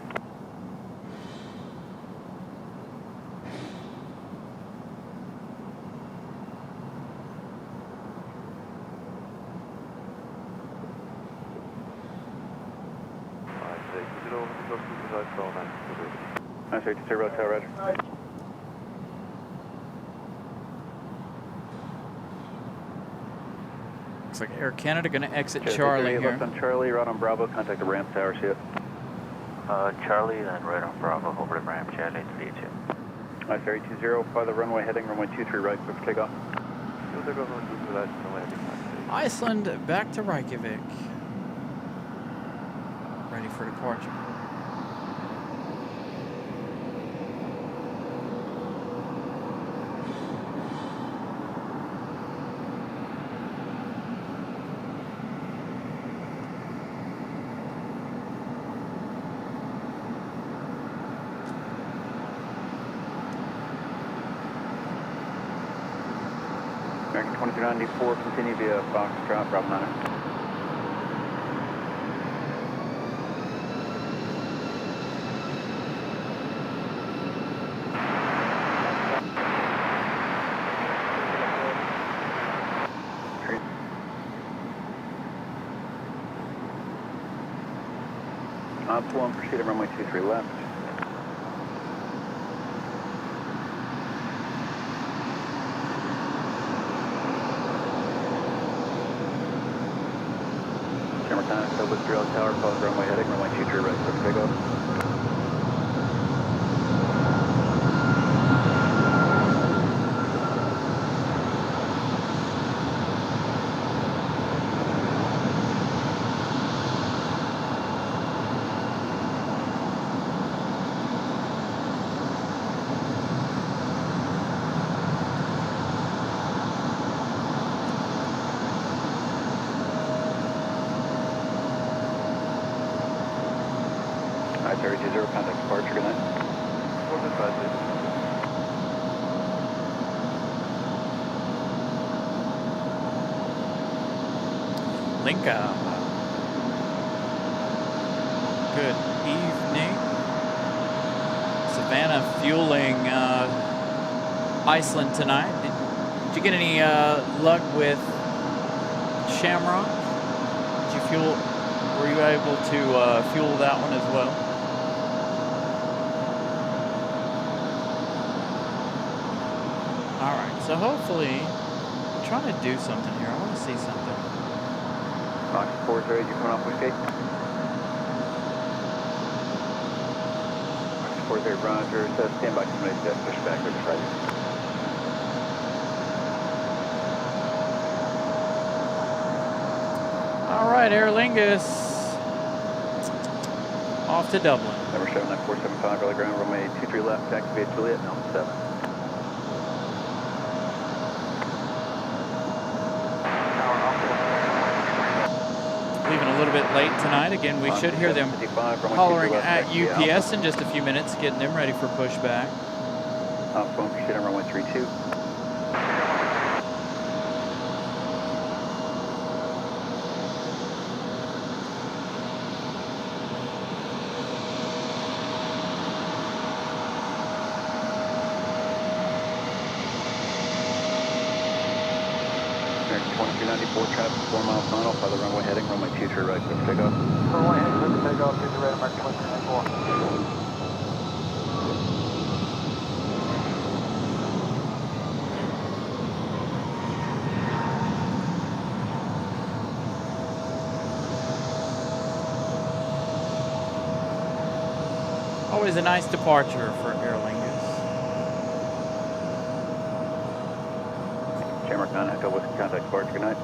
Nice 82 Rotel, roger. Looks like Air Canada going to exit Charlie here. Left on Charlie, right on Bravo, contact the ramp tower, see it. Charlie, then right on Bravo, over to ramp, Chad 832. Nice 820, by the runway heading, runway 23 right, quick for takeoff. Iceland back to Reykjavik. Ready for departure. American 2294, continue via Foxtrot, Bravo 9. Pull on, proceed at runway 23 left. Camera time, so with drill tower, pause runway heading, runway 23 right, for takeoff. Alright, 3020, contact departure, good night. What's this side, please? Lincoln. Good evening. Savannah fueling Iceland tonight. Did you get any luck with Shamrock? Did you fuel? Were you able to fuel that one as well? All right. So hopefully, I'm trying to do something here. I want to see something. Fox 40, you coming off whiskey? Fox 40, Roger, stand by, somebody said push back, we're just ready. All right, Aer Lingus. Off to Dublin. Number 79475, early ground, runway 23 left, taxi via Juliet, Alpha 7. Leaving a little bit late tonight. Again, we should hear them hollering at UPS in just a few minutes, getting them ready for pushback. Alpha 1, proceed on runway 32. American 2294, traffic 4 mile final, by the runway heading, runway 23 right, quick takeoff. Runway heading, quick takeoff, 23 right, American 2294. Always a nice departure for Aer Lingus. Shamrock 9, Echo Whiskey, contact departure, good night.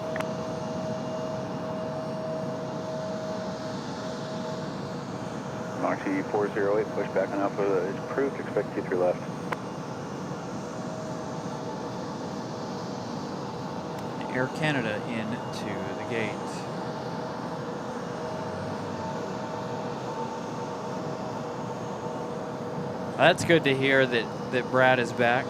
Moxie 408, push back on Alpha is approved, expect T3 left. Air Canada into the gate. That's good to hear that Brad is back.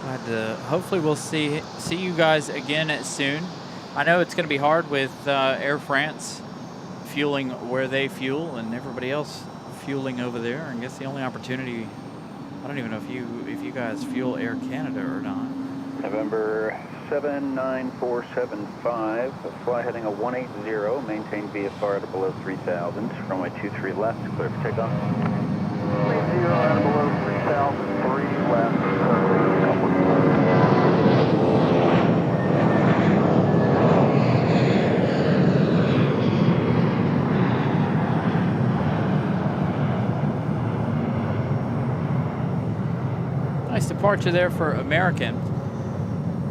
Glad to, hopefully we'll see you guys again soon. I know it's going to be hard with Air France fueling where they fuel and everybody else fueling over there. I guess the only opportunity, I don't even know if you guys fuel Air Canada or not. November 79475, fly heading a 180, maintain VFR at or below 3000, runway 23 left, clear for takeoff. 30 at or below 3000, 3 left, Nice departure there for American.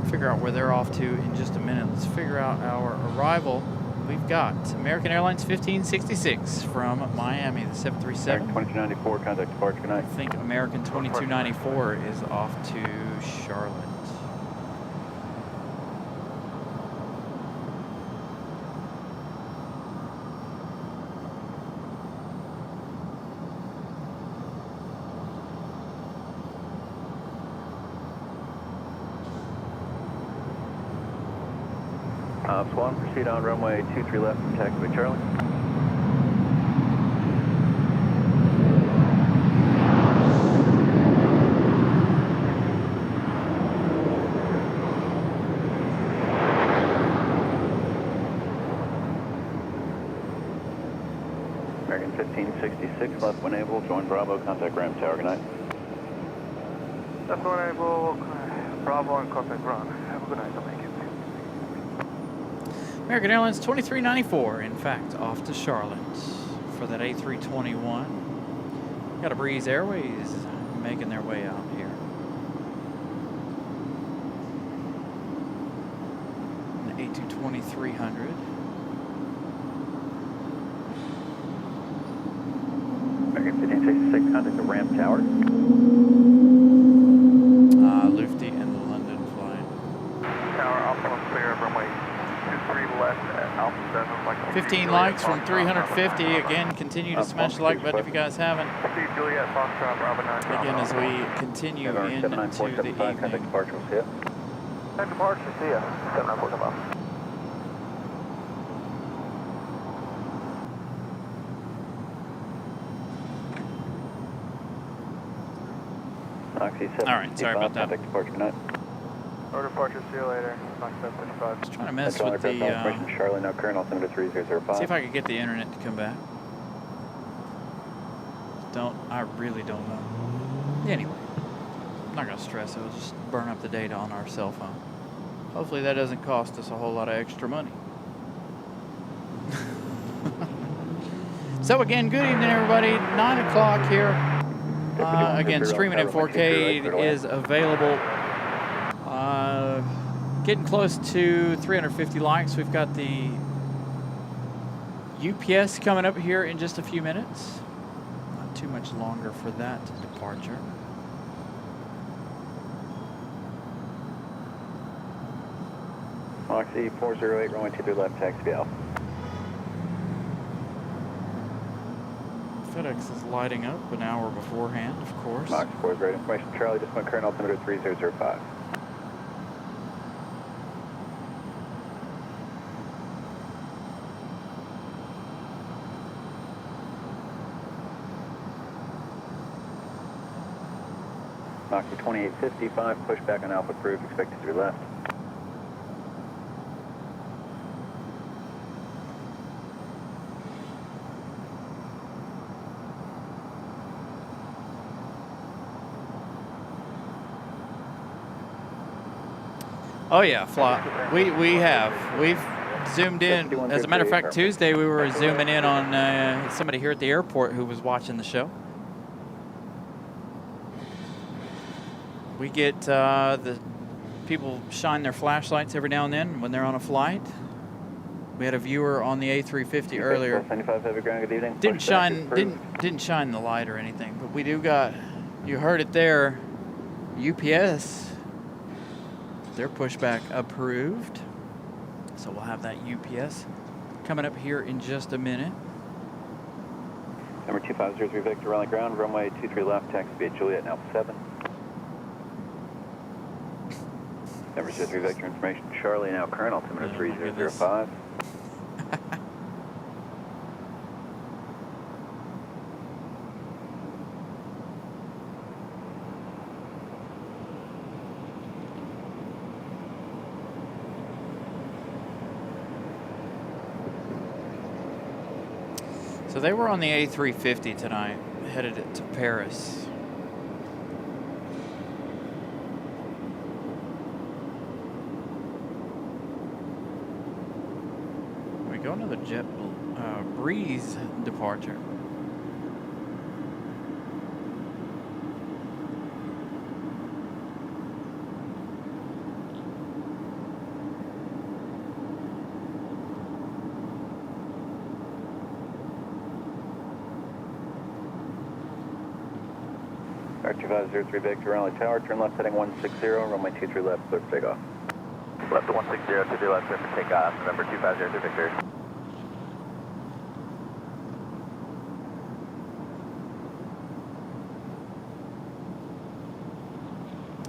Figure out where they're off to in just a minute. Let's figure out our arrival. We've got American Airlines 1566 from Miami, the 737. American 2294, contact departure, good night. I think American 2294 is off to Charlotte. Swan, proceed on runway 23 left from taxiway Charlie. American 1566, left when able, join Bravo, contact Ram Tower, good night. That's what I will. Bravo and contact ground. Have a good night, I'll make it. American Airlines 2394, in fact, off to Charlotte for that A321. Got a Breeze Airways making their way out here. An A220-300. American 1566, contact the Ram Tower. Lufty and the London flight. Tower Alpha and clear, runway 23 left at Alpha 7. Like 15 likes from 350. Again, continue to smash the like button if you guys haven't. Proceed Juliet, Foxtrot, Bravo 9. Again, as we continue into the Contact evening. departure, we'll see ya. Time departure, see ya. 7945. Oxy 7. All right, sorry about that. Contact departure, good night. Order departure, see you later. Knox 755. Just trying to mess with the. Charlie, now current altimeter 3005. See if I could get the internet to come back. I really don't know. Anyway, I'm not gonna stress it. We'll just burn up the data on our cell phone. Hopefully that doesn't cost us a whole lot of extra money. So again, good evening everybody. 9 o'clock here. Again, streaming in 4K is available. Getting close to 350 likes. We've got the UPS coming up here in just a few minutes. Not too much longer for that departure. Oxy 408, runway 23 left, taxi Alpha. FedEx is lighting up an hour beforehand, of course. Oxy 4 is ready. Information, Charlie, just went current altimeter 3005. Oxy 2855, pushback on Alpha approved, expected to be left. Oh yeah, we've zoomed in. As a matter of fact, Tuesday we were zooming in on somebody here at the airport who was watching the show. We get the people shine their flashlights every now and then when they're on a flight. We had a viewer on the A350 earlier. 75 heavy ground, good evening. Didn't shine the light or anything, but we do got. You heard it there. UPS. Their pushback approved. So we'll have that UPS coming up here in just a minute. Number 2503 Victor, Raleigh ground, runway 23 left, taxi via Juliet and Alpha 7. Number 23 Victor, information, Charlie, now current, altimeter 3005. So they were on the A350 tonight, headed to Paris. We go another jet Breeze departure. R2503 Victor, Raleigh Tower, turn left heading 160, runway 23 left, clear for takeoff. Left to 160, 23 left, clear for takeoff. November 2503 Victor.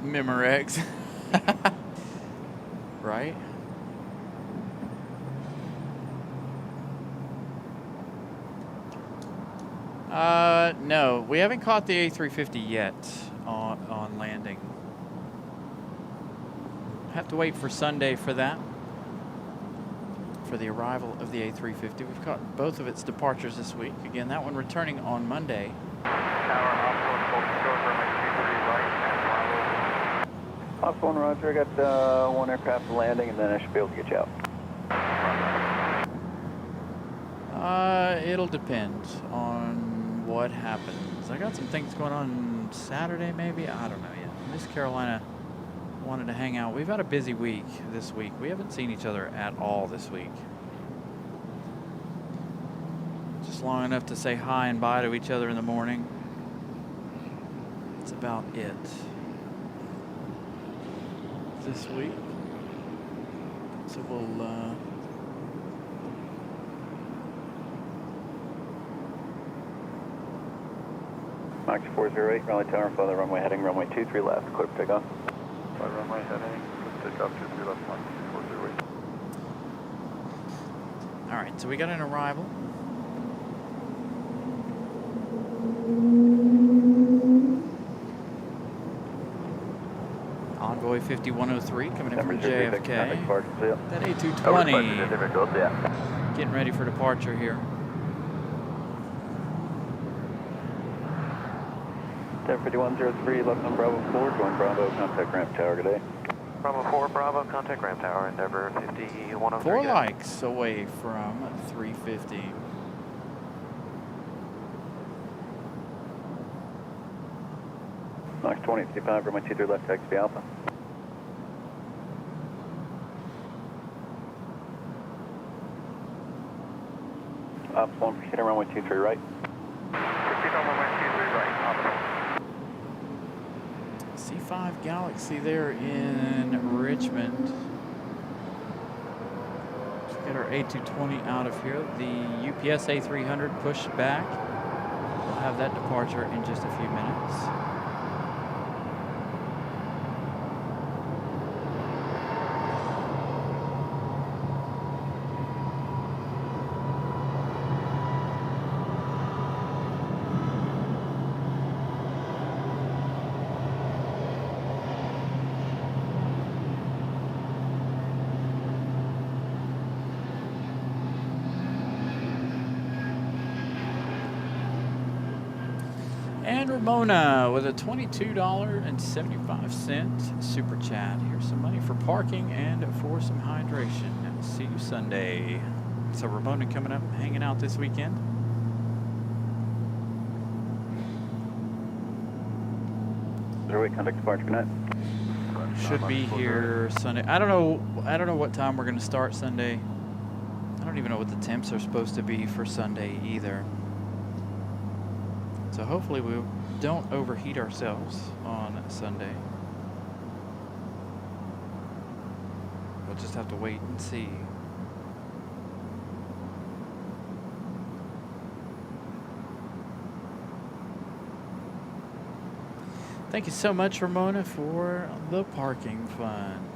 Memorex. Right? No, we haven't caught the A350 yet on landing. Have to wait for Sunday for that. For the arrival of the A350. We've caught both of its departures this week. Again, that one returning on Monday. Ops 1, roger. I got one aircraft landing, and then I should be able to get you out. It'll depend on what happens. I got some things going on Saturday, maybe. I don't know yet. Miss Carolina wanted to hang out. We've had a busy week this week. We haven't seen each other at all this week. Just long enough to say hi and bye to each other in the morning. That's about it this week. So we'll Max 408, Raleigh Tower, follow the runway heading, runway 23 left, clear for takeoff. By runway heading, let's take off 23 left, Max 408. all right, so we got an arrival. Envoy 5103 coming in from JFK. That A220 getting ready for departure here. 5103, left on Bravo 4, join Bravo, contact ramp tower today. Bravo 4, Bravo, contact ramp tower, Endeavor 5103. 4 likes away from 350. Max 2055, runway 23 left, taxi Alpha. Ops 1, proceed on runway 23 right. Proceed on runway 23 right, Alpha. C5 Galaxy there in Richmond. Let's get our A220 out of here. The UPS A300 pushed back. We'll have that departure in just a few minutes. And Ramona with a $22.75 super chat. Here's some money for parking and for some hydration. See you Sunday. So Ramona coming up, hanging out this weekend. Zero-8, contact departure, good night. Should be here Sunday. I don't know what time we're gonna start Sunday. I don't even know what the temps are supposed to be for Sunday either. So hopefully we don't overheat ourselves on Sunday. We'll just have to wait and see. Thank you so much, Ramona, for the parking fund.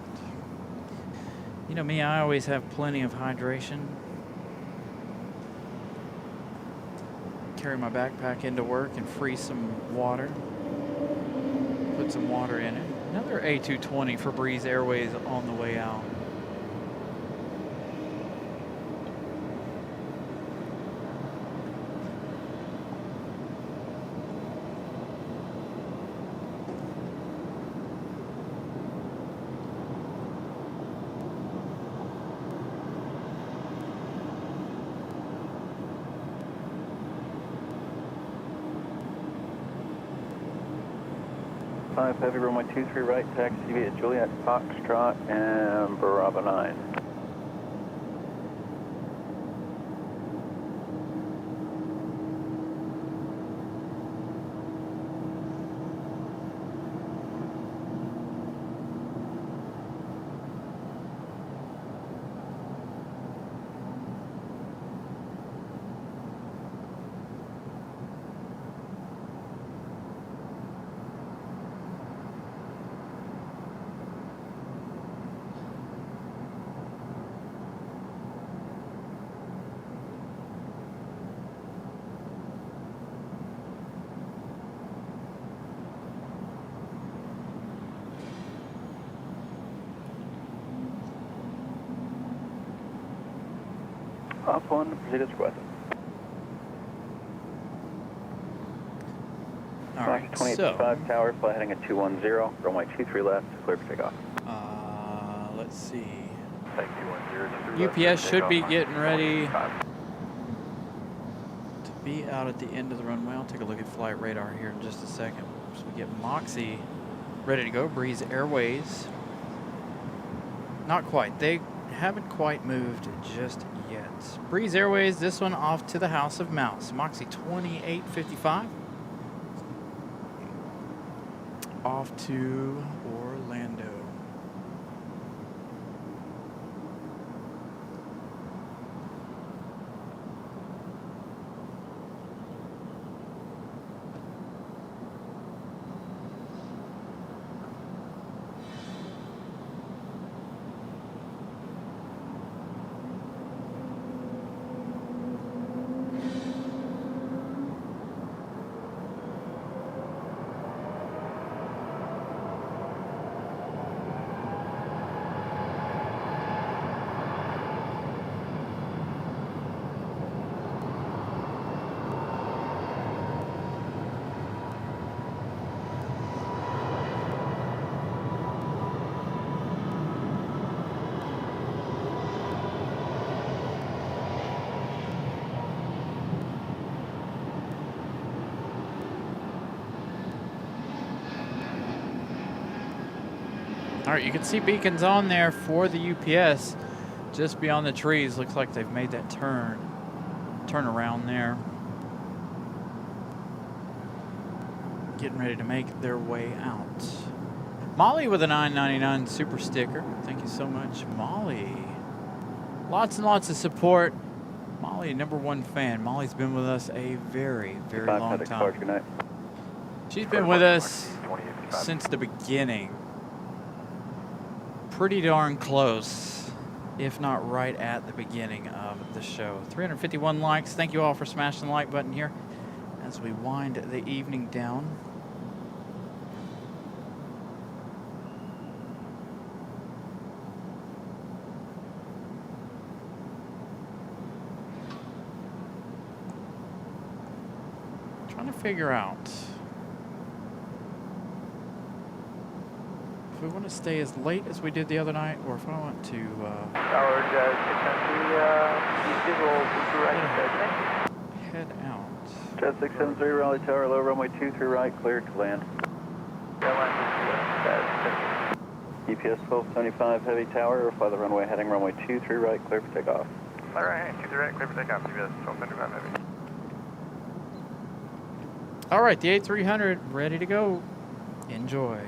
You know me, I always have plenty of hydration. Carry my backpack into work and freeze some water. Put some water in it. Another A220 for Breeze Airways on the way out. Heavy runway 23 right, taxi via Juliet, Foxtrot, and Bravo 9. Up one, proceed as requested. All right, 28.5 tower, fly heading at 210, runway 23 left, clear for takeoff. let's see. Thank you, 10, UPS should be getting ready to be out at the end of the runway. I'll take a look at flight radar here in just a second. So we get Moxie ready to go. Breeze Airways. Not quite. They haven't quite moved just yet. Breeze Airways, this one off to the House of Mouse. Moxie 2855. Off to Orlando. All right, you can see beacons on there for the UPS just beyond the trees. Looks like they've made that turn around there. Getting ready to make their way out. Molly with a $9.99 super sticker. Thank you so much, Molly. Lots and lots of support. Molly, #1 fan. Molly's been with us a very, very long time. She's been with us since the beginning. Pretty darn close, if not right at the beginning of the show. 351 likes. Thank you all for smashing the like button here as we wind the evening down. Trying to figure out if we want to stay as late as we did the other night, or if I want to Tower 673, visual to right, head out. Jet 673, Raleigh Tower, low runway 23 right, cleared to land. EPS 1275, heavy tower, fly the runway heading runway 23 right, clear for takeoff. Fly right, 23 right, clear for takeoff, EPS 1275 heavy. All right, the A300 ready to go. Enjoy.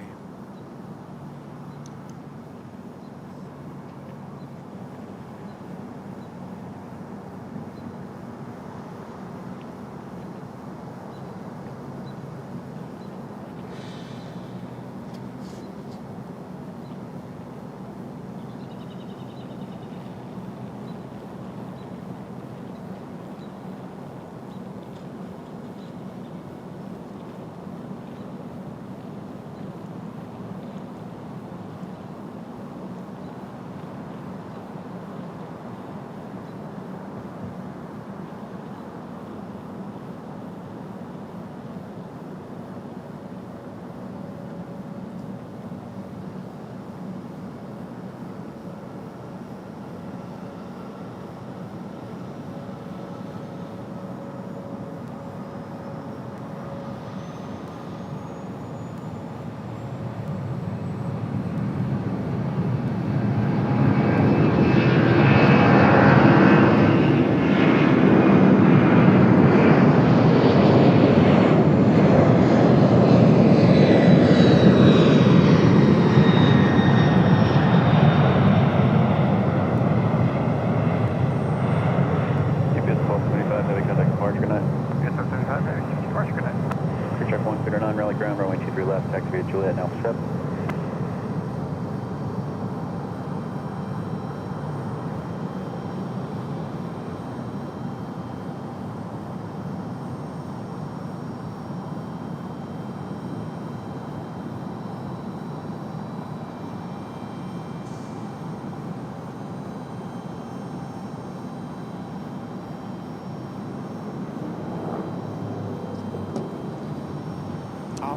Juliet, now 7.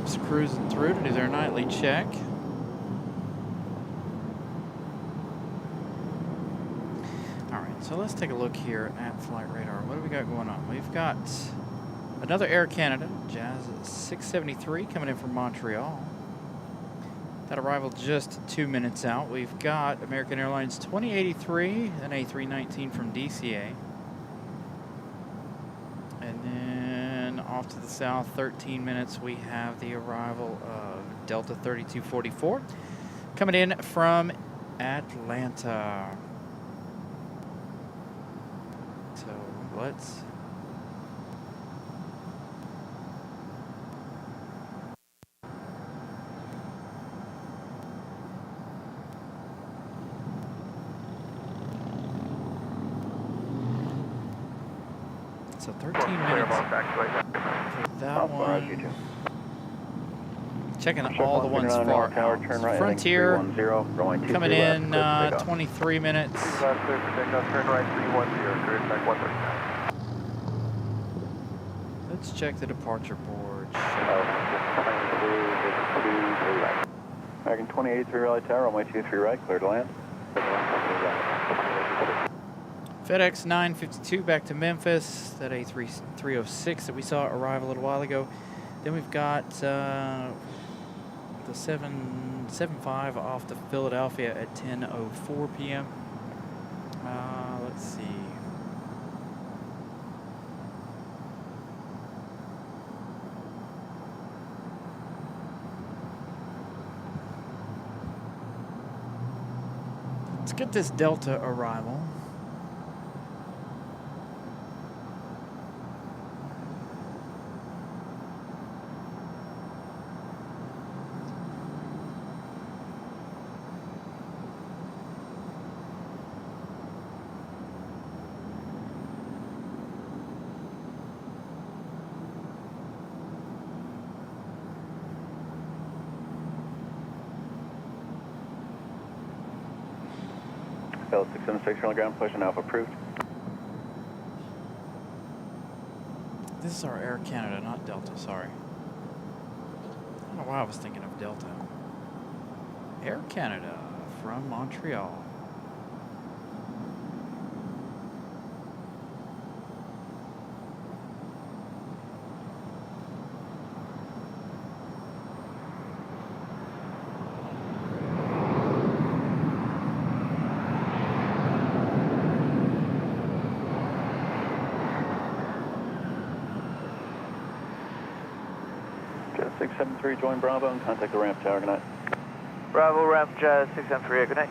Flaps cruising through to do their nightly check. All right, so let's take a look here at flight radar. What do we got going on? We've got another Air Canada, Jazz 673, coming in from Montreal. That arrival just 2 minutes out. We've got American Airlines 2083, an A319 from DCA. And then off to the south, 13 minutes, we have the arrival of Delta 3244 coming in from Atlanta. So let's So 13 minutes for that one. Checking all the ones far out. Frontier coming in 23 minutes. Let's check the departure board. American 2083 Raleigh Tower, runway 23 right, clear to land. FedEx 952 back to Memphis, that A306 that we saw arrive a little while ago. Then we've got the 775 off to Philadelphia at 10:04 p.m. Let's see. Let's get this Delta arrival. Bell 676 on the ground, pushing Alpha approved. This is our Air Canada, not Delta, sorry. I don't know why I was thinking of Delta. Air Canada from Montreal. Jazz 673, join Bravo and contact the ramp tower. Good night. Bravo, ramp Jazz 673, good night.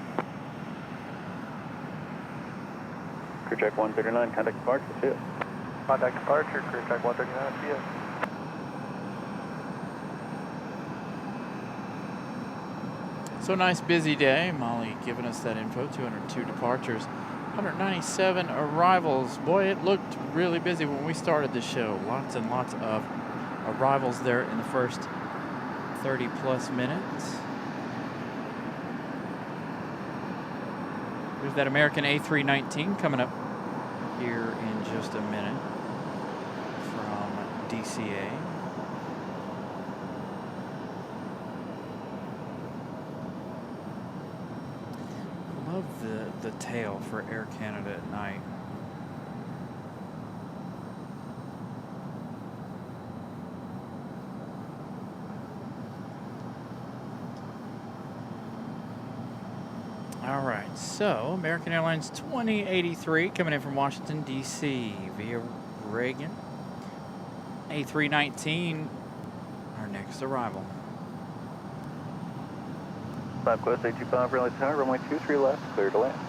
Crew check 139, contact departure, see ya. Contact departure, crew check 139, see ya. So nice busy day. Molly giving us that info. 202 departures, 197 arrivals. Boy, it looked really busy when we started the show. Lots and lots of arrivals there in the first 30 plus minutes. There's that American A319 coming up here in just a minute from DCA. Love the tail for Air Canada at night. All right, so American Airlines 2083 coming in from Washington, D.C. via Reagan. A319, our next arrival. 5 Quest 825, Raleigh Tower, runway 23 left, clear to land.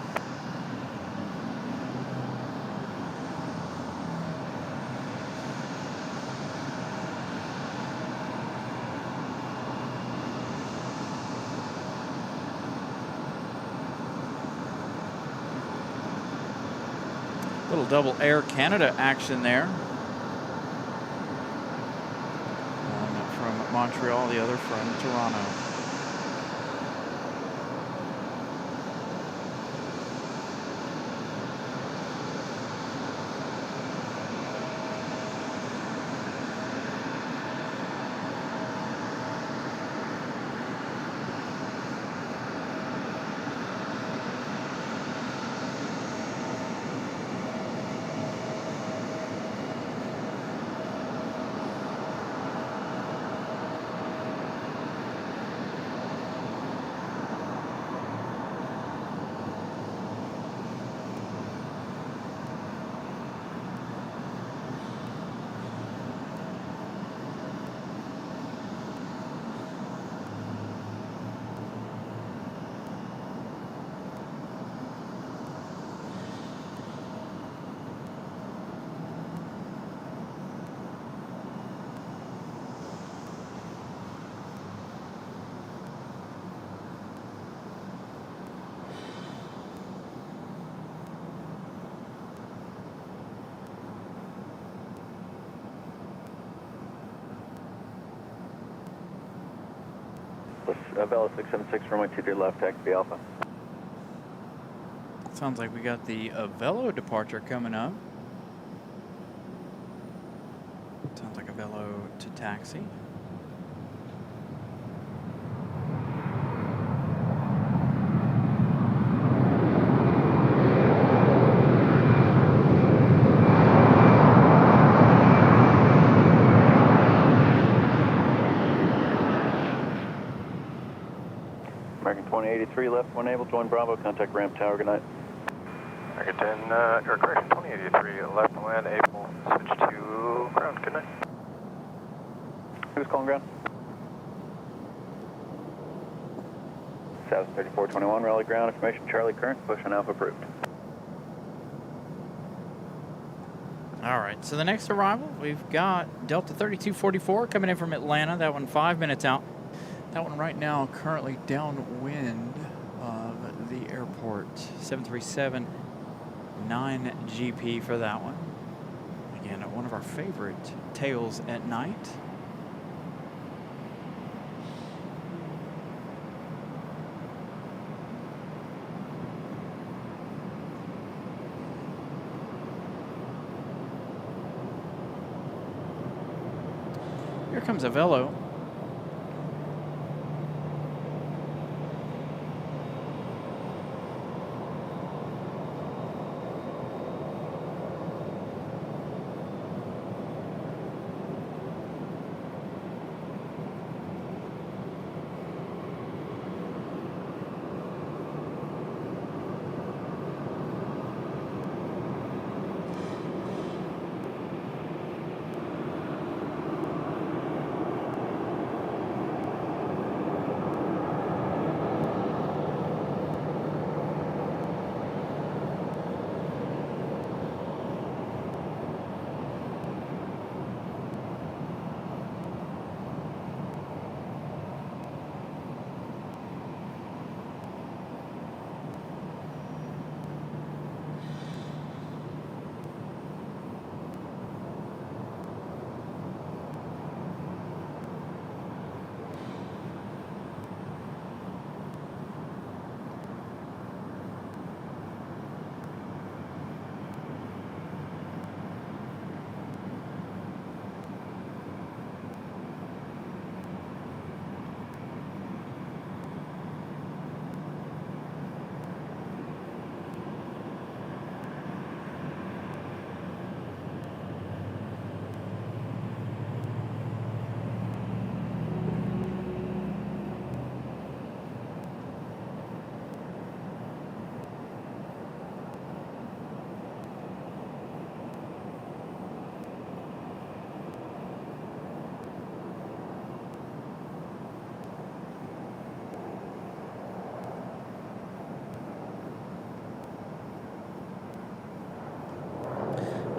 Little double Air Canada action there. One from Montreal, the other from Toronto. Vela 676, runway 23 left, taxi Alpha. Sounds like we got the Velo departure coming up. Sounds like a Velo to taxi. American 2083 left, when able, join Bravo, contact ramp tower, good night. American 10, or correction, 2083, left and land, able, switch to ground, good night. Who's calling ground? South 3421, Raleigh ground, information Charlie current, push on Alpha approved. All right, so the next arrival, we've got Delta 3244 coming in from Atlanta. That one 5 minutes out. That one right now currently downwind of the airport. 737 9GP for that one. Again, one of our favorite tails at night. Here comes a Velo.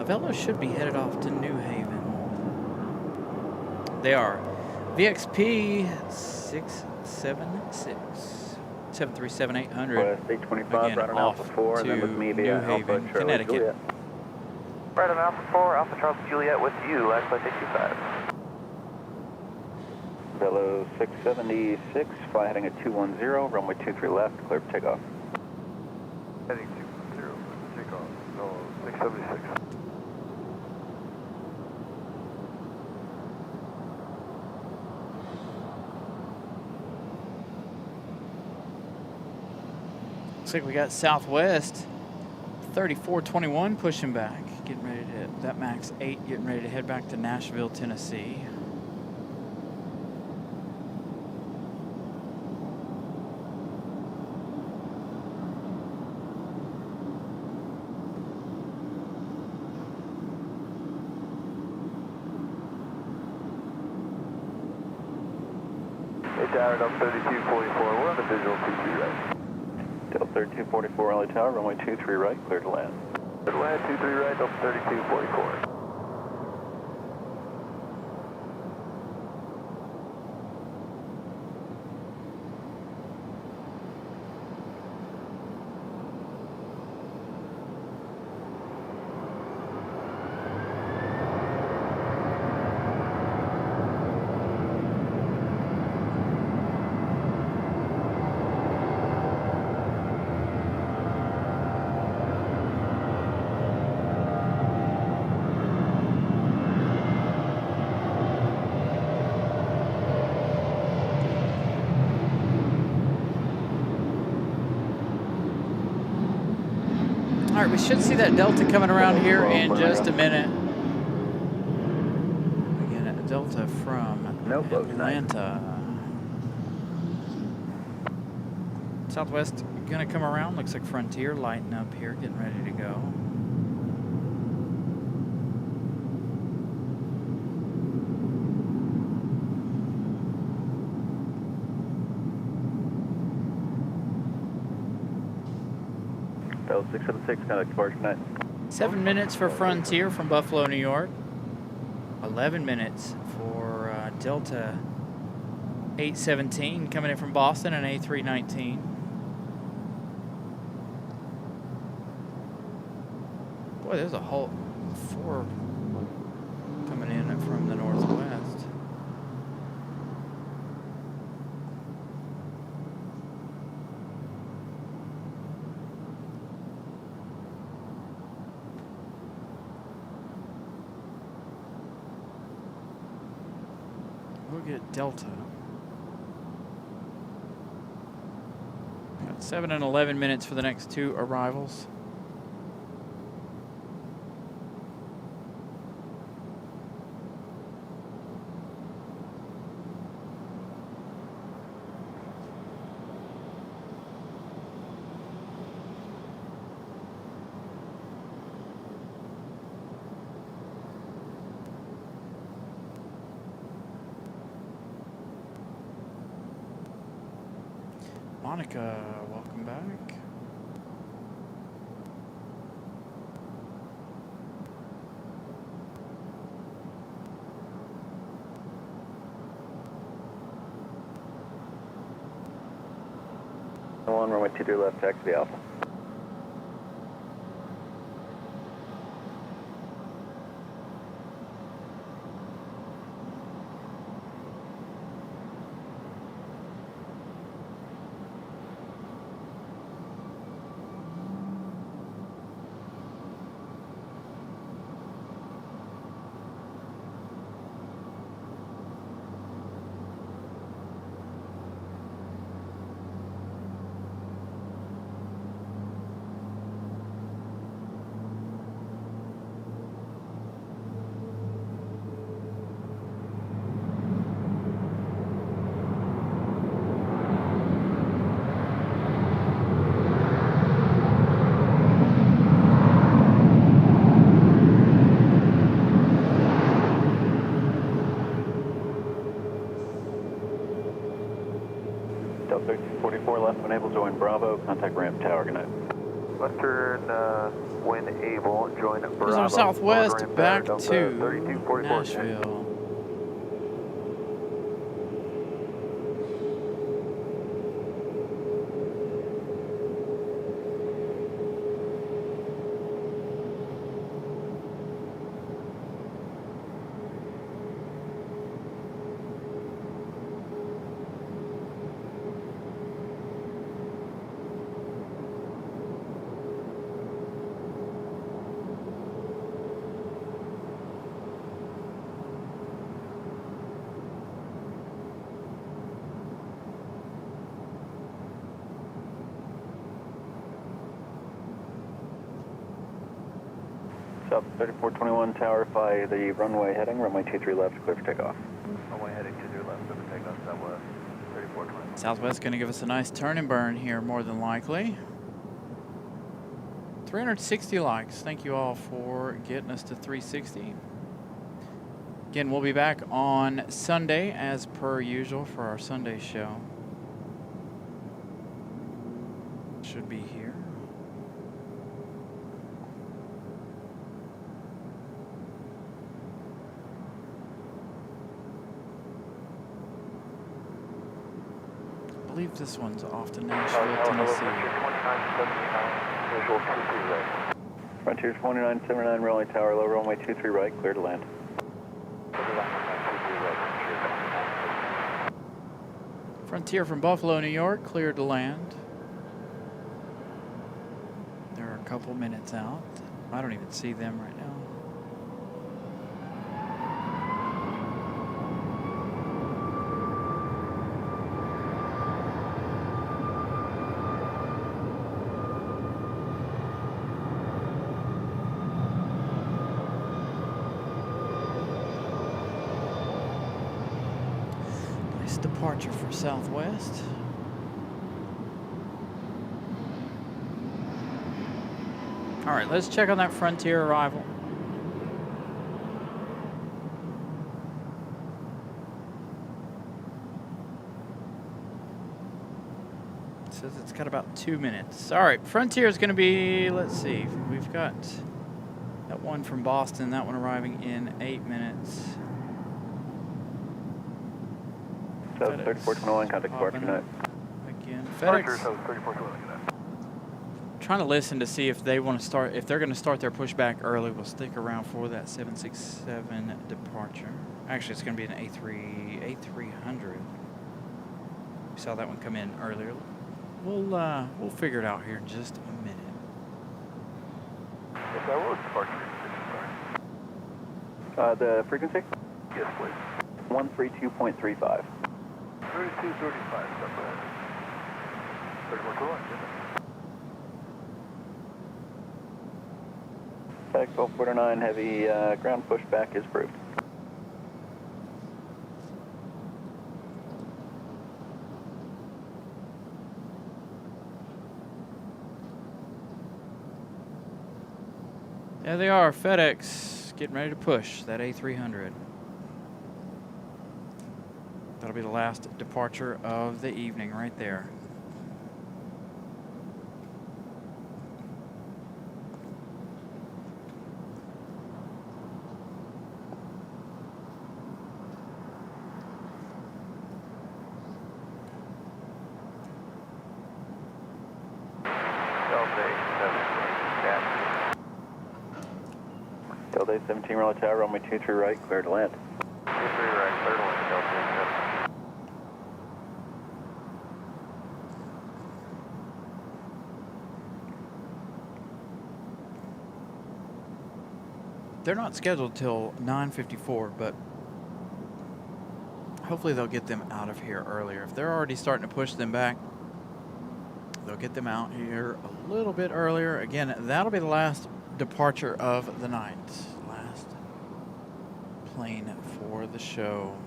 Velo should be headed off to New Haven. They are. VXP 676 737-800. West 825, Again, right on off Alpha 4, and then with me to via New Alpha Haven, Charlie Connecticut. Juliet. Right on Alpha 4, Alpha Charlie Juliet with you, last flight 825. Velo 676, fly heading at 210, runway 23 left, clear for takeoff. Heading 210, takeoff, no, 676. Looks like we got Southwest 3421 pushing back, getting ready to, that max 8 getting ready to head back to Nashville, Tennessee. Hey, Tower, up 3244, we're on the visual 23 right. Delta 3244, Raleigh Tower, runway 23 right, clear to land. Clear to land, 23 right, Delta 3244. All right, we should see that Delta coming around here in just a minute. Again, a Delta from Atlanta. Southwest gonna come around. Looks like Frontier lighting up here, getting ready to go. Delta 676, contact departure tonight. 7 minutes for Frontier from Buffalo, New York. 11 minutes for Delta 817 coming in from Boston and A319. Boy, there's a whole 4 coming in from the northwest. We'll get Delta. Got 7 and 11 minutes for the next 2 arrivals. Monica, welcome back. One runway 23 left, taxi Alpha. Delta 44 left when able, join Bravo, contact ramp tower, good night. Western, when able, join Bravo. Here's our Southwest ramp back tower, to 3244. Nashville. South 3421 tower, fly the runway heading, runway 23 left, clear for takeoff. Runway heading 23 left, clear for takeoff, Southwest 3420. Southwest going to give us a nice turn and burn here, more than likely. 360 likes. Thank you all for getting us to 360. Again, we'll be back on Sunday as per usual for our Sunday show. Should be here. I believe this one's off to Nashville, Tennessee. Visual 23 right. Frontier 2979, Raleigh tower, low runway 23 right, clear to land. Frontier from Buffalo, New York, cleared to land. They're a couple minutes out. I don't even see them right now. last departure for Southwest. All right, let's check on that Frontier arrival. It says it's got about 2 minutes. All right, Frontier is going to be, let's see, we've got that one from Boston, that one arriving in 8 minutes. So 3421, contact departure, good night. Again, Departure, FedEx. so 3421, good night. Trying to listen to see if they want to start, if they're going to start their pushback early. We'll stick around for that 767 departure. Actually, it's going to be an A300. We saw that one come in earlier. We'll figure it out here in just a minute. Yes, sir, what was departure? Sorry. The frequency? Yes, please. 132.35. 3235, stop ahead. 3421, good night. FedEx 1249, heavy ground pushback is approved. There they are, FedEx, getting ready to push that A300. That'll be the last departure of the evening right there. Delta 17 Raleigh Tower, runway 23 right, clear to land. 23 right, clear to land, Delta 7. They're not scheduled till 9:54, but hopefully they'll get them out of here earlier. If they're already starting to push them back, they'll get them out here a little bit earlier. Again, that'll be the last departure of the night. Last plane for the show.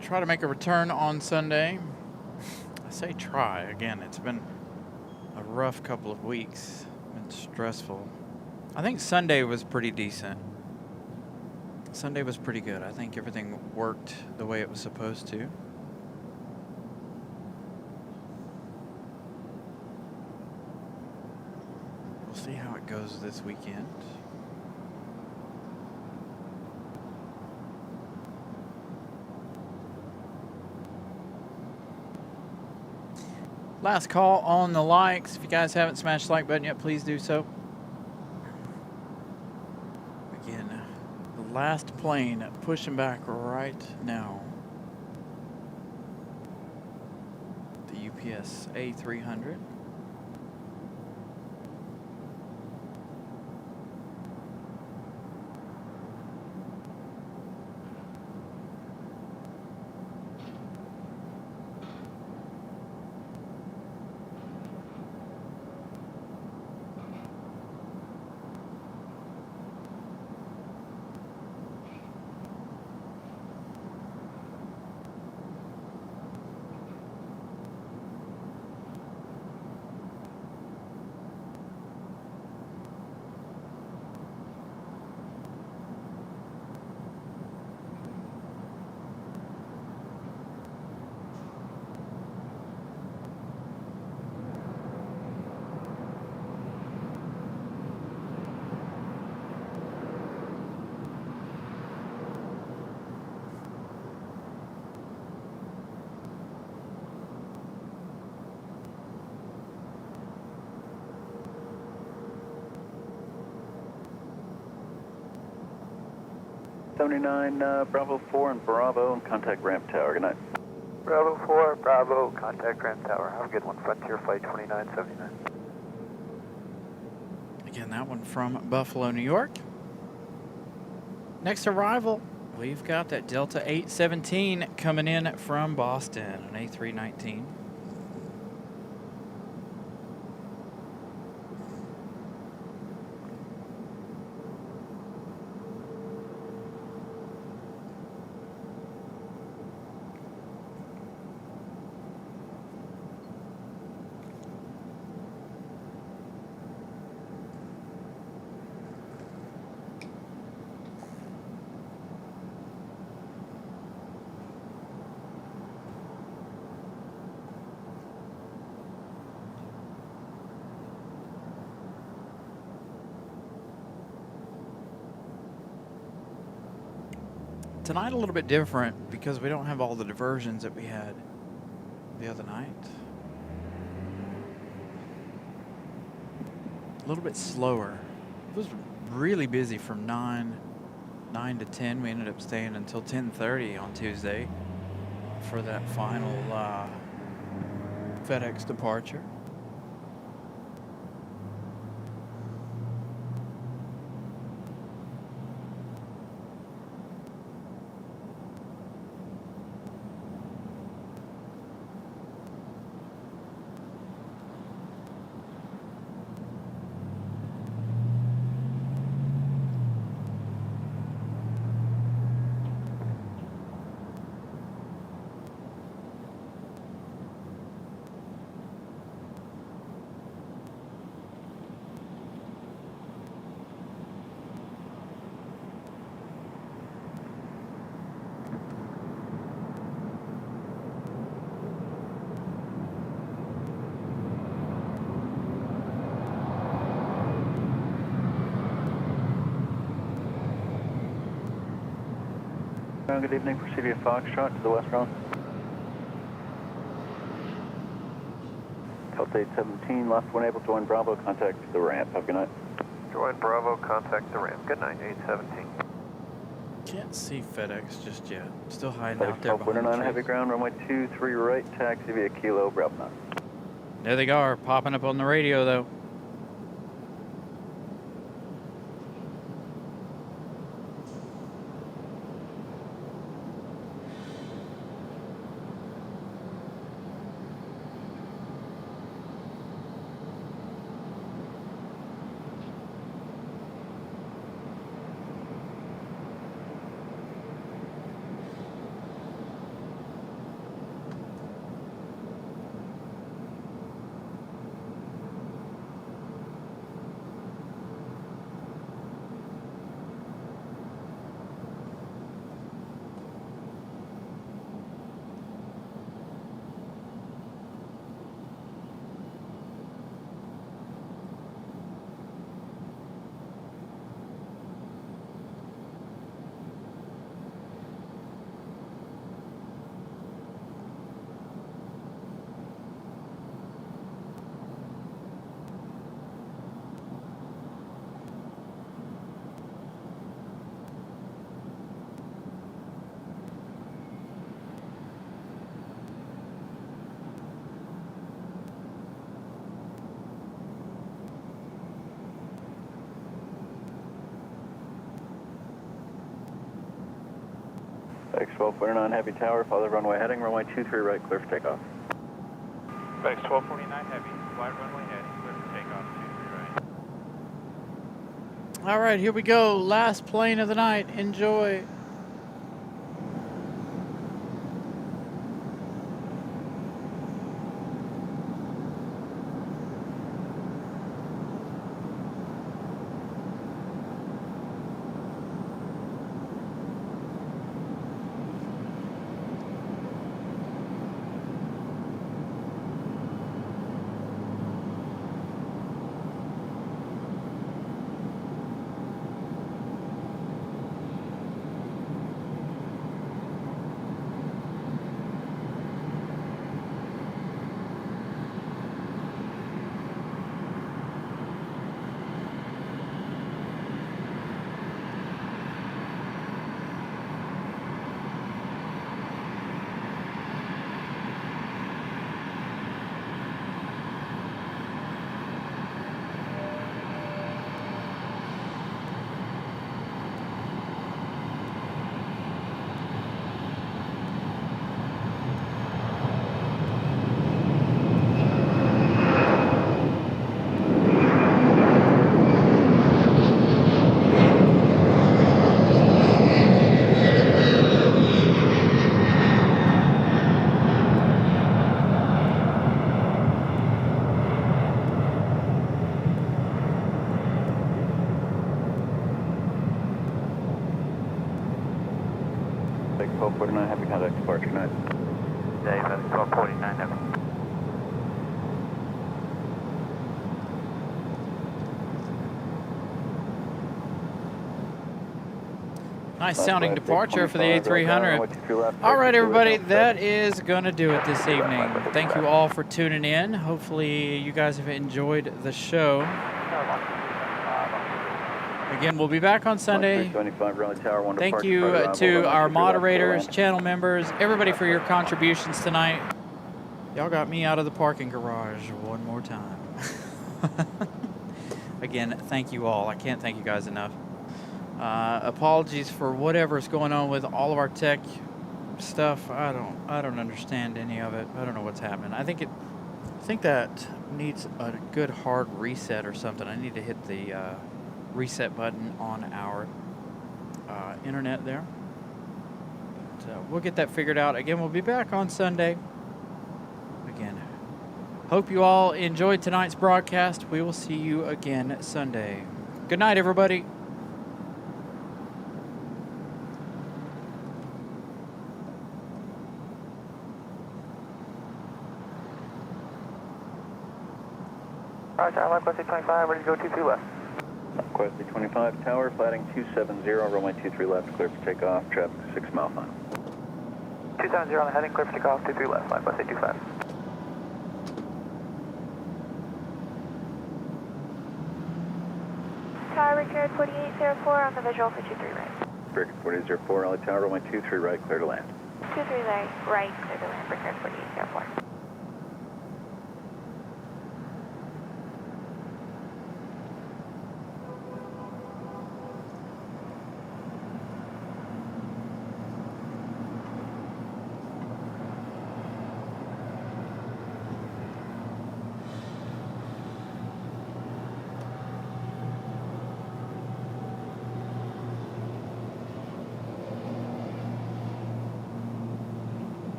Try to make a return on Sunday. I say try. Again, it's been a rough couple of weeks. Been stressful. I think Sunday was pretty decent. Sunday was pretty good. I think everything worked the way it was supposed to. We'll see how it goes this weekend. Last call on the likes. If you guys haven't smashed the like button yet, please do so. Again, the last plane pushing back right now. The UPS A300. Bravo 4 and Bravo and contact ramp tower. Good night. Bravo 4, Bravo, contact Ramp Tower. Have a good one. Frontier Flight 2979. Again, that one from Buffalo, New York. Next arrival, we've got that Delta 817 coming in from Boston, an A319. Tonight a little bit different because we don't have all the diversions that we had the other night. A little bit slower. It was really busy from 9 to 10. We ended up staying until 10:30 on Tuesday for that final FedEx departure. Good evening, proceed via Foxtrot to the west ground. Delta 817, last one able to join Bravo, contact the ramp. Have a good night. Join Bravo, contact the ramp. Good night, 817. Can't see FedEx just yet. Still hiding out FedEx there behind the 1249, trees. heavy ground, runway 23 right, taxi via Kilo, Bravo 9. There they are, popping up on the radio though. FedEx 1249, heavy tower, follow runway heading, runway 23 right, clear for takeoff. FedEx 1249 heavy, flight runway heading, clear for takeoff, 23 right. All right, here we go. Last plane of the night. Enjoy. FedEx 1249, heavy contact departure, good night. Dave, FedEx 1249, heavy. Nice sounding departure for the A300. All right, everybody, that is going to do it this evening. Thank you all for tuning in. Hopefully, you guys have enjoyed the show. Again, we'll be back on Sunday. Thank you to our moderators, channel members, everybody for your contributions tonight. Y'all got me out of the parking garage one more time. Again, thank you all. I can't thank you guys enough. Apologies for whatever's going on with all of our tech stuff. I don't understand any of it. I don't know what's happening. I think that needs a good hard reset or something. I need to hit the reset button on our internet there. So we'll get that figured out. Again, we'll be back on Sunday. Again, hope you all enjoyed tonight's broadcast. We will see you again Sunday. Good night, everybody. Roger, I like West 25, ready to go 23 left. Quest 25 Tower, flatting 270, runway 23 left, clear for takeoff, traffic 6 mile final. 270 on the heading, clear for takeoff, 23 left, like West 25. Tower, record 4804 on the visual for 23 right. Record 4804, Raleigh Tower, runway 23 right, clear to land. 23 right, clear to land, record 4804.